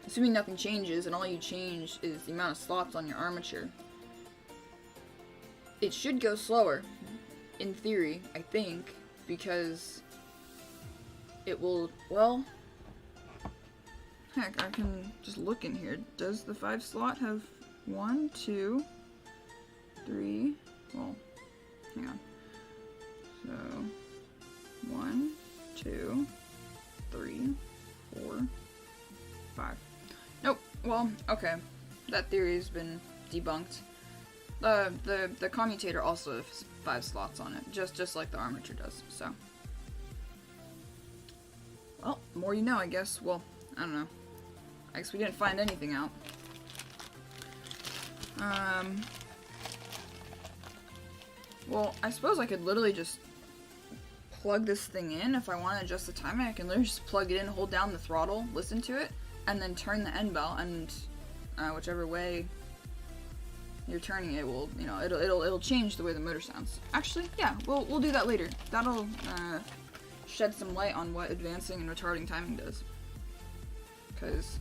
assuming nothing changes and all you change is the amount of slots on your armature, it should go slower, in theory, I think, because it will, well, heck, I can just look in here. Does the 5 slot have 1, 2, 3, well, hang on. So, 1, 2, 3, 4, 5. Nope, well, okay. That theory has been debunked. The commutator also has 5 slots on it, just like the armature does, so. Well, more you know, I guess. Well, I don't know. I guess we didn't find anything out. Well, I suppose I could literally just plug this thing in. If I want to adjust the timing, I can literally just plug it in, hold down the throttle, listen to it, and then turn the end bell, and whichever way you're turning it will, you know, it'll change the way the motor sounds. Actually, yeah, we'll do that later. That'll shed some light on what advancing and retarding timing does, because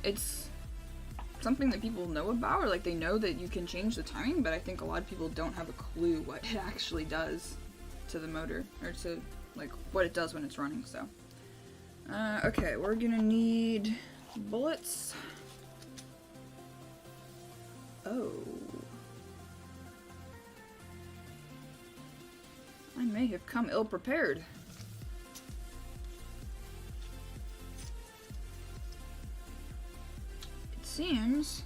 it's something that people know about, or like they know that you can change the timing, but I think a lot of people don't have a clue what it actually does to the motor, or to like what it does when it's running. So okay, we're gonna need bullets. Oh, I may have come ill prepared. It seems,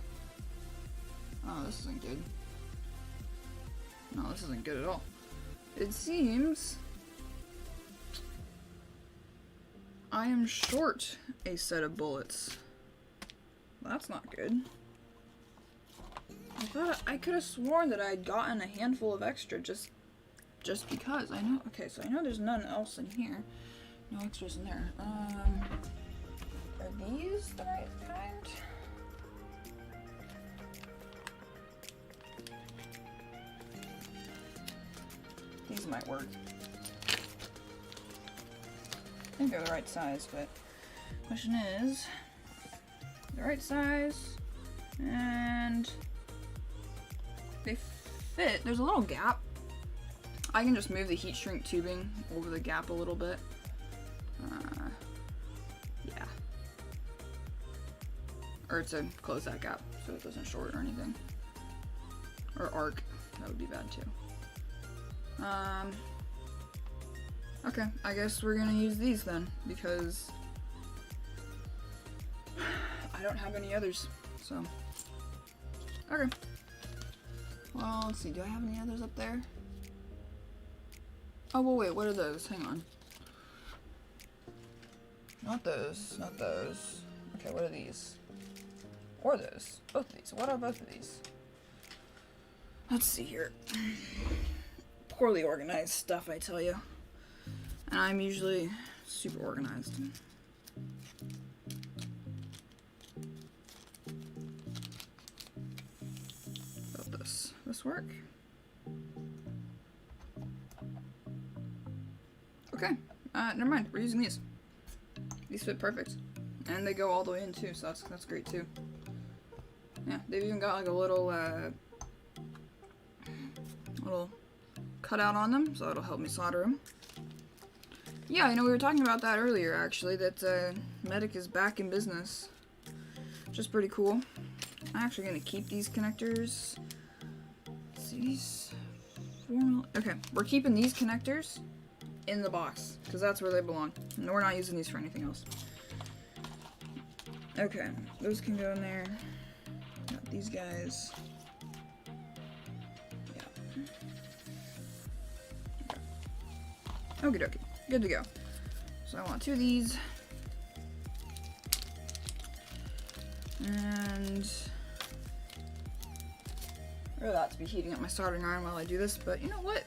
oh, this isn't good. No, this isn't good at all. It seems I am short a set of bullets. That's not good. I thought I could have sworn that I'd gotten a handful of extra just because. I know. Okay, so I know there's none else in here. No extras in there. Are these the right kind? These might work. I think they're the right size, but question is, the right size, and they fit. There's a little gap. I can just move the heat shrink tubing over the gap a little bit. Yeah. Or to close that gap so it doesn't short or anything. Or arc. That would be bad too. Okay, I guess we're gonna use these then, because I don't have any others, so. Okay. Well, let's see, do I have any others up there? Oh, well, wait, what are those? Hang on. Not those, not those. Okay, what are these? Or those. Both of these. What are both of these? Let's see here. Poorly organized stuff, I tell you. And I'm usually super organized. About this. This work? Okay. Never mind. We're using these. These fit perfect. And they go all the way in too, so that's great too. Yeah, they've even got like a little cutout on them, so it'll help me solder them. Yeah, I know we were talking about that earlier, actually, that Medic is back in business, which is pretty cool. I'm actually going to keep these connectors. Let's see, these 4mm. Okay, we're keeping these connectors in the box, because that's where they belong. And we're not using these for anything else. Okay, those can go in there. Got these guys. Yeah. Okie dokie. Good to go. So I want 2 of these. And really ought to be heating up my soldering iron while I do this, but you know what?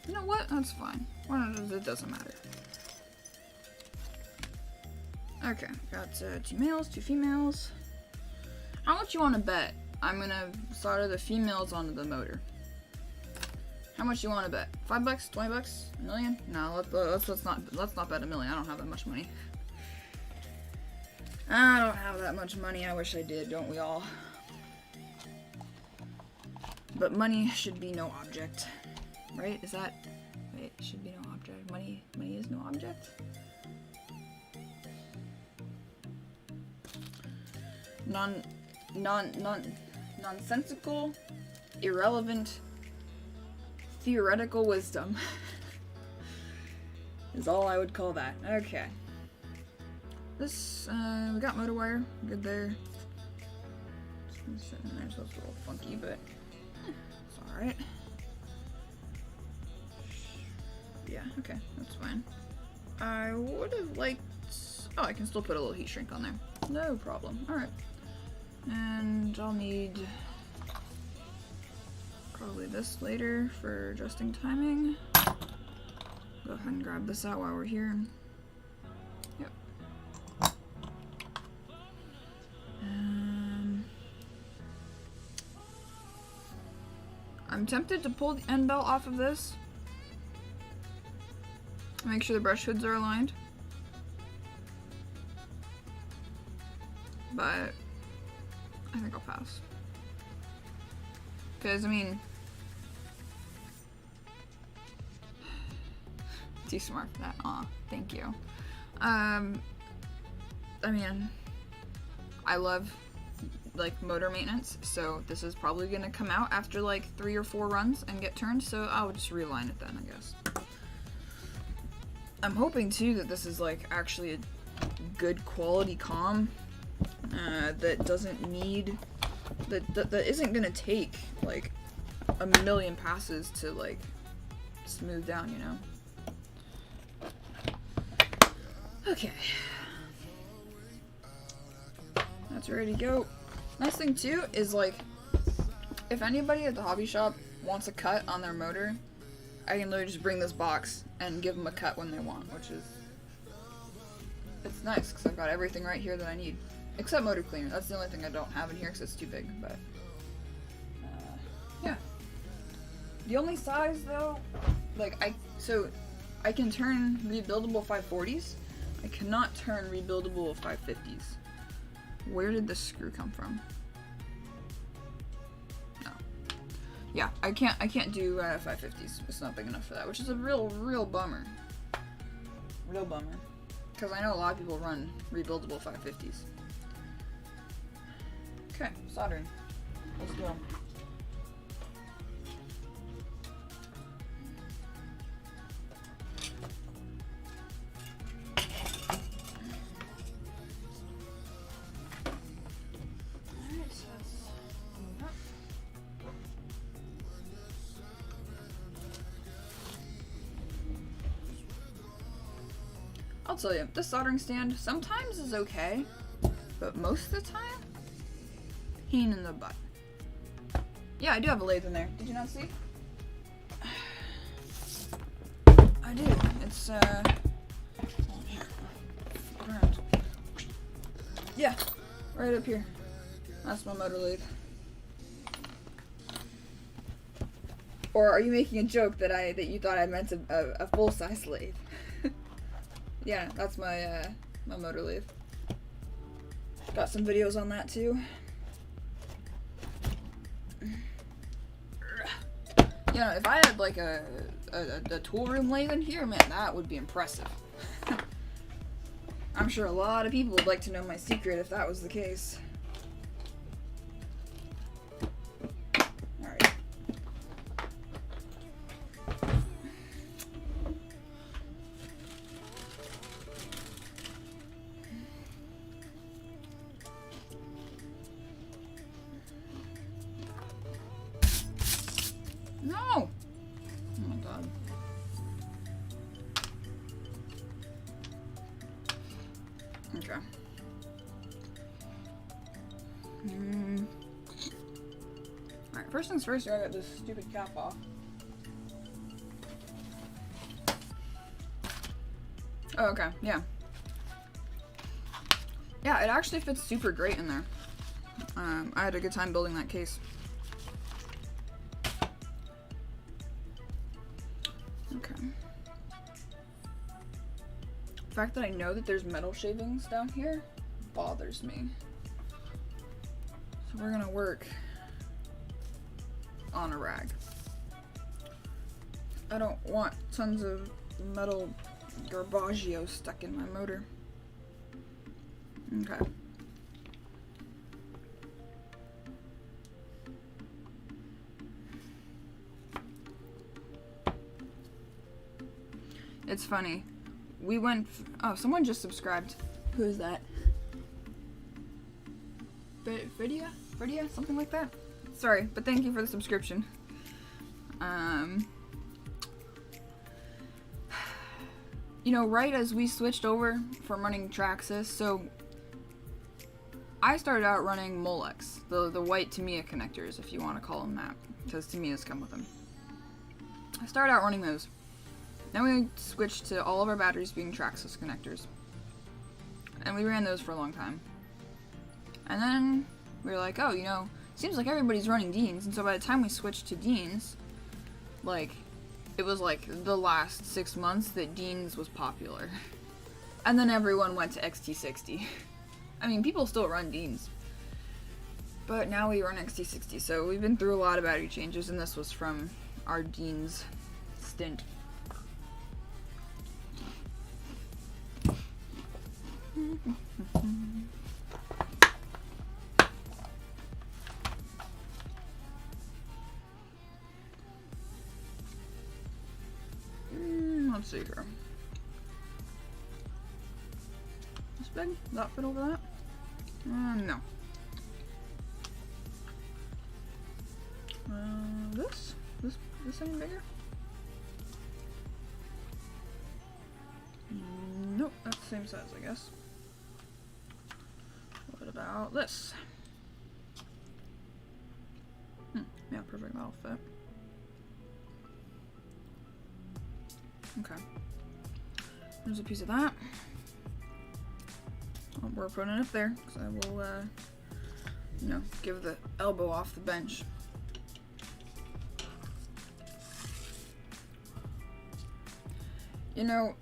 You know what? That's fine. It doesn't matter. Okay, got 2 males, 2 females. How much you want to bet I'm gonna solder the females onto the motor? How much you want to bet? $5, $20, $1 million? No, let's not bet $1 million. I don't have that much money. I don't have that much money. I wish I did. Don't we all? But money should be no object, right? Is that? Wait, it should be no object. Money is no object. Nonsensical, irrelevant, theoretical wisdom is all I would call that. Okay. This, we got motor wire. Good there. It's sitting there, so it's a little funky, but it's alright. Yeah, okay, that's fine. I would have liked... Oh, I can still put a little heat shrink on there. No problem. Alright. And I'll need probably this later for adjusting timing. Go ahead and grab this out while we're here. Yep. I'm tempted to pull the end belt off of this. Make sure the brush hoods are aligned. But I think I'll pass. Because, I mean, too smart for that. Aw, thank you. I mean, I love, like, motor maintenance, so this is probably gonna come out after, like, 3 or 4 runs and get turned, so I'll just realign it then, I guess. I'm hoping, too, that this is, like, actually a good quality comm that doesn't need... that isn't gonna take, like, a million passes to like smooth down, you know? Okay. That's ready to go. Nice thing too is like, if anybody at the hobby shop wants a cut on their motor, I can literally just bring this box and give them a cut when they want, which is, it's nice because I've got everything right here that I need. Except motor cleaner. That's the only thing I don't have in here because it's too big, but yeah. The only size though, like I can turn rebuildable 540s. I cannot turn rebuildable 550s. Where did this screw come from? No. Yeah, I can't do 550s. It's not big enough for that, which is a real bummer. Real bummer. Because I know a lot of people run rebuildable 550s. Okay, soldering. Let's go. I'll tell you, this soldering stand sometimes is okay, but most of the time, pain in the butt. Yeah, I do have a lathe in there. Did you not see? I do. It's, here. Around. Yeah, right up here. That's my motor lathe. Or are you making a joke that you thought I meant a full-size lathe? Yeah, that's my my motor lathe. Got some videos on that too. You know, if I had like a tool room lathe in here, man, that would be impressive. I'm sure a lot of people would like to know my secret if that was the case. Alright. No! Oh my god. Okay. Alright, first things first, I got this stupid cap off. Oh, okay, yeah. Yeah, it actually fits super great in there. I had a good time building that case. Okay. The fact that I know that there's metal shavings down here bothers me. So we're gonna work on a rag. I don't want tons of metal garbaggio stuck in my motor. Okay. It's funny. We went. Oh, someone just subscribed. Who is that? Fredia? Something like that? Sorry, but thank you for the subscription. You know, right as we switched over from running Traxxas, so I started out running Molex, the white Tamiya connectors, if you want to call them that, because Tamiya's come with them. I started out running those. Then we switched to all of our batteries being Traxxas connectors. And we ran those for a long time. And then we were like, oh, you know, seems like everybody's running Deans. And so by the time we switched to Deans, like, it was like the last 6 months that Deans was popular. And then everyone went to XT60. I mean, people still run Deans. But now we run XT60, so we've been through a lot of battery changes, and this was from our Deans stint. Let's see here. This big? Does that fit over that? No. This any bigger? Nope, that's the same size, I guess. What about this? Yeah, perfect, that'll fit. Okay. There's a piece of that. We're putting it up there, because I will, you know, give the elbow off the bench. You know,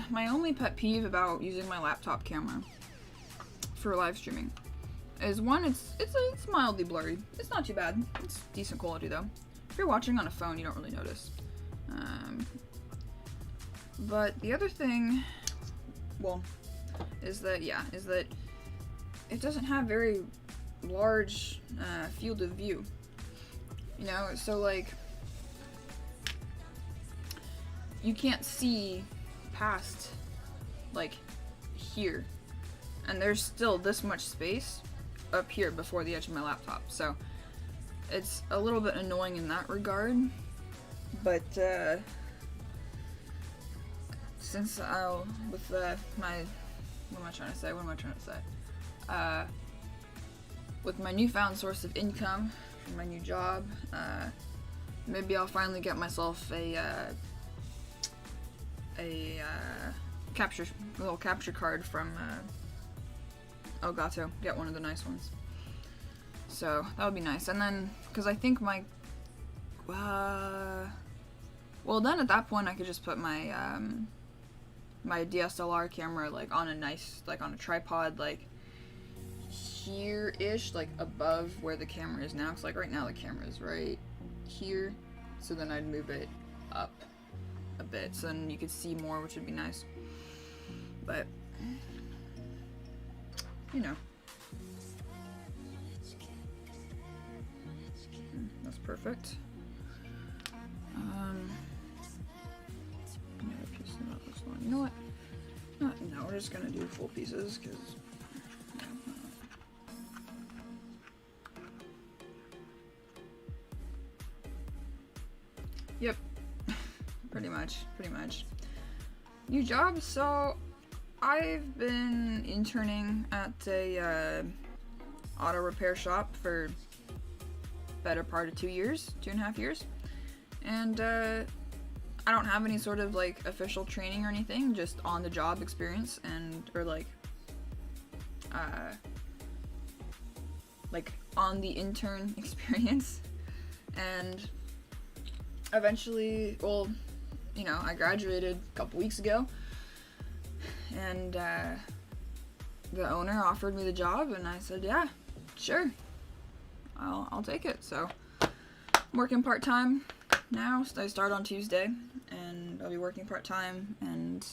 my only pet peeve about using my laptop camera for live streaming is one, it's mildly blurry. It's not too bad. It's decent quality though. If you're watching on a phone, you don't really notice. But the other thing, well, is that it doesn't have very large field of view. You know, so like you can't see past like here, and there's still this much space up here before the edge of my laptop, so it's a little bit annoying in that regard. But since with my what am I trying to say? With my newfound source of income from my new job, maybe I'll finally get myself a little capture card from Elgato. Get one of the nice ones. So that would be nice. And then, because I think my, well, then at that point I could just put my my DSLR camera like on a nice, like on a tripod, like here-ish, like above where the camera is now. Cause like right now the camera is right here, so then I'd move it up a bit so then you could see more, which would be nice. But you know, that's perfect. You know what? No, we're just gonna do full pieces because. Yep, pretty much. New job. So I've been interning at a auto repair shop for better part of 2.5 years, and I don't have any sort of like official training or anything, just on the job experience or like on the intern experience. And eventually, well, you know, I graduated a couple weeks ago, and the owner offered me the job, and I said, yeah, sure, I'll take it. So I'm working part-time now. I start on Tuesday, and I'll be working part-time, and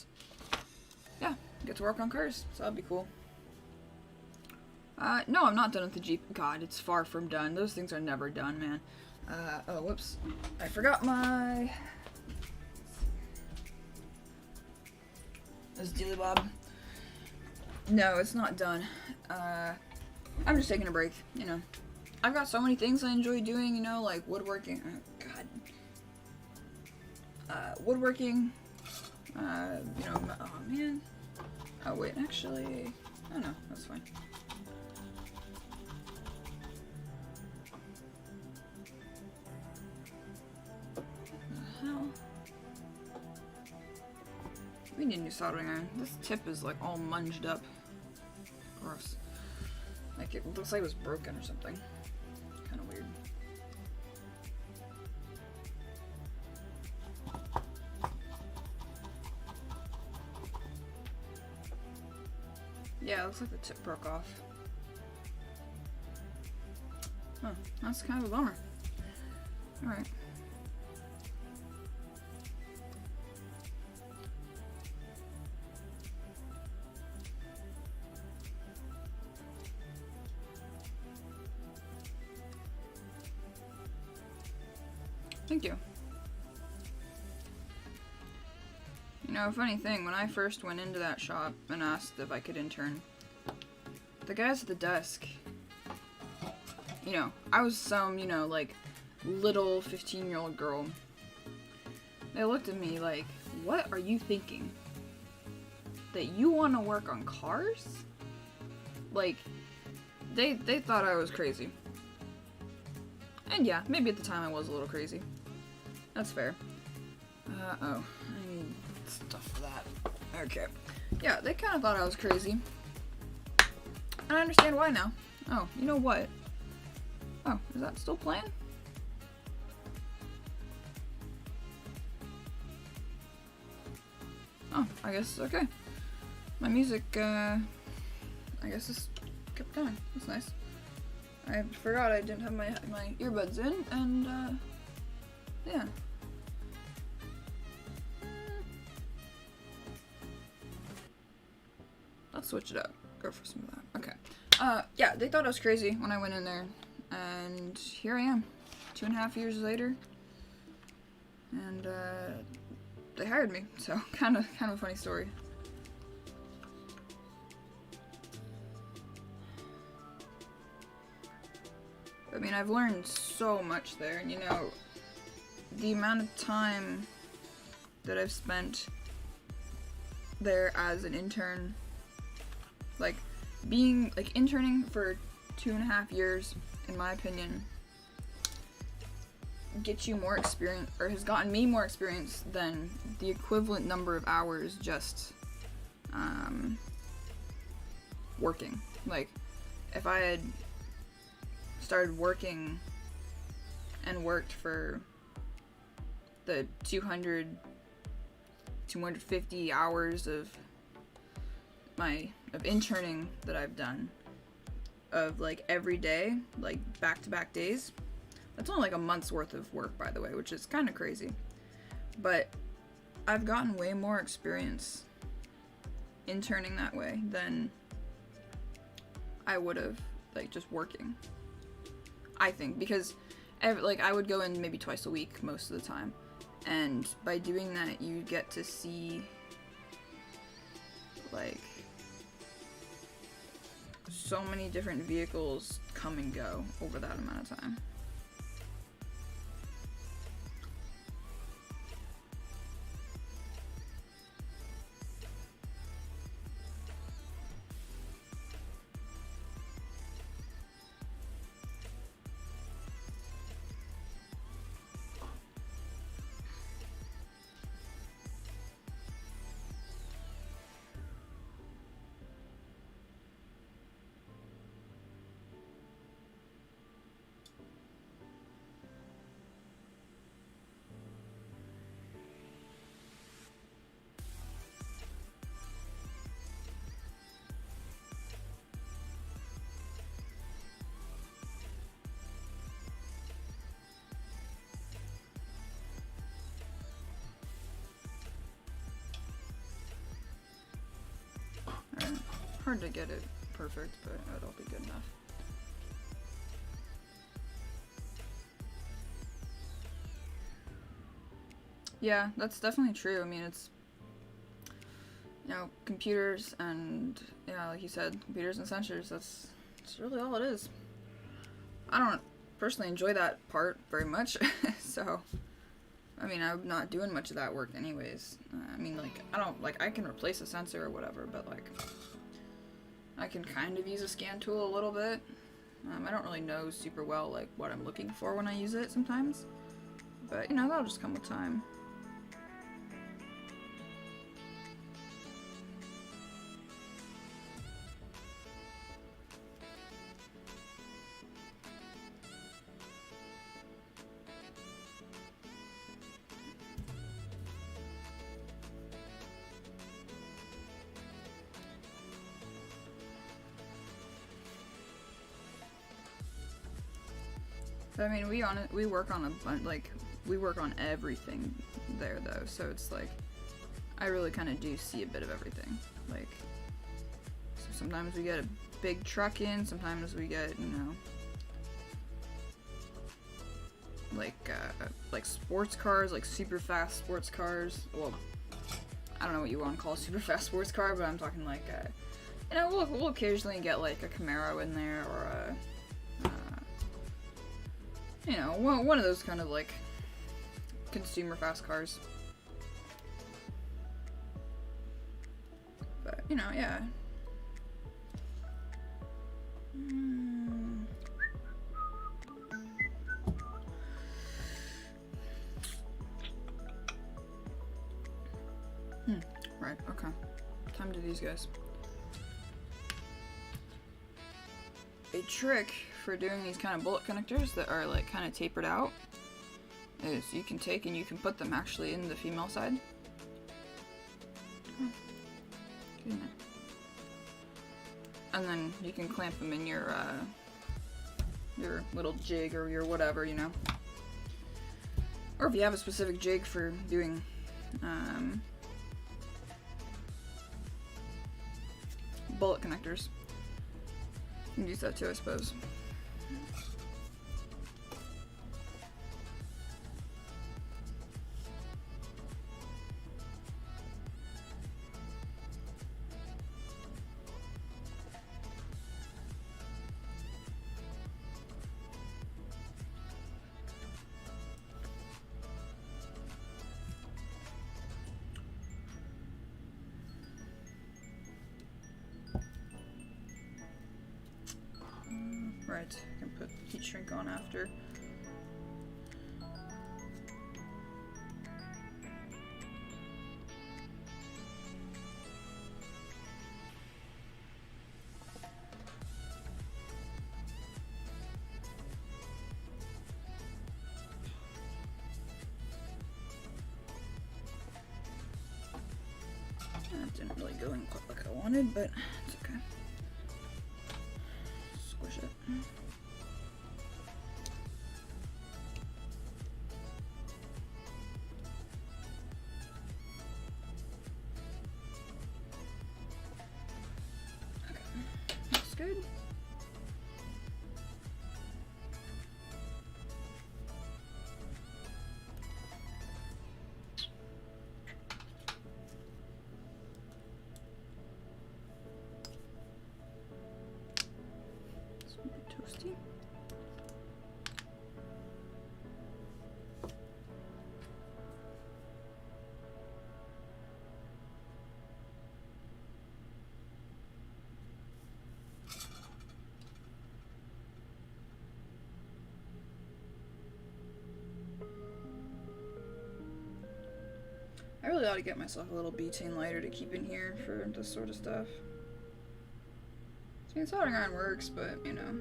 yeah, get to work on cars, so that'll be cool. No, I'm not done with the Jeep. God, it's far from done. Those things are never done, man. Oh, whoops. I forgot my... This Dealy Bob. No, it's not done. I'm just taking a break, you know. I've got so many things I enjoy doing, you know, like woodworking. Oh, God. Woodworking. You know, oh, man. Oh, wait, actually... Oh, no, that's fine. We need a new soldering iron. This tip is like all munged up. Gross. Like it looks like it was broken or something. Kind of weird. Yeah, it looks like the tip broke off. Huh, that's kind of a bummer. Alright. Thank you. You know, funny thing, when I first went into that shop and asked if I could intern, the guys at the desk you know, I was some, you know, like, little 15-year-old girl. They looked at me like, what are you thinking? That you want to work on cars? Like, they thought I was crazy. And yeah, maybe at the time I was a little crazy. That's fair. Oh, I need stuff for that. Okay. Yeah, they kind of thought I was crazy. And I understand why now. Oh, you know what? Oh, is that still playing? Oh, I guess, okay. My music, I guess this kept going. That's nice. I forgot I didn't have my earbuds in, and, yeah. Let's switch it up. Go for some of that. Okay. Yeah, they thought I was crazy when I went in there, and here I am, 2.5 years later, and, they hired me, so kind of a funny story. I mean, I've learned so much there, and you know, the amount of time that I've spent there as an intern, like, being, like, interning for 2.5 years, in my opinion, gets you more experience, or has gotten me more experience than the equivalent number of hours just, working. Like, if I had started working and worked for the 250 hours of interning that I've done, of like every day, like back-to-back days, that's only like a month's worth of work, by the way, which is kind of crazy. But I've gotten way more experience interning that way than I would have, like, just working. I think, because like I would go in maybe twice a week most of the time, and by doing that you get to see like so many different vehicles come and go over that amount of time. Hard to get it perfect, but it'll be good enough. Yeah, that's definitely true. I mean, it's, you know, computers and, yeah, like you said, computers and sensors, that's really all it is. I don't personally enjoy that part very much, so, I mean, I'm not doing much of that work anyways. I mean, like, I can replace a sensor or whatever, but, like, I can kind of use a scan tool a little bit. I don't really know super well, like, what I'm looking for when I use it sometimes. But, you know, that'll just come with time. So, I mean, we work on we work on everything there, though, so it's like, I really kind of do see a bit of everything. Like, so sometimes we get a big truck in, sometimes we get, you know, like sports cars, like super fast sports cars. Well, I don't know what you want to call a super fast sports car, but I'm talking like, you know, we'll occasionally get like a Camaro in there, or a You know, one of those kind of like consumer fast cars. But, you know, yeah. Right, okay. Time to do these guys. A trick for doing these kind of bullet connectors that are like kind of tapered out is you can take and you can put them actually in the female side. Get in there. And then you can clamp them in your little jig or your whatever, you know. Or if you have a specific jig for doing bullet connectors, you can use that too, I suppose. Right, I can put heat shrink on after. That didn't really go in quite like I wanted, but it's okay. Squish it. Okay, that's good. Toasty. I really ought to get myself a little butane lighter to keep in here for this sort of stuff. I mean, soldering iron works, but, you know.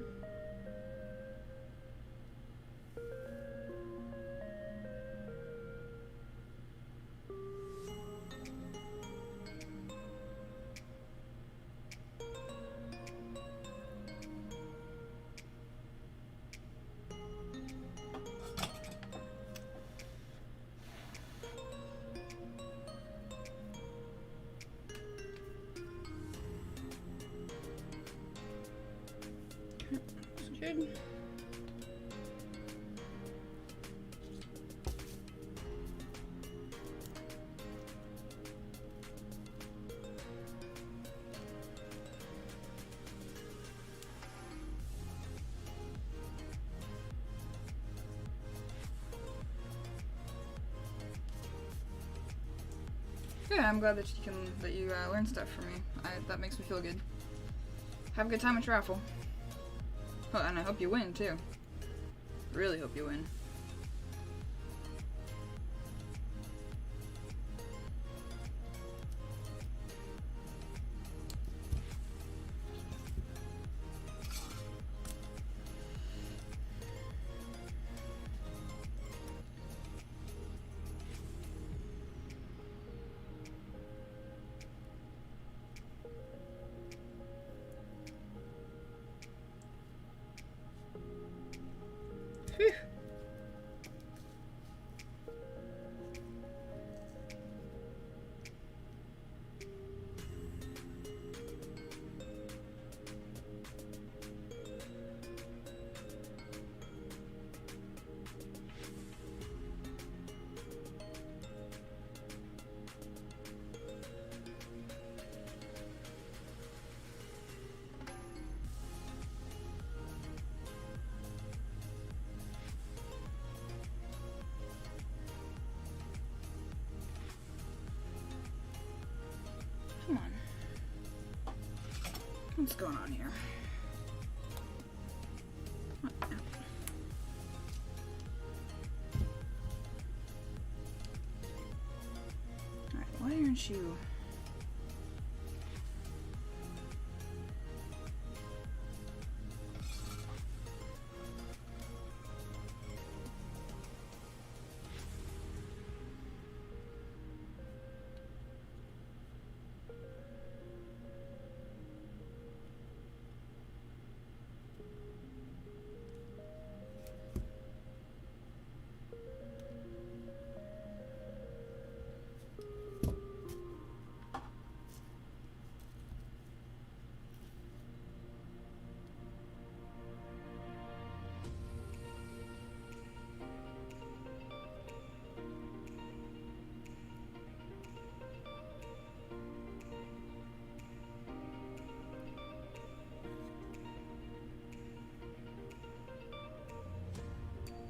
Good. Yeah, I'm glad that you learn stuff from me. That makes me feel good. Have a good time at your raffle. Oh, and I hope you win too. Really hope you win. Phew. What's going on here? Alright, why aren't you...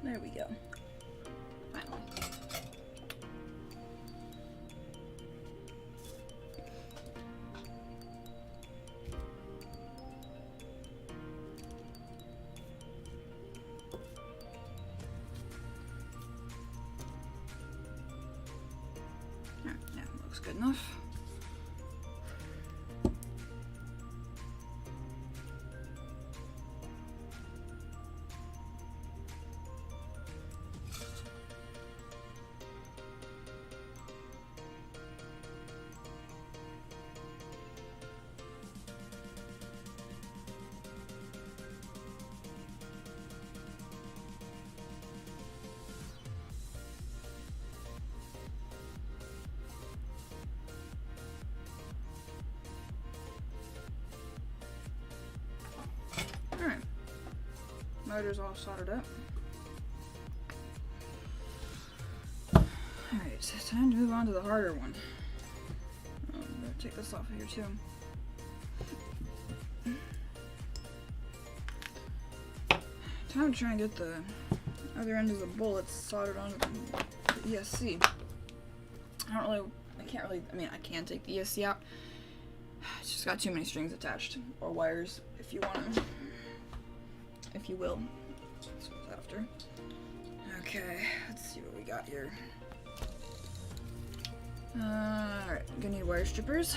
There we go. Finally. Alright, yeah, looks good enough. Alright, motor's all soldered up. Alright, so it's time to move on to the harder one. I'm gonna take this off of here too. Time to try and get the other end of the bullets soldered onto the ESC. I can take the ESC out. It's just got too many strings attached, or wires, if you want to. If you will. That's what's after. Okay, let's see what we got here. Alright, I'm gonna need wire strippers.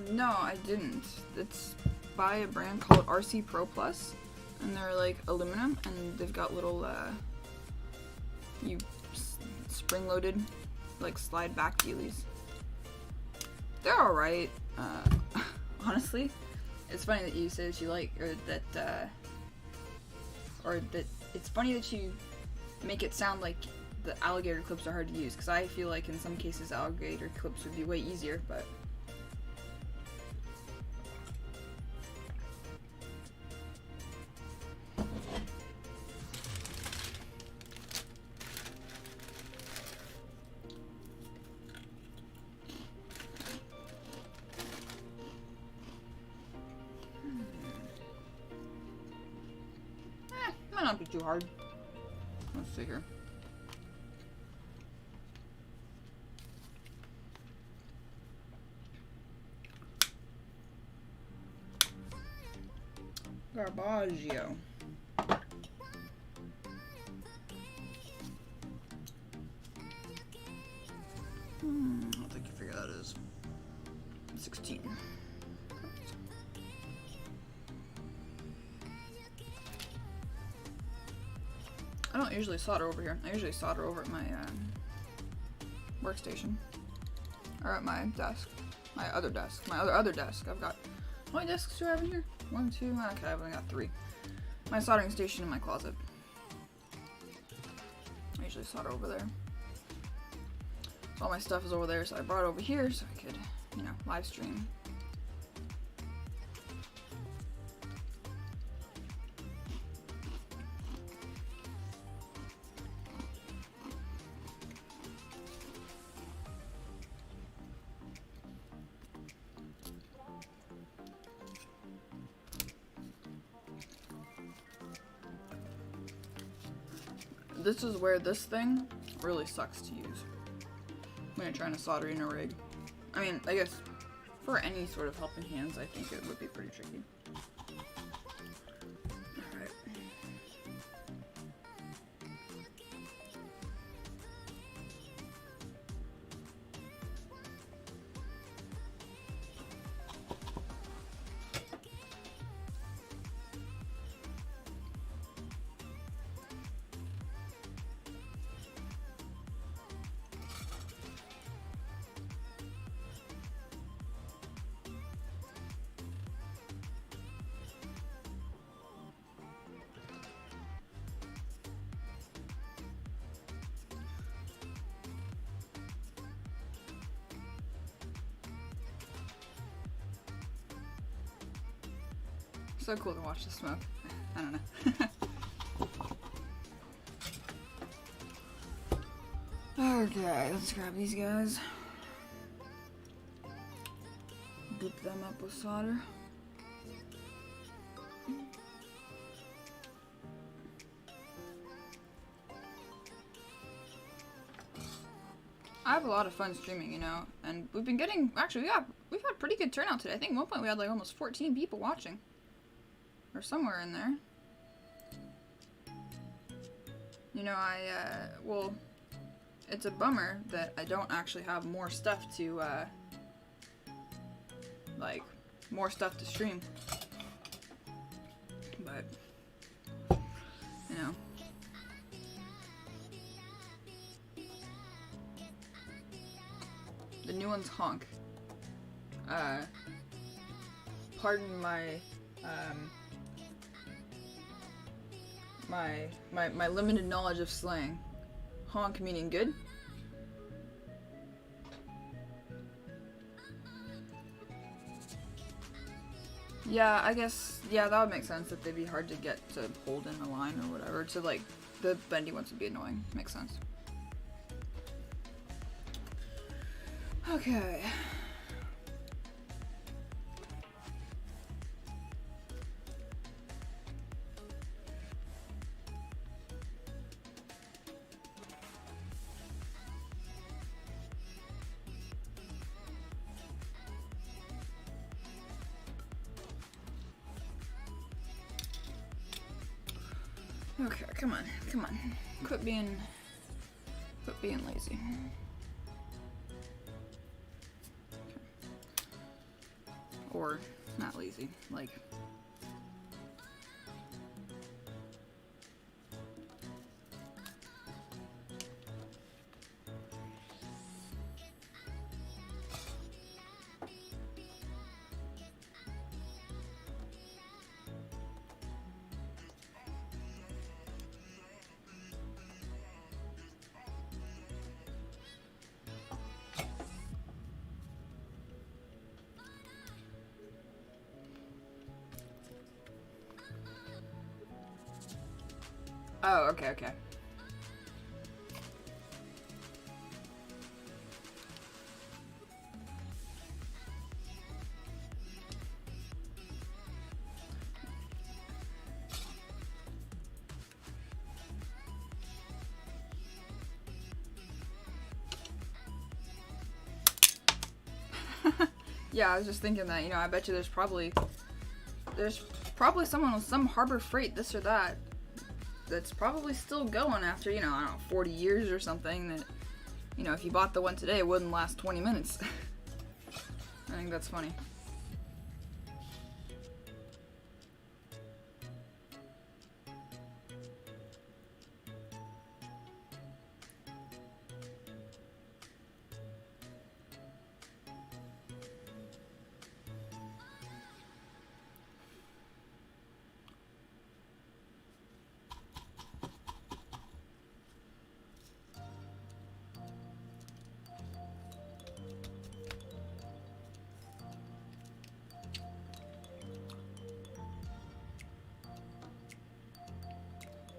No, I didn't. It's by a brand called RC Pro Plus, and they're like aluminum, and they've got little spring-loaded, like slide back dealies. They're all right. Honestly, it's funny that you say that you like, or that it's funny that you make it sound like the alligator clips are hard to use, because I feel like in some cases alligator clips would be way easier, but. Might not be too hard. Let's see here. Garbaggio. I don't think you figure that is 16. I don't usually solder over here. I usually solder over at my workstation. Or at my desk. My other desk. My other desk. I've got... How many desks do I have in here? 1, 2... Okay, I've only got 3. My soldering station in my closet. I usually solder over there. So all my stuff is over there, so I brought it over here so I could, you know, live stream. this is where this thing really sucks to use when you're trying to solder in a rig. I mean, I guess for any sort of helping hands, I think it would be pretty tricky. Alright. So cool to watch the smoke. I don't know. Okay, let's grab these guys. Goop them up with solder. I have a lot of fun streaming, you know, and we've been getting, actually, we've had pretty good turnout today. I think at one point we had like almost 14 people watching. Or somewhere in there. You know, well, it's a bummer that I don't actually have more stuff to, like, more stuff to stream. But, you know. The new one's Honk. Pardon my, my limited knowledge of slang. Honk meaning good. Yeah, I guess, yeah, that would make sense that they'd be hard to get to hold in a line or whatever. To like, the bendy ones would be annoying. Makes sense. Okay. Okay, come on, come on. Quit being lazy. Okay. Or not lazy, like. Oh, okay, okay. Yeah, I was just thinking that, you know, I bet you there's probably someone with some Harbor Freight, this or that, that's probably still going after, you know, I don't know, 40 years or something, that, you know, if you bought the one today, it wouldn't last 20 minutes. I think that's funny.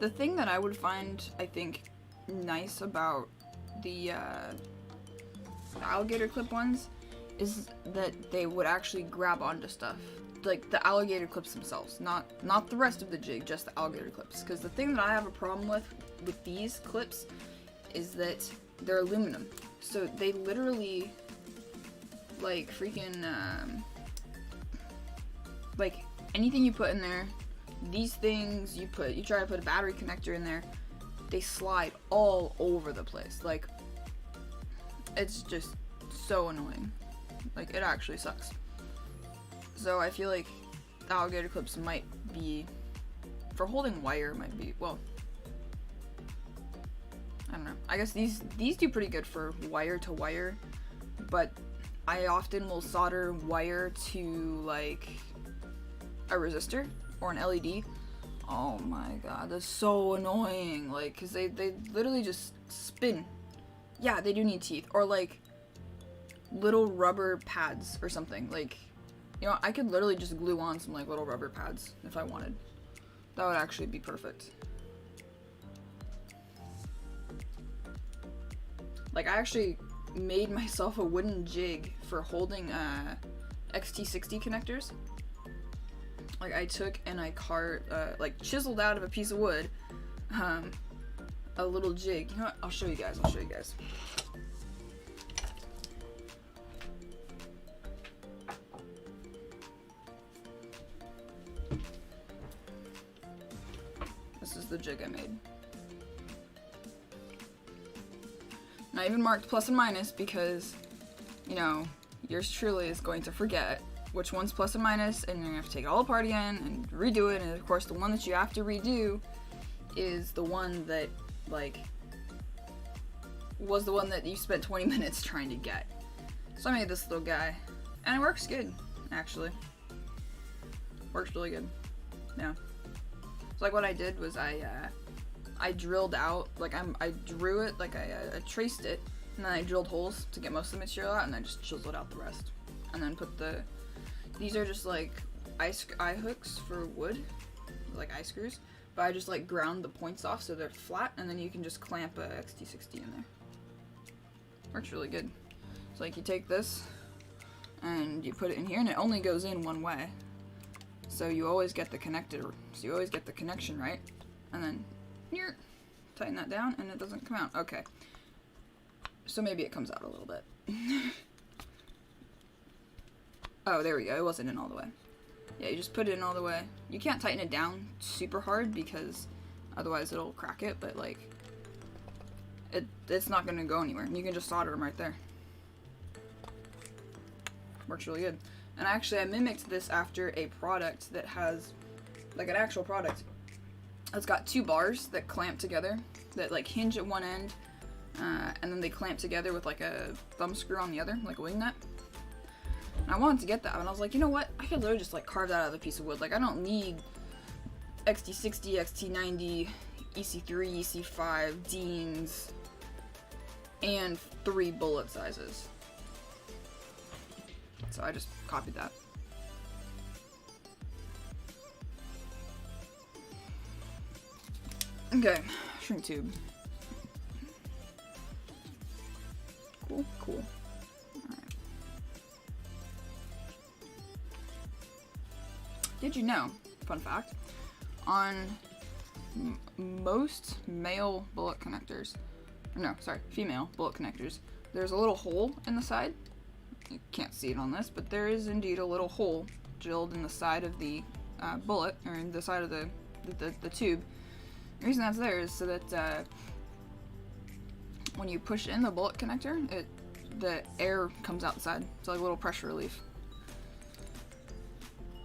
The thing that I would find, I think, nice about the alligator clip ones is that they would actually grab onto stuff. Like the alligator clips themselves, not the rest of the jig, just the alligator clips. Because the thing that I have a problem with these clips is that they're aluminum. So they literally, like, freaking, like, anything you put in there, these things you try to put a battery connector in there, they slide all over the place. Like, it's just so annoying. Like, it actually sucks. So I feel like the alligator clips might be, for holding wire, might be, well, I don't know. I guess these do pretty good for wire to wire, but I often will solder wire to, like, a resistor or an LED. Oh my god, that's so annoying. Like, cause they literally just spin. Yeah, they do need teeth, or like little rubber pads or something. Like, you know, I could literally just glue on some like little rubber pads if I wanted. That would actually be perfect. Like, I actually made myself a wooden jig for holding XT60 connectors. Like, I took and I like chiseled out of a piece of wood a little jig. You know what? I'll show you guys. This is the jig I made. And I even marked plus and minus because, you know, yours truly is going to forget which one's plus and minus, and you're gonna have to take it all apart again and redo it. And of course, the one that you have to redo is the one that, like, was the one that you spent 20 minutes trying to get. So I made this little guy, and it works good, actually. Works really good. Yeah. So like what I did was I drilled out, like I drew it, like I traced it, and then I drilled holes to get most of the material out, and I just chiseled out the rest. And then put these are just like eye hooks for wood, like eye screws, but I just like ground the points off so they're flat, and then you can just clamp a XT60 in there. Works really good. So like you take this and you put it in here, and it only goes in one way. So you always get the connector, so you always get the connection right, and then here, tighten that down and it doesn't come out. Okay. So maybe it comes out a little bit. Oh, there we go. It wasn't in all the way. Yeah, you just put it in all the way. You can't tighten it down super hard because otherwise it'll crack it, but like it's not going to go anywhere. You can just solder them right there. Works really good. And actually I mimicked this after a product that has, like an actual product. It's got two bars that clamp together, that like hinge at one end, and then they clamp together with like a thumb screw on the other, like a wing nut. And I wanted to get that, and I was like, you know what? I could literally just like carve that out of a piece of wood. Like, I don't need XT60, XT90, EC3, EC5, Deans, and 3 bullet sizes. So I just copied that. Okay, shrink tube. Cool, cool. Alright. Did you know, fun fact, on most male bullet connectors, no, sorry, female bullet connectors, there's a little hole in the side. You can't see it on this, but there is indeed a little hole drilled in the side of the bullet, or in the side of the tube. The reason that's there is so that when you push in the bullet connector, the air comes outside. It's like a little pressure relief.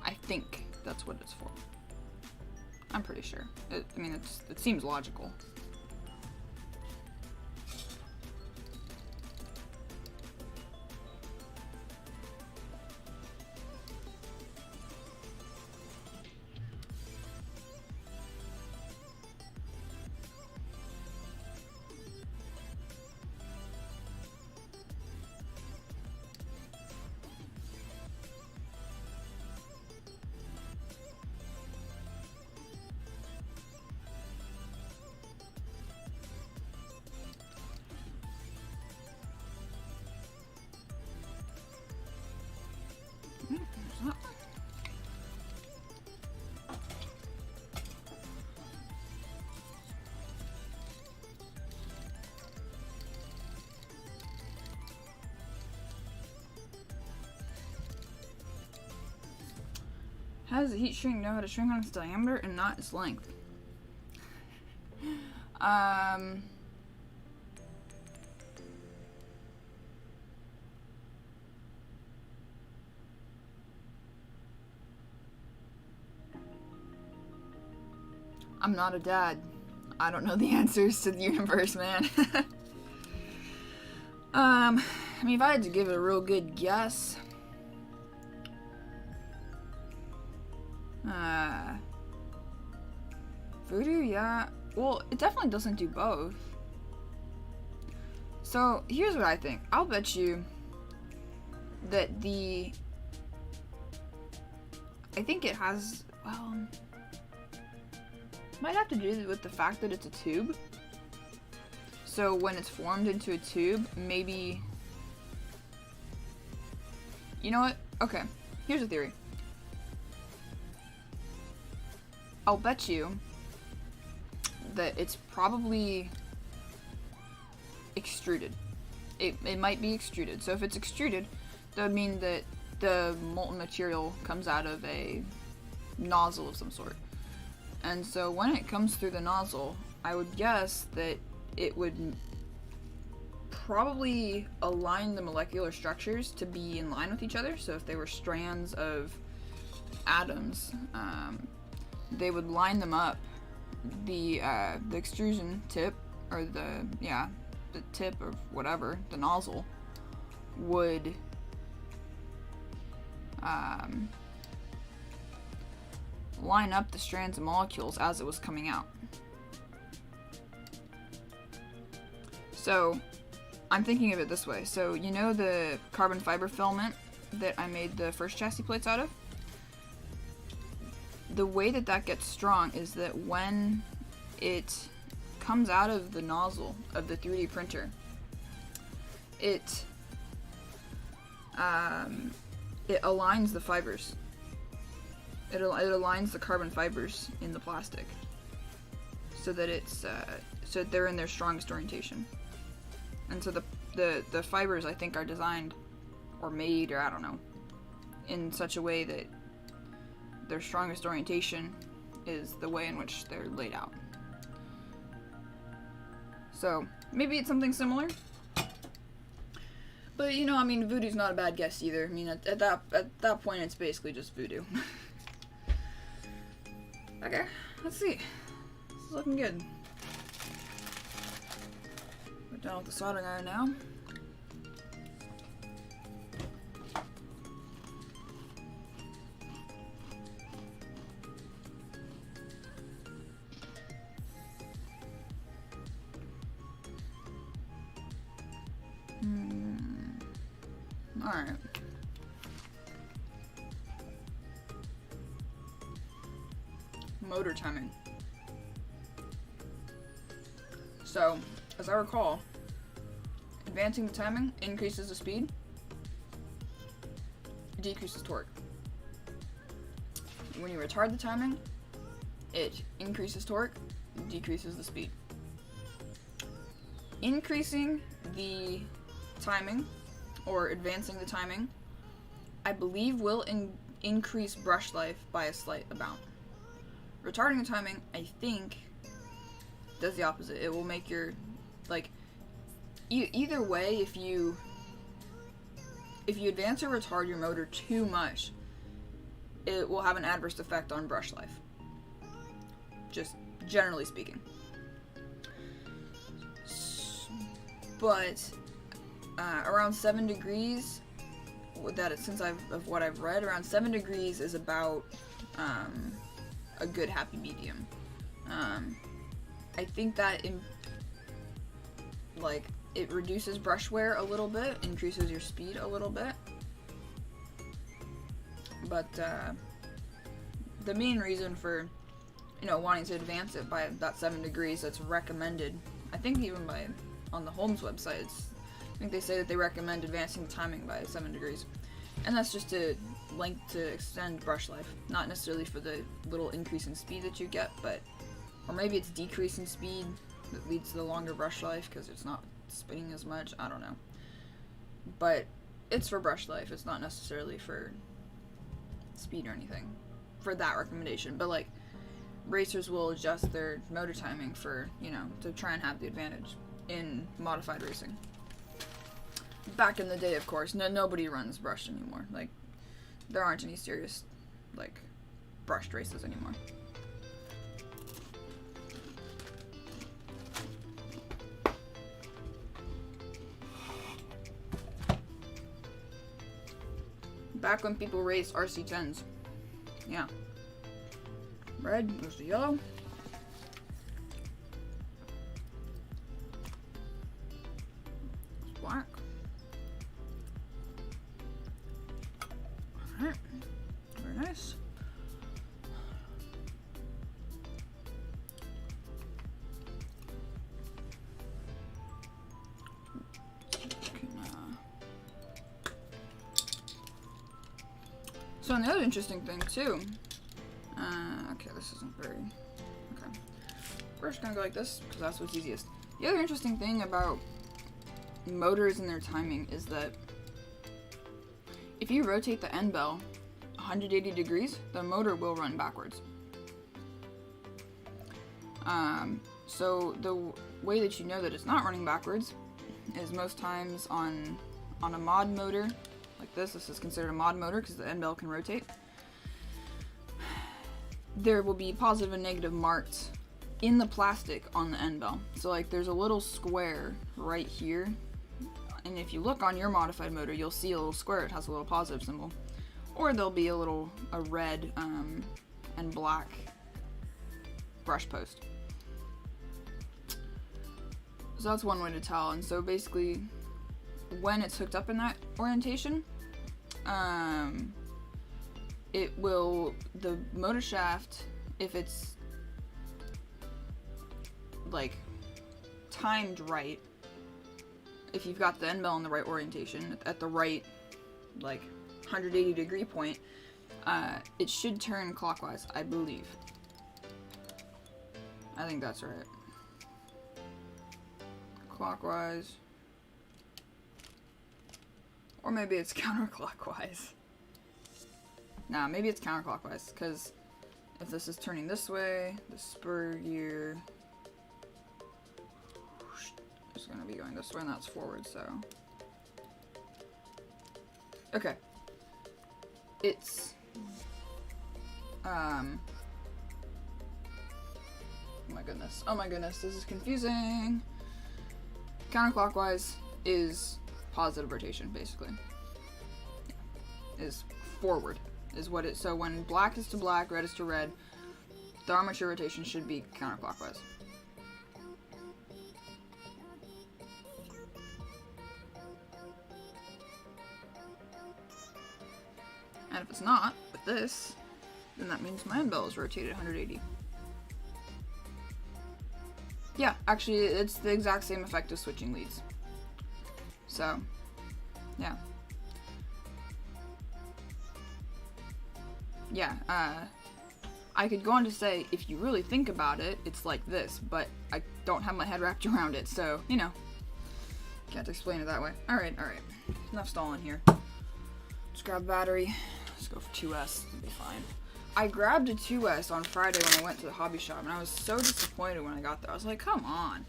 I think that's what it's for. I'm pretty sure. I mean, it seems logical. How does the heat shrink know how to shrink on its diameter and not its length? I'm not a dad. I don't know the answers to the universe, man. I mean, if I had to give it a real good guess, voodoo, yeah. Well, it definitely doesn't do both. So, here's what I think. I'll bet you that I think it has, well, might have to do with the fact that it's a tube. So when it's formed into a tube, maybe, you know what? Okay, here's a theory. I'll bet you that it's probably extruded. It might be extruded. So if it's extruded, that would mean that the molten material comes out of a nozzle of some sort. And so when it comes through the nozzle, I would guess that it would probably align the molecular structures to be in line with each other. So if they were strands of atoms, they would line them up. The extrusion tip, or the tip or whatever, the nozzle, would line up the strands of molecules as it was coming out. So I'm thinking of it this way. So you know the carbon fiber filament that I made the first chassis plates out of? The way that that gets strong is that when it comes out of the nozzle of the 3D printer, it aligns the fibers. It aligns the carbon fibers in the plastic so that it's so they're in their strongest orientation. And so the fibers, I think, are designed or made, or I don't know, in such a way that their strongest orientation is the way in which they're laid out. So maybe it's something similar. But you know, I mean, voodoo's not a bad guess either. I mean, at that point, it's basically just voodoo. Okay, let's see. This is looking good. We're done with the soldering iron now. Alright. Motor timing. So, as I recall, advancing the timing increases the speed, decreases torque. When you retard the timing, it increases torque, decreases the speed. Increasing the timing, or advancing the timing, I believe will increase brush life by a slight amount. Retarding the timing, I think, does the opposite. It will make your, like, either way, if you advance or retard your motor too much, it will have an adverse effect on brush life. Just generally speaking. But around 7 degrees, of what I've read, around 7 degrees is about a good happy medium. I think that it reduces brush wear a little bit, increases your speed a little bit. But the main reason for, wanting to advance it by that 7 degrees that's recommended, I think even on the Holmes website, I think they say that they recommend advancing the timing by 7 degrees, And that's just to extend brush life, not necessarily for the little increase in speed that you get, but, or maybe it's decrease in speed that leads to the longer brush life because it's not spinning as much, I don't know. But it's for brush life, it's not necessarily for speed or anything, for that recommendation. But like, racers will adjust their motor timing for, you know, to try and have the advantage in modified racing. Back in the day, of course, nobody runs brushed anymore. Like, there aren't any serious, like, brushed races anymore. Back when people raced RC10s. Yeah. Red, there's the yellow. It's black. Alright. Very nice. So, and the other interesting thing, too, okay, this isn't very, okay, we're just gonna go like this, because that's what's easiest. The other interesting thing about motors and their timing is that if you rotate the end bell 180 degrees, the motor will run backwards. So the way that you know that it's not running backwards is most times on a mod motor, like this is considered a mod motor because the end bell can rotate. There will be positive and negative marked in the plastic on the end bell. So like there's a little square right here, and if you look on your modified motor, you'll see a little square. It has a little positive symbol, or there'll be a red and black brush post. So that's one way to tell. And so basically, when it's hooked up in that orientation, the motor shaft, if it's like timed right, if you've got the end bell in the right orientation at the right like 180 degree point, it should turn clockwise, I believe. I think that's right. Clockwise. Or maybe it's counterclockwise. Nah, maybe it's counterclockwise, because if this is turning this way, the spur gear is going to be going this way, and that's forward, so. Okay. It's, oh my goodness, this is confusing. Counterclockwise is positive rotation, basically. Is forward, is what it, so when black is to black, red is to red, the armature rotation should be counterclockwise. And if it's not, with this, then that means my end bell is rotated 180. Yeah, actually, it's the exact same effect as switching leads. So, yeah. Yeah, I could go on to say, if you really think about it, it's like this, but I don't have my head wrapped around it, so, you know. Can't explain it that way. Alright. Enough stalling here. Let's grab a battery. Let's go for 2S, it'll be fine. I grabbed a 2S on Friday when I went to the hobby shop, and I was so disappointed when I got there. I was like, come on.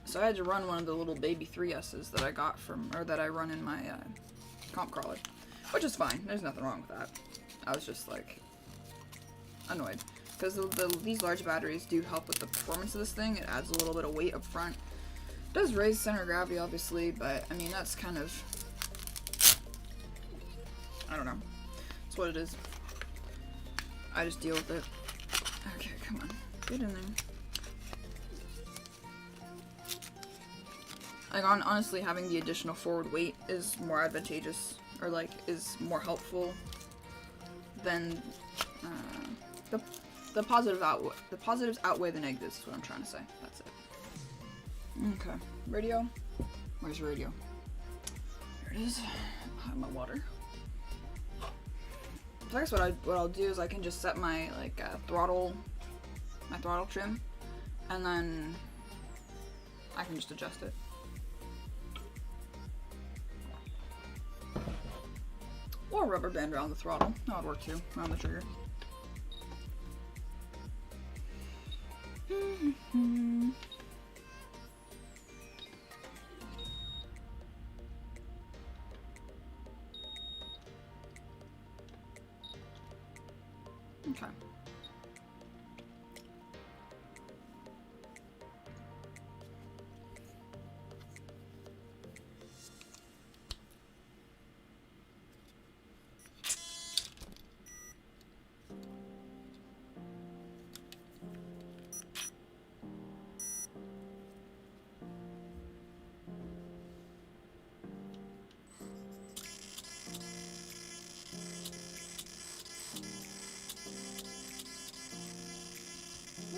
So I had to run one of the little baby 3S's that I got from, or that I run in my comp crawler, which is fine. There's nothing wrong with that. I was just like annoyed because these large batteries do help with the performance of this thing. It adds a little bit of weight up front. It does raise center of gravity, obviously, but I mean that's kind of, I don't know. It's what it is. I just deal with it. Okay, come on, get in there. Like, honestly, having the additional forward weight is more advantageous, or like, is more helpful than the positives outweigh the negatives. Is what I'm trying to say. That's it. Okay, radio. Where's radio? There it is. I have my water. So I guess what I'll do is I can just set my like throttle trim, and then I can just adjust it. Or rubber band around the throttle. That would work too, around the trigger. Okay.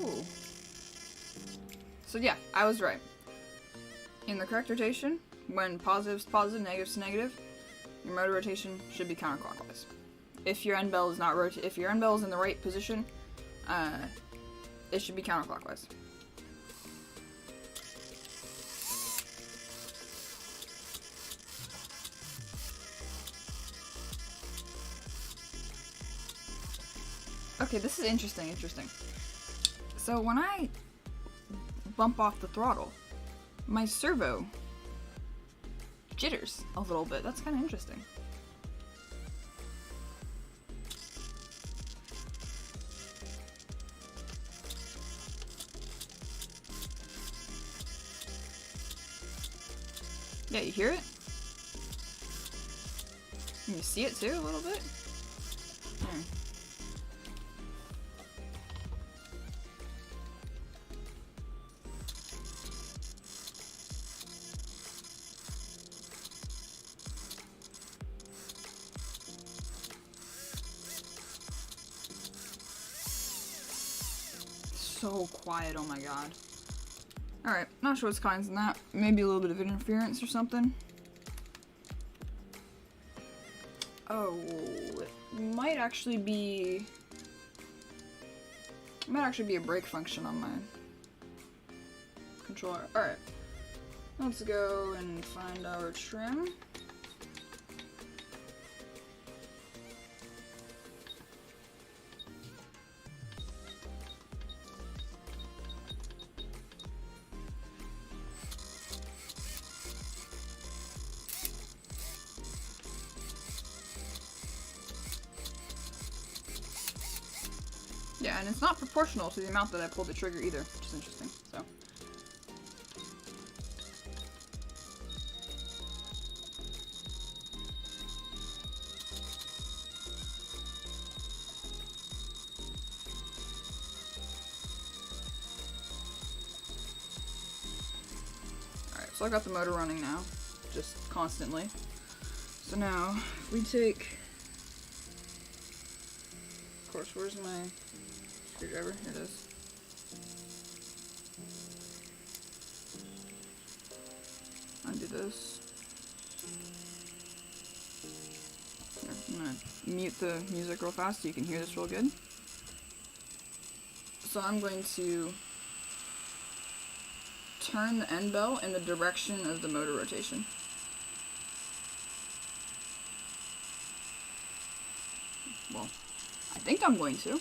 Ooh. So yeah, I was right. In the correct rotation, when positive's positive, negative's negative, your motor rotation should be counterclockwise. If your end bell is not if your end bell is in the right position, it should be counterclockwise. Okay, this is interesting. So when I bump off the throttle, my servo jitters a little bit. That's kind of interesting. Yeah, you hear it? And you see it too, a little bit? Here. So quiet, oh my god. Alright, not sure what's causing that. Maybe a little bit of interference or something. Oh, it might actually be a brake function on my controller. Alright, let's go and find our trim. Yeah, and it's not proportional to the amount that I pulled the trigger either, which is interesting, so. Alright, so I got the motor running now, just constantly. So now, if we take, of course, where's my screwdriver? Here it is. Undo this. Here, I'm gonna mute the music real fast so you can hear this real good. So I'm going to turn the end bell in the direction of the motor rotation. Well, I think I'm going to.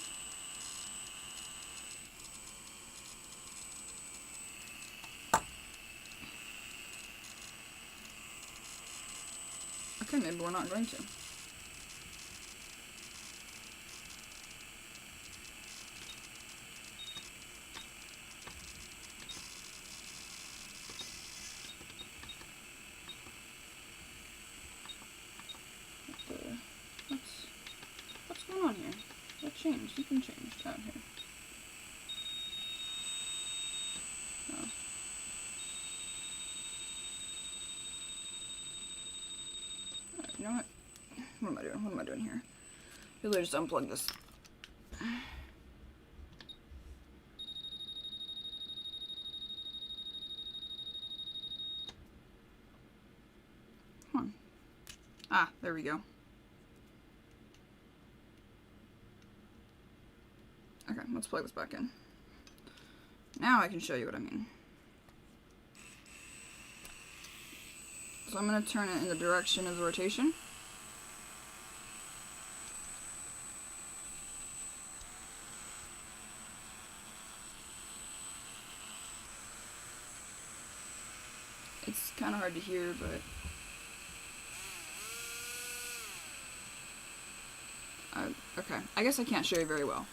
Okay, maybe we're not going to. What's going on here? What changed? You can change out here. Oh. Alright, you know what? What am I doing? What am I doing here? Maybe I just unplug this. Come on. Ah, there we go. let's plug this back in. Now I can show you what I mean. So I'm going to turn it in the direction of the rotation. It's kind of hard to hear, but okay. I guess I can't show you very well.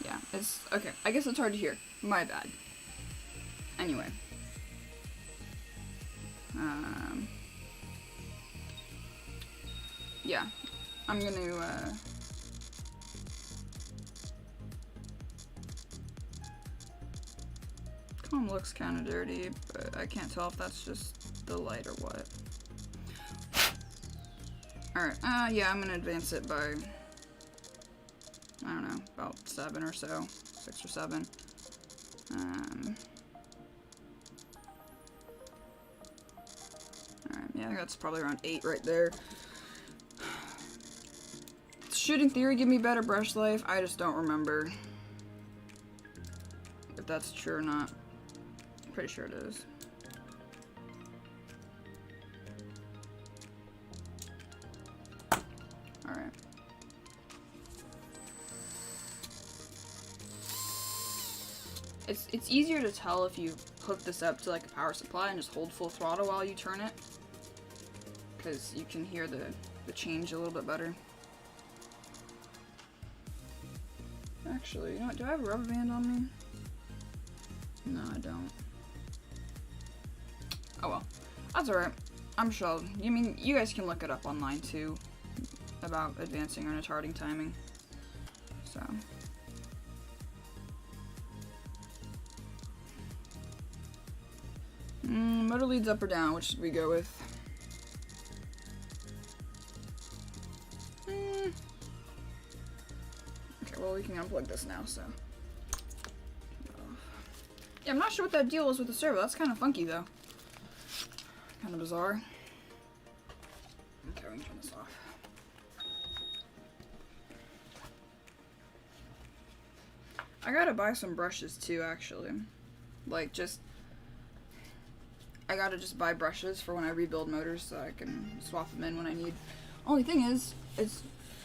Yeah, it's okay. I guess it's hard to hear. My bad. Anyway. Yeah. I'm gonna, comb looks kind of dirty, but I can't tell if that's just the light or what. Alright, yeah, I'm gonna advance it by, I don't know, about 7 or so. 6 or 7. Alright, yeah, that's probably around 8 right there. Should, in theory, give me better brush life. I just don't remember if that's true or not. I'm pretty sure it is. Alright. It's easier to tell if you hook this up to like a power supply and just hold full throttle while you turn it, because you can hear the change a little bit better. Actually, you know what? Do I have a rubber band on me? No, I don't. Oh well. That's alright. I'm sure. I mean, you guys can look it up online too about advancing or retarding timing. So. Motor leads up or down? Which should we go with? Okay, well, we can unplug this now, so. Yeah, I'm not sure what that deal is with the servo. That's kind of funky, though. Kind of bizarre. Okay, we can turn this off. I gotta buy some brushes, too, actually. Like, just... I gotta just buy brushes for when I rebuild motors so I can swap them in when I need. Only thing is, it's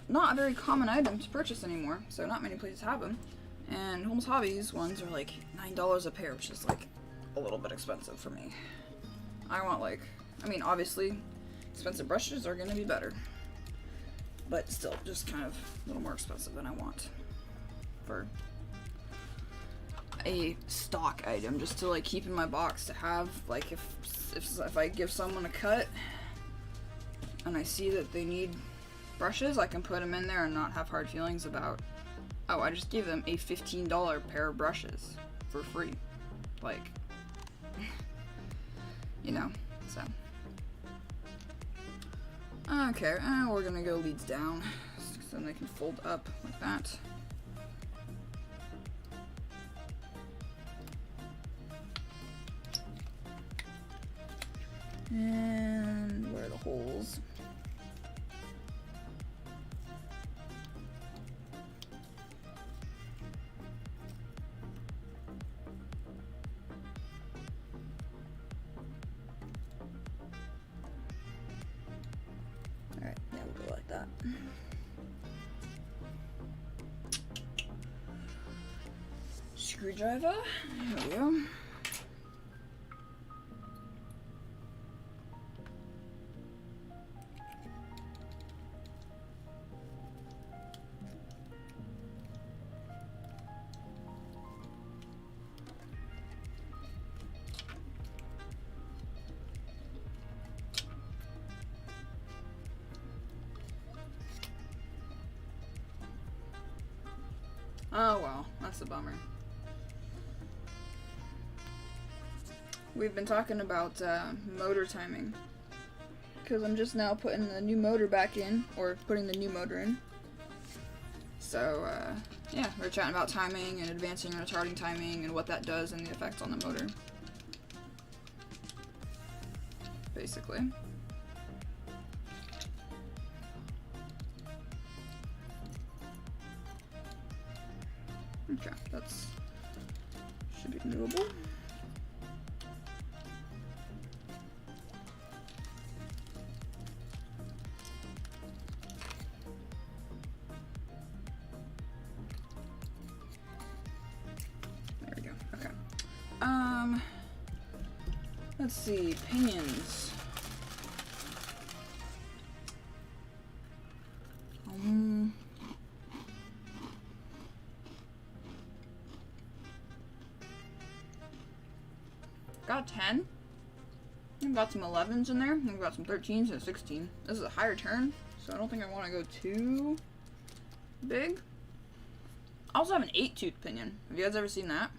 not a very common item to purchase anymore, so not many places have them. And Holmes Hobbies ones are like $9 a pair, which is like a little bit expensive for me. I want like, I mean, obviously, expensive brushes are gonna be better, but still, just kind of a little more expensive than I want for a stock item, just to like keep in my box to have, like if I give someone a cut and I see that they need brushes, I can put them in there and not have hard feelings about, oh, I just gave them a $15 pair of brushes for free, like, you know. So okay, we're gonna go leads down so then they can fold up like that. And where are the holes? Alright, yeah, we'll go like that. Screwdriver, there we go. Oh well, that's a bummer. We've been talking about motor timing, because I'm just now putting the new motor back in, or putting the new motor in. So yeah, we're chatting about timing and advancing and retarding timing and what that does and the effects on the motor. Basically. Okay, that's should be doable. There we go. Okay. Let's see, pinions. Got 10. I've got some 11s in there. I've got some 13s and a 16. This is a higher turn, so I don't think I want to go too big. I also have an 8-tooth pinion. Have you guys ever seen that?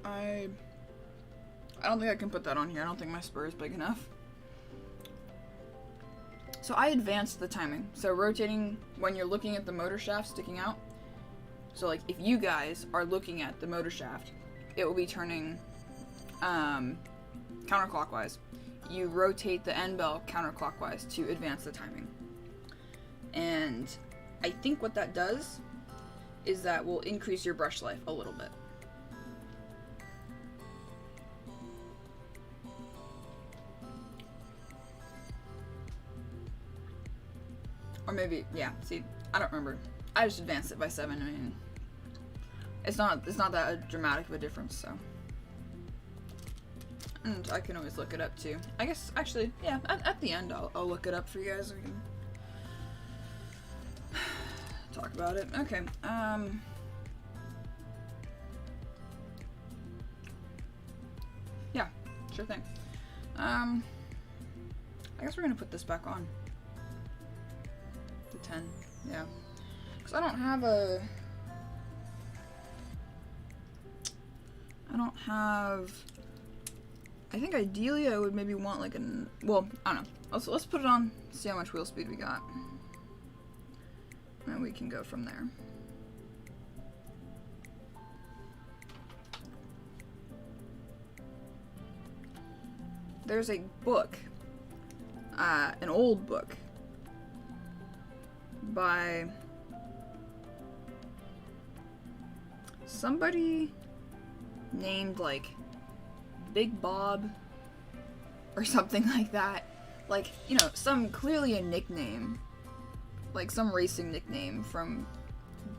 I don't think I can put that on here. I don't think my spur is big enough. So I advanced the timing. So rotating when you're looking at the motor shaft sticking out. So like if you guys are looking at the motor shaft, it will be turning counterclockwise. You rotate the end bell counterclockwise to advance the timing. And I think what that does is that will increase your brush life a little bit. Or maybe, yeah, see, I don't remember. I just advanced it by 7. I mean, it's not that dramatic of a difference, so. And I can always look it up too. I guess, actually, yeah, at the end I'll look it up for you guys. We can talk about it. Okay, yeah, sure thing. I guess we're gonna put this back on. The 10, yeah. Because I don't have I think ideally I would maybe want like well, I don't know. Let's put it on, see how much wheel speed we got. And we can go from there. There's a book, an old book by somebody named like Big Bob or something like that. Like, you know, clearly a nickname, like some racing nickname from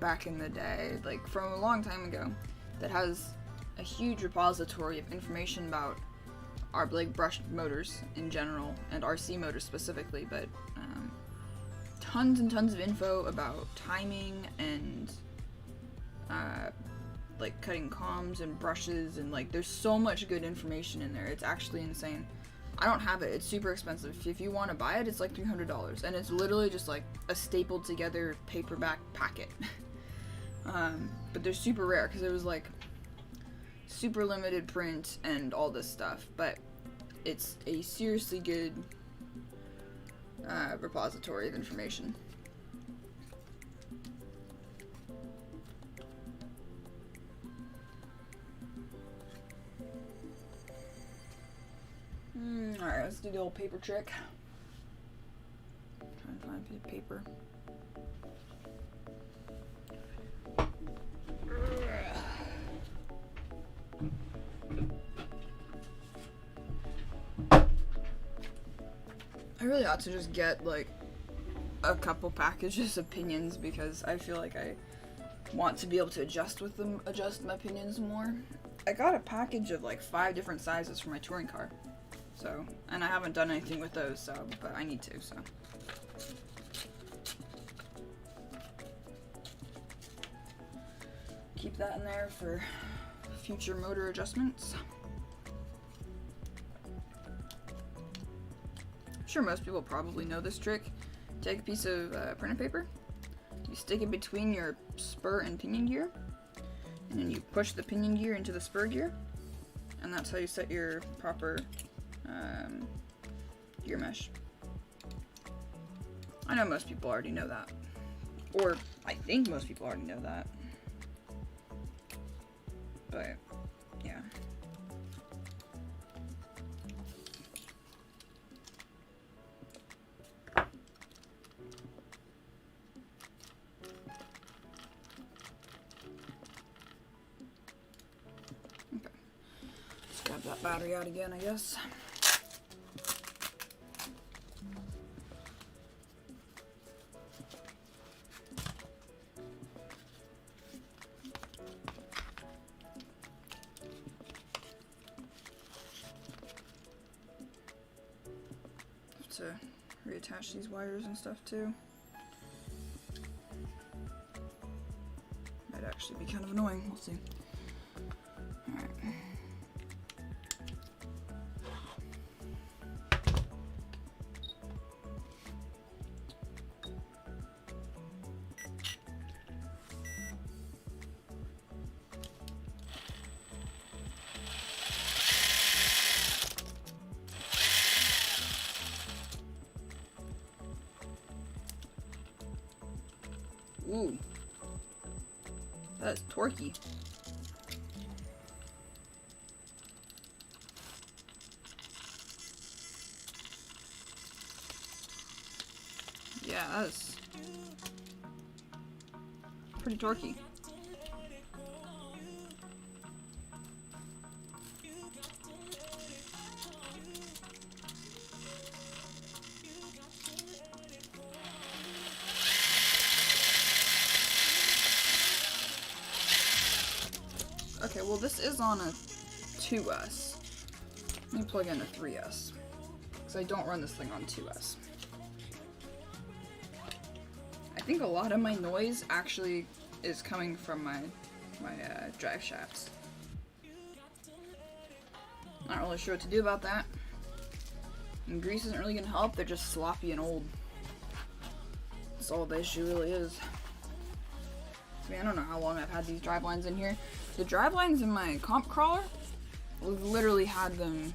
back in the day, like from a long time ago, that has a huge repository of information about our Blake brushed motors in general and RC motors specifically, but tons and tons of info about timing and like cutting comms and brushes, and like there's so much good information in there. It's actually insane. I don't have it. It's super expensive. If you want to buy it, it's like $300, and it's literally just like a stapled together paperback packet. But they're super rare because it was like super limited print and all this stuff, but it's a seriously good repository of information. Alright, let's do the old paper trick. Try and find a piece of paper. I really ought to just get like a couple packages of pinions because I feel like I want to be able to adjust my pinions more. I got a package of like 5 different sizes for my touring car. So, and I haven't done anything with those, so, but I need to, so. Keep that in there for future motor adjustments. I'm sure most people probably know this trick. Take a piece of printer paper, you stick it between your spur and pinion gear, and then you push the pinion gear into the spur gear, and that's how you set your proper gear mesh. I know most people already know that, or I think most people already know that, but yeah. Move that battery out again, I guess. Have to reattach these wires and stuff too. Might actually be kind of annoying. We'll see. Alright. Ooh. That is torquey. Yeah, that's pretty torquey. Okay, well this is on a 2S. Let me plug in a 3S. Because I don't run this thing on 2S. I think a lot of my noise actually is coming from my drive shafts. Not really sure what to do about that. And grease isn't really gonna help, they're just sloppy and old. That's all the issue really is. I mean, I don't know how long I've had these drive lines in here. The drive lines in my comp crawler, we've literally had them,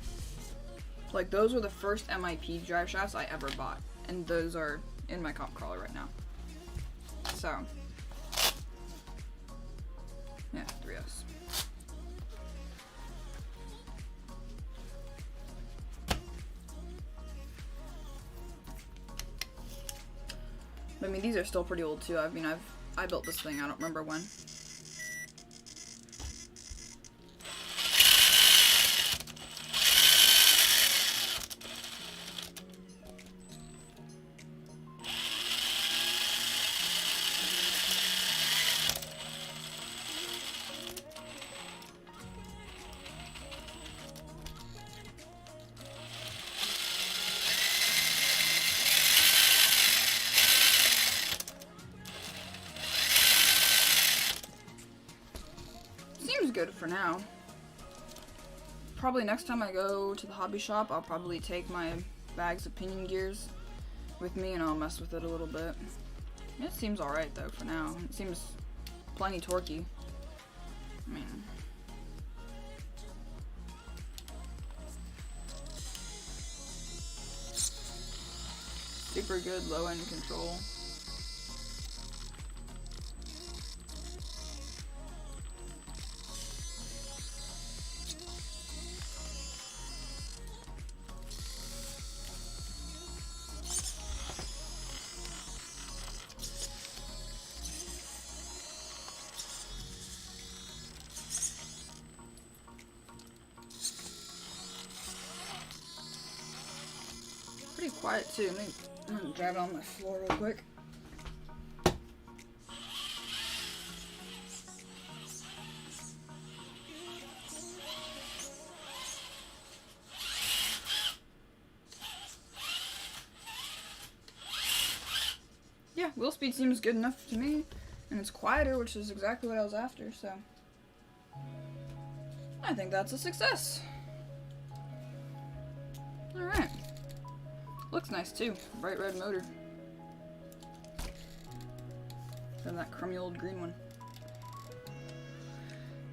like those were the first MIP drive shafts I ever bought. And those are in my comp crawler right now. So, yeah, 3S. I mean, these are still pretty old too. I mean, I built this thing, I don't remember when. Seems good for now. Probably next time I go to the hobby shop, I'll probably take my bags of pinion gears with me and I'll mess with it a little bit. It seems alright though for now. It seems plenty torquey. I mean, super good low end control. Pretty quiet too. I'm gonna drive it on my floor real quick. Yeah, wheel speed seems good enough to me, and it's quieter, which is exactly what I was after, so I think that's a success. Alright. Looks nice too. Bright red motor. Than that crummy old green one.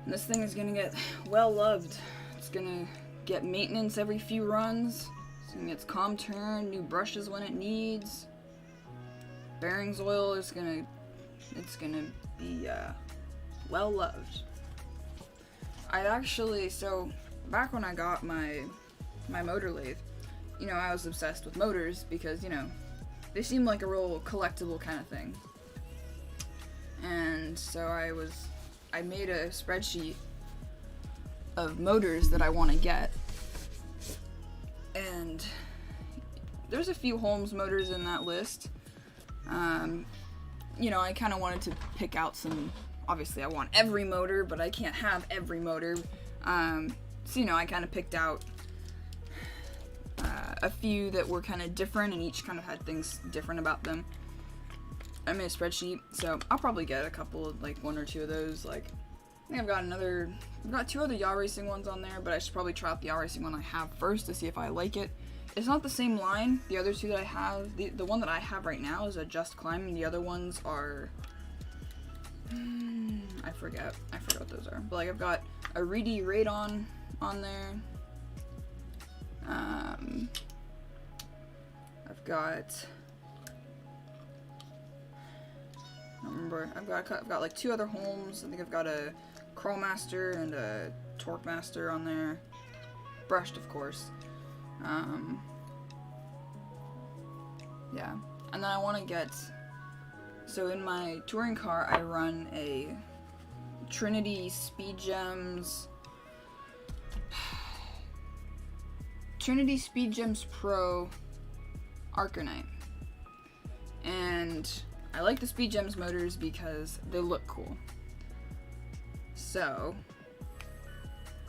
And this thing is gonna get well loved. It's gonna get maintenance every few runs. It's gonna get its calm turn, new brushes when it needs. Bearings oil is it's gonna be well loved. So back when I got my motor lathe, you know, I was obsessed with motors because, you know, they seem like a real collectible kind of thing. And so I made a spreadsheet of motors that I want to get. And there's a few Holmes motors in that list. You know, I kind of wanted to pick out some, obviously I want every motor, but I can't have every motor. So, you know, I kind of picked out a few that were kind of different, and each kind of had things different about them. I made a spreadsheet, so I'll probably get a couple of, like, 1 or 2 of those. Like, I think I've got 2 other yaw racing ones on there, but I should probably try out the yaw racing one I have first to see if I like it. It's not the same line. The other 2 that I have, the one that I have right now is a Just Climb, and the other ones are, I forget what those are. But like, I've got a Reedy Radon on there. I've got, I don't remember. I've got like 2 other Holmes. I think I've got a Crawl Master and a Torque Master on there. Brushed, of course. Yeah, and then I want to get, so in my touring car I run a Trinity Speed Gems Pro Arcanite, and I like the Speed Gems motors because they look cool. So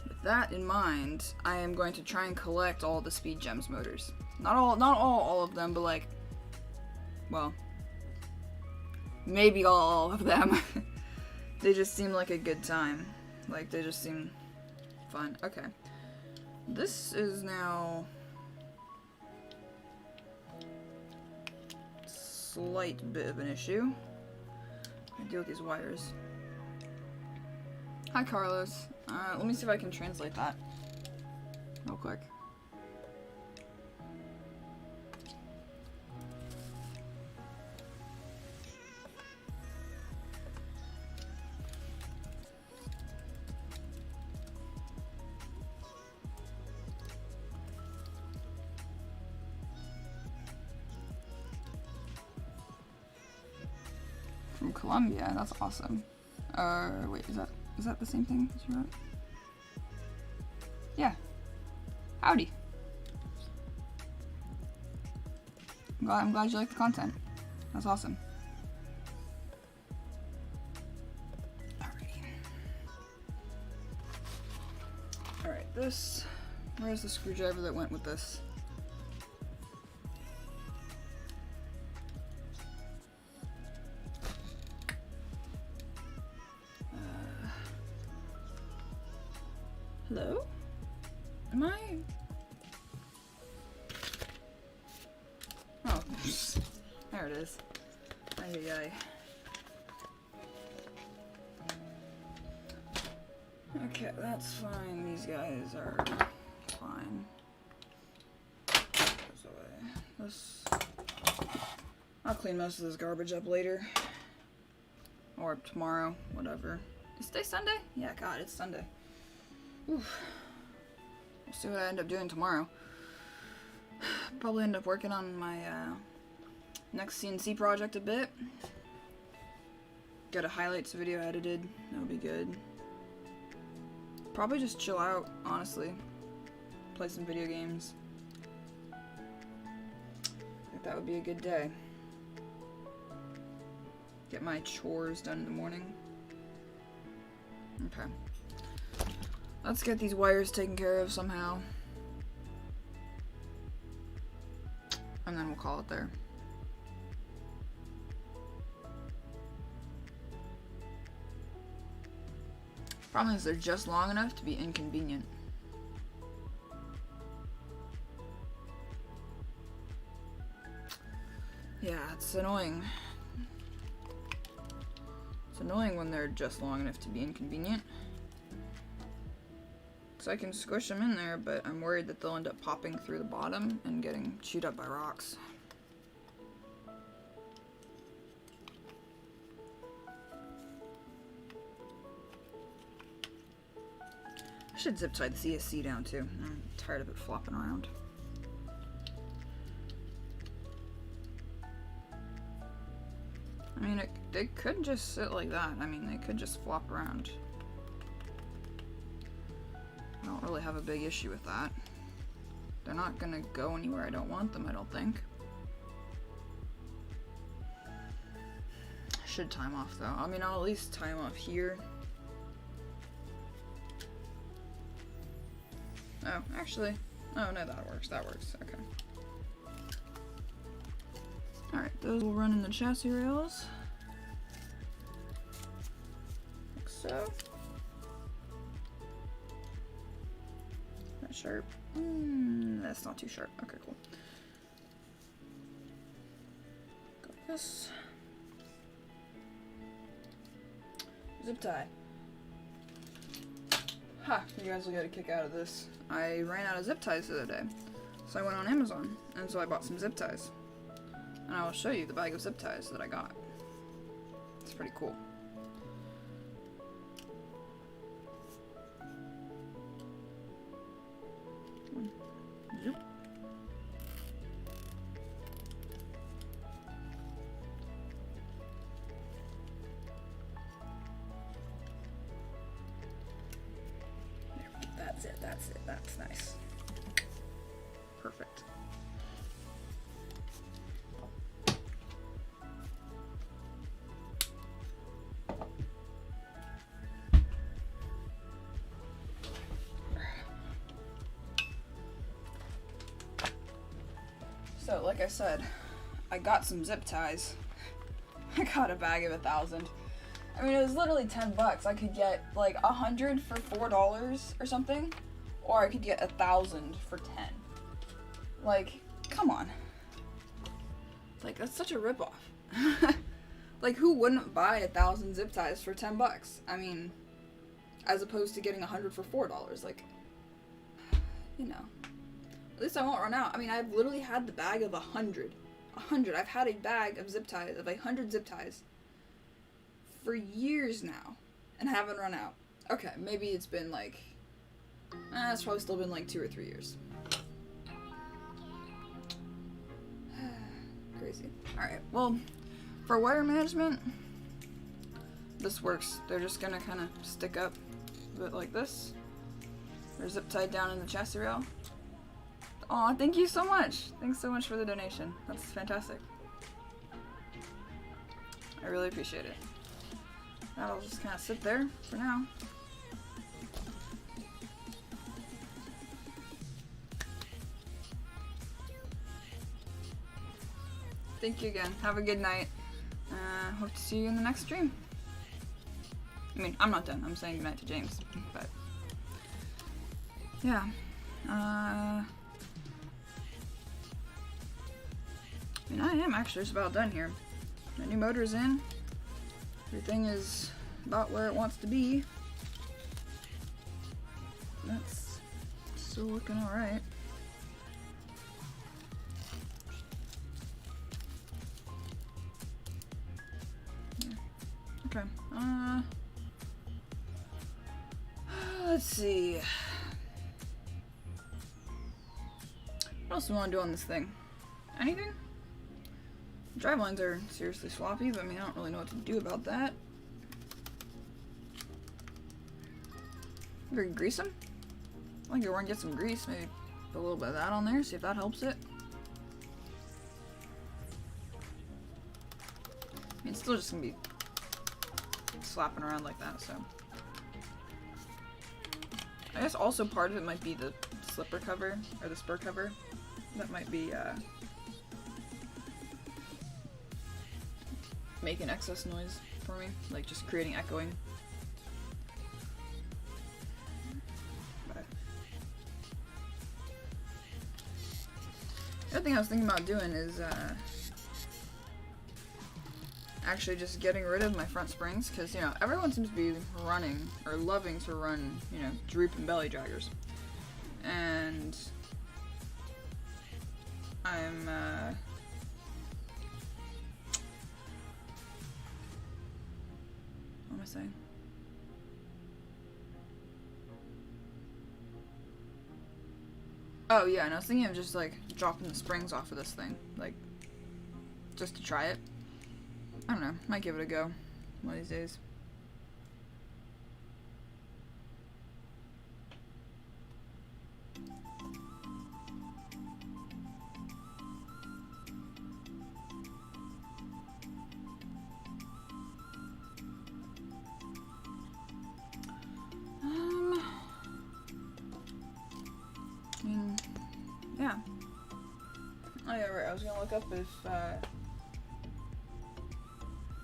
with that in mind, I am going to try and collect all the Speed Gems motors. Not all of them, but like, well, maybe all of them. They just seem like a good time. Like, they just seem fun. Okay. This is now slight bit of an issue. I deal with these wires. Hi, Carlos. Let me see if I can translate that real quick. From Colombia, that's awesome. Wait, is that the same thing as you wrote? Yeah. Howdy. I'm glad you like the content. That's awesome. Alrighty. Alright, this. Where's the screwdriver that went with this? Hello? Am I? Oh, there it is. Ay, ay, ay. Okay, that's fine. These guys are fine. Goes away. This. I'll clean most of this garbage up later. Or tomorrow, whatever. Is today Sunday? Yeah, God, it's Sunday. Oof. We'll see what I end up doing tomorrow. Probably end up working on my next CNC project a bit. Get a highlights video edited. That'll be good. Probably just chill out, honestly. Play some video games. I think that would be a good day. Get my chores done in the morning. Okay. Let's get these wires taken care of somehow. And then we'll call it there. Problem is they're just long enough to be inconvenient. Yeah, it's annoying. It's annoying when they're just long enough to be inconvenient. I can squish them in there, but I'm worried that they'll end up popping through the bottom and getting chewed up by rocks. I should zip tie the CSC down too. I'm tired of it flopping around. I mean, they could just sit like that. I mean, they could just flop around. don't really have a big issue with that. They're not gonna go anywhere I don't want them, I don't think. Should time off though. I mean, I'll at least time off here. Oh, actually. Oh no, that works. That works. Okay. Alright, those will run in the chassis rails. Like so. That sharp. That's not too sharp. Okay, cool. Got this. Zip tie. Ha! You guys will get a kick out of this. I ran out of zip ties the other day. So I went on Amazon, and so I bought some zip ties. And I will show you the bag of zip ties that I got. It's pretty cool. Zoop. That's it, that's it, that's nice. Perfect. So, like I said, I got some zip ties. I got a bag of 1,000. I mean, it was literally 10 bucks. I could get like 100 for $4 or something, or I could get 1,000 for 10. Like, come on. Like, that's such a ripoff. Like, who wouldn't buy 1,000 zip ties for 10 bucks? I mean, as opposed to getting 100 for $4. Like, you know. At least I won't run out. I mean, I've literally had the bag of 100. 100. I've had a bag of zip ties, of 100 zip ties for years now, and haven't run out. Okay, maybe it's been like, it's probably still been like 2 or 3 years. Crazy. Alright, well, for wire management, this works. They're just gonna kind of stick up a bit like this. They're zip tied down in the chassis rail. Aw, thank you so much. Thanks so much for the donation. That's fantastic. I really appreciate it. That'll just kind of sit there for now. Thank you again. Have a good night. Hope to see you in the next stream. I mean, I'm not done. I'm saying goodnight to James. But, yeah. I mean, I am actually just about done here. My new motor's in. Everything is about where it wants to be. That's still looking alright. Yeah. Okay. Let's see. What else do we want to do on this thing? Anything? Drive lines are seriously sloppy, but I mean, I don't really know what to do about that. Maybe grease them? I think you'll want to get some grease, maybe put a little bit of that on there, see if that helps it. I mean, it's still just gonna be slapping around like that, so. I guess also part of it might be the slipper cover, or the spur cover. That might be, making excess noise for me, like just creating echoing. But the other thing I was thinking about doing is actually just getting rid of my front springs, because you know everyone seems to be running or loving to run, you know, droop and belly draggers, and I'm what am I saying? Oh yeah, and I was thinking of just like dropping the springs off of this thing, like just to try it. I don't know, might give it a go one of these days. I was gonna look up if, I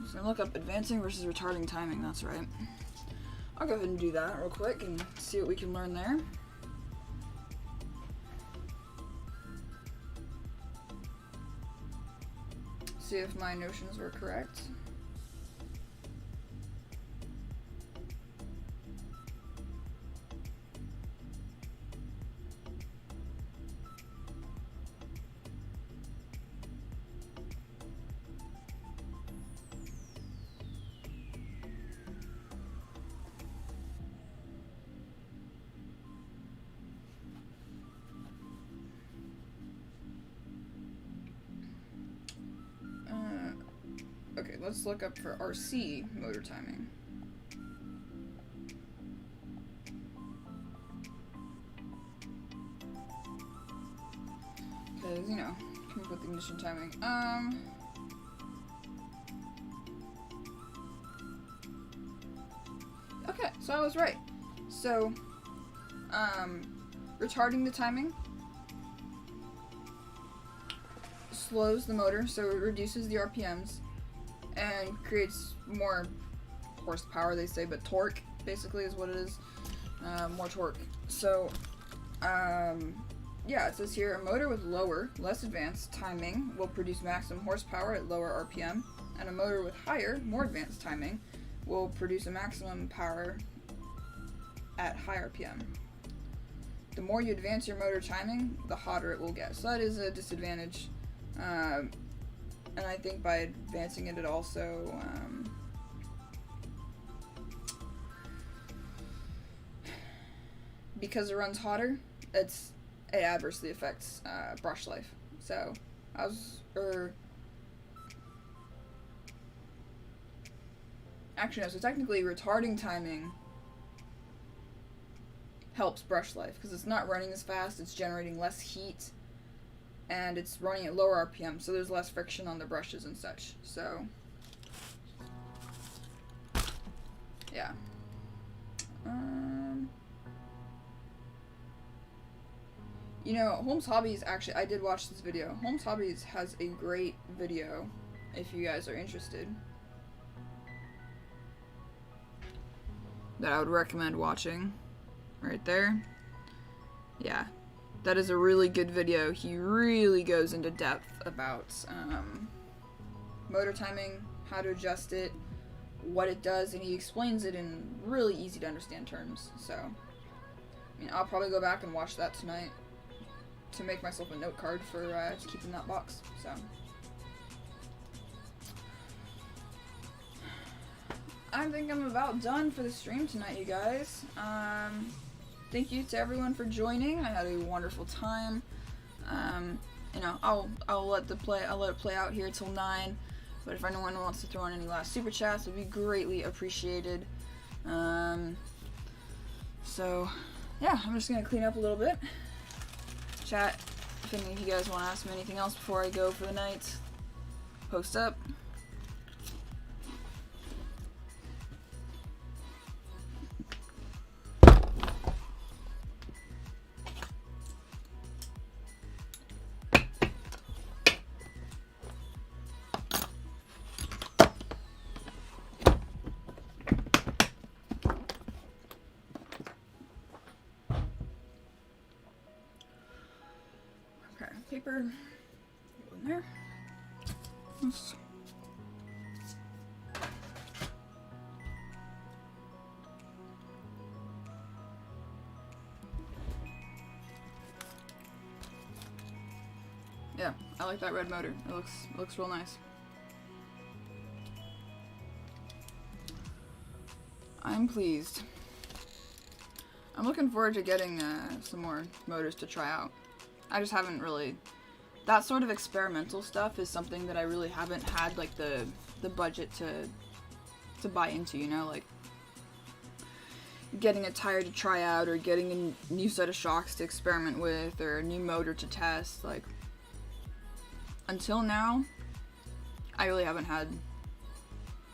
was gonna look up advancing versus retarding timing, that's right. I'll go ahead and do that real quick and see what we can learn there. See if my notions were correct. Okay, let's look up for RC motor timing. Because, you know, come up with ignition timing. Okay, so I was right. So, retarding the timing slows the motor, so it reduces the RPMs and creates more horsepower, they say, but torque basically is what it is. More torque. So, yeah, it says here, a motor with lower, less advanced timing will produce maximum horsepower at lower RPM, and a motor with higher, more advanced timing will produce a maximum power at high RPM. The more you advance your motor timing, the hotter it will get. So that is a disadvantage. And I think by advancing it, it also because it runs hotter, it adversely affects brush life. So actually no, so technically retarding timing helps brush life because it's not running as fast, it's generating less heat, and it's running at lower RPM, so there's less friction on the brushes and such. So, yeah. You know, Holmes Hobbies, actually, I did watch this video. Holmes Hobbies has a great video, if you guys are interested, that I would recommend watching. Right there. Yeah. That is a really good video. He really goes into depth about motor timing, how to adjust it, what it does, and he explains it in really easy to understand terms. So, I mean, I'll probably go back and watch that tonight to make myself a note card for to keep in that box. So, I think I'm about done for the stream tonight, you guys. Thank you to everyone for joining. I had a wonderful time. You know, I'll let it play out here till 9. But if anyone wants to throw in any last super chats, it would be greatly appreciated. So yeah, I'm just gonna clean up a little bit. Chat, if any of you guys want to ask me anything else before I go for the night, post up. Paper, go in there. Oops. Yeah, I like that red motor. It looks real nice. I'm pleased. I'm looking forward to getting some more motors to try out. I just haven't really, that sort of experimental stuff is something that I really haven't had like the budget to buy into, you know, like getting a tire to try out or getting a new set of shocks to experiment with or a new motor to test. Like, until now, I really haven't had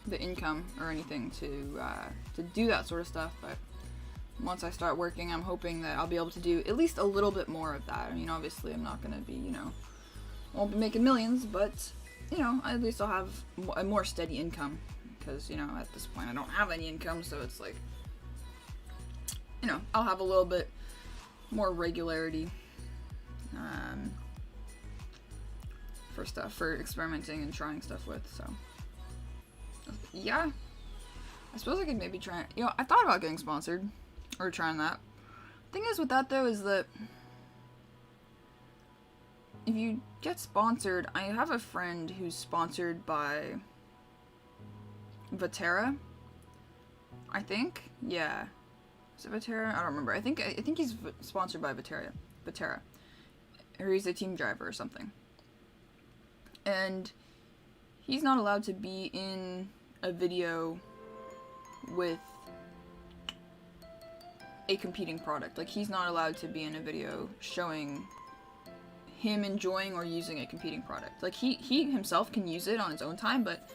the income or anything to do that sort of stuff, but once I start working, I'm hoping that I'll be able to do at least a little bit more of that. I mean, obviously I'm not going to be, you know, won't be making millions, but, you know, at least I'll have a more steady income. Because, you know, at this point I don't have any income, so it's like, you know, I'll have a little bit more regularity for experimenting and trying stuff with, so yeah. I suppose I could maybe try, you know, I thought about getting sponsored, or trying that. Thing is with that though is that if you get sponsored, I have a friend who's sponsored by Vatera, I think, yeah. Is it Vatera? I don't remember. I think he's sponsored by Vatera, or he's a team driver or something. And he's not allowed to be in a video with a competing product. Like, he's not allowed to be in a video showing him enjoying or using a competing product. Like, he himself can use it on his own time, but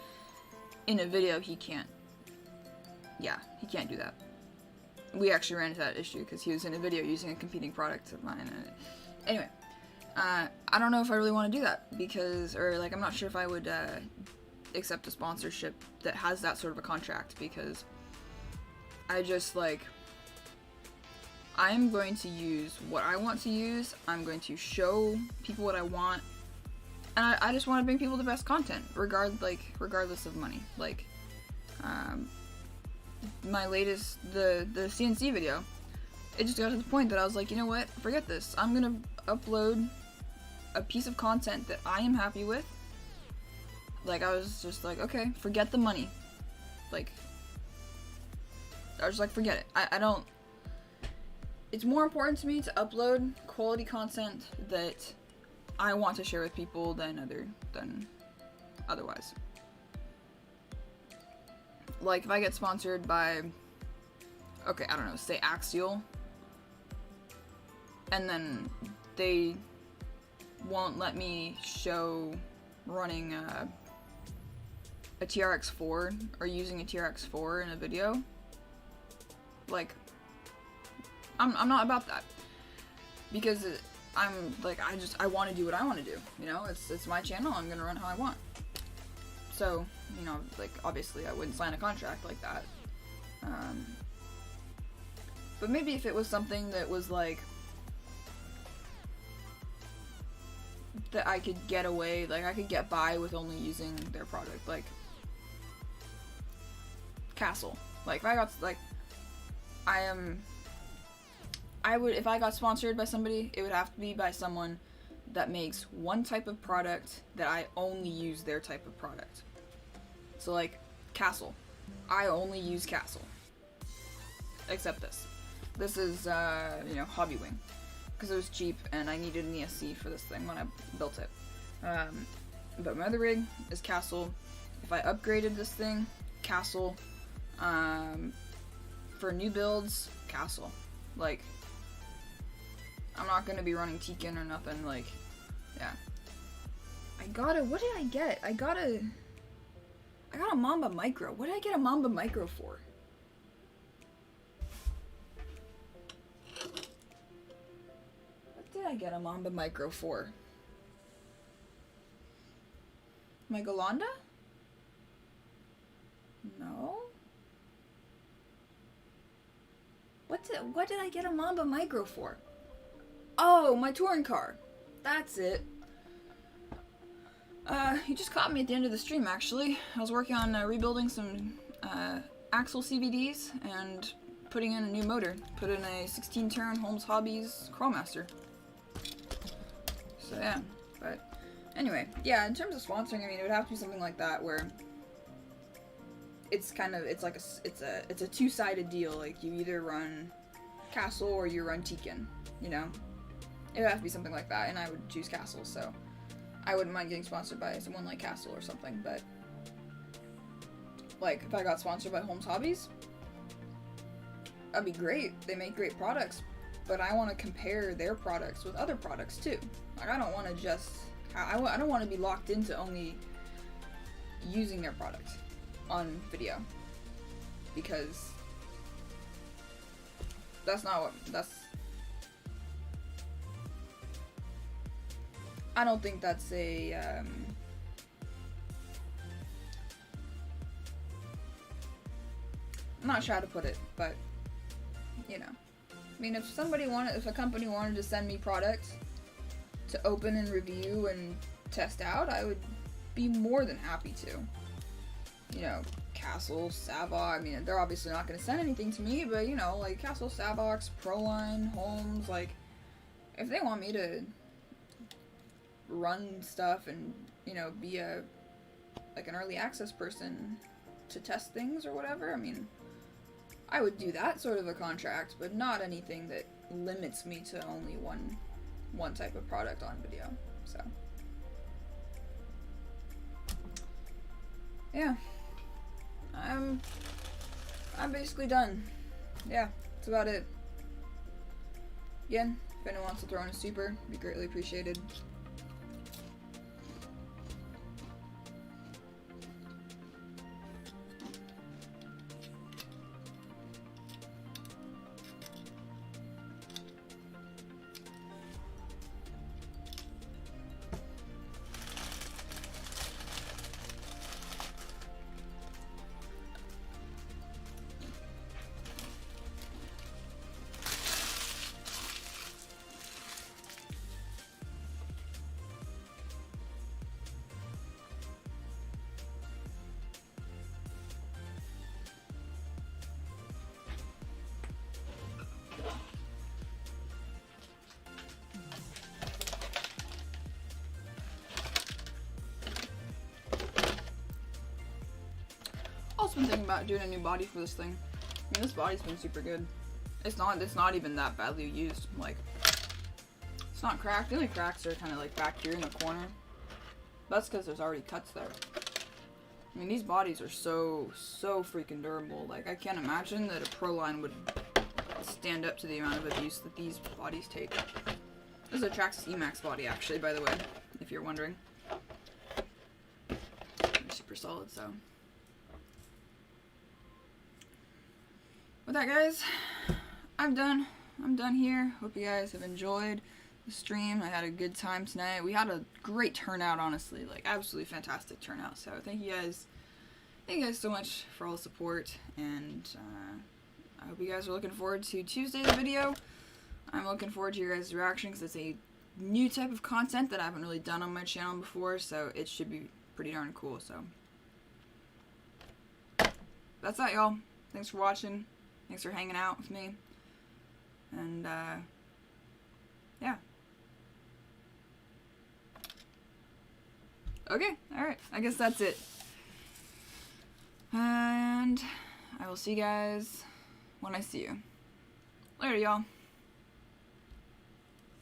in a video he can't. Yeah, he can't do that. We actually ran into that issue because he was in a video using a competing product of mine. Anyway, I don't know if I really want to do that because, or like, I'm not sure if I would accept a sponsorship that has that sort of a contract, because I just, like, I'm going to use what I want to use. I'm going to show people what I want, and I just want to bring people the best content, regardless of money. Like, my latest, the CNC video, it just got to the point that I was like, you know what, forget this. I'm gonna upload a piece of content that I am happy with. Like, I was just like, okay, forget the money. Like, I was like, forget it. I don't, it's more important to me to upload quality content that I want to share with people than otherwise. Like, if I get sponsored by, okay, I don't know, say Axial, and then they won't let me show running a TRX4 or using a TRX4 in a video, like, I'm not about that, because I'm like, I want to do what I want to do, you know, it's my channel, I'm gonna run how I want. So, you know, like, obviously I wouldn't sign a contract like that. But maybe if it was something that was like, that I could get away, like I could get by with only using their product, like Castle. Like, if I got, like, I would, if I got sponsored by somebody, it would have to be by someone that makes one type of product that I only use their type of product. So, like, Castle. I only use Castle. Except this. This is, you know, Hobby Wing. Because it was cheap and I needed an ESC for this thing when I built it. But my other rig is Castle. If I upgraded this thing, Castle. For new builds, Castle. Like, I'm not gonna be running Tekken or nothing, like, yeah. What did I get? I got a Mamba Micro. What did I get a Mamba Micro for? What did I get a Mamba Micro for? My Golanda? No. What did I get a Mamba Micro for? Oh, my touring car. That's it. You just caught me at the end of the stream, actually. I was working on rebuilding some axle CVDs and putting in a new motor. Put in a 16-turn Holmes Hobbies Crawlmaster. So yeah, but anyway, yeah, in terms of sponsoring, I mean, it would have to be something like that where it's kind of, it's a two-sided deal. Like, you either run Castle or you run Tekken, you know? It would have to be something like that, and I would choose Castle, so I wouldn't mind getting sponsored by someone like Castle or something, but like, if I got sponsored by Holmes Hobbies, that'd be great. They make great products, but I want to compare their products with other products too. Like, I don't want to just, I don't want to be locked into only using their product on video, because that's not what, I don't think that's a, I'm not sure how to put it, but, you know. I mean, if a company wanted to send me products to open and review and test out, I would be more than happy to. You know, Castle, Savox, I mean, they're obviously not going to send anything to me, but, you know, like, Castle, Savox, Proline, Holmes, like, if they want me to run stuff and, you know, be like, an early access person to test things or whatever, I mean, I would do that sort of a contract, but not anything that limits me to only one type of product on video, so. Yeah. I'm basically done. Yeah, that's about it. Again, if anyone wants to throw in a super, it'd be greatly appreciated. Also been thinking about doing a new body for this thing. I mean, this body's been super good. It's not even that badly used. Like, it's not cracked. The only cracks are kind of like back here in the corner. That's because there's already cuts there. I mean, these bodies are so freaking durable. Like, I can't imagine that a Proline would stand up to the amount of abuse that these bodies take. This is a Traxxas Emax body, actually, by the way, if you're wondering. They're super solid, so. With that, guys, I'm done. I'm done here. Hope you guys have enjoyed the stream. I had a good time tonight. We had a great turnout, honestly, like absolutely fantastic turnout. So thank you guys so much for all the support, and I hope you guys are looking forward to Tuesday's video. I'm looking forward to your guys' reaction because it's a new type of content that I haven't really done on my channel before, so it should be pretty darn cool. So that's that, y'all. Thanks for watching. Thanks for hanging out with me. And, yeah. Okay, alright. I guess that's it. And I will see you guys when I see you. Later, y'all.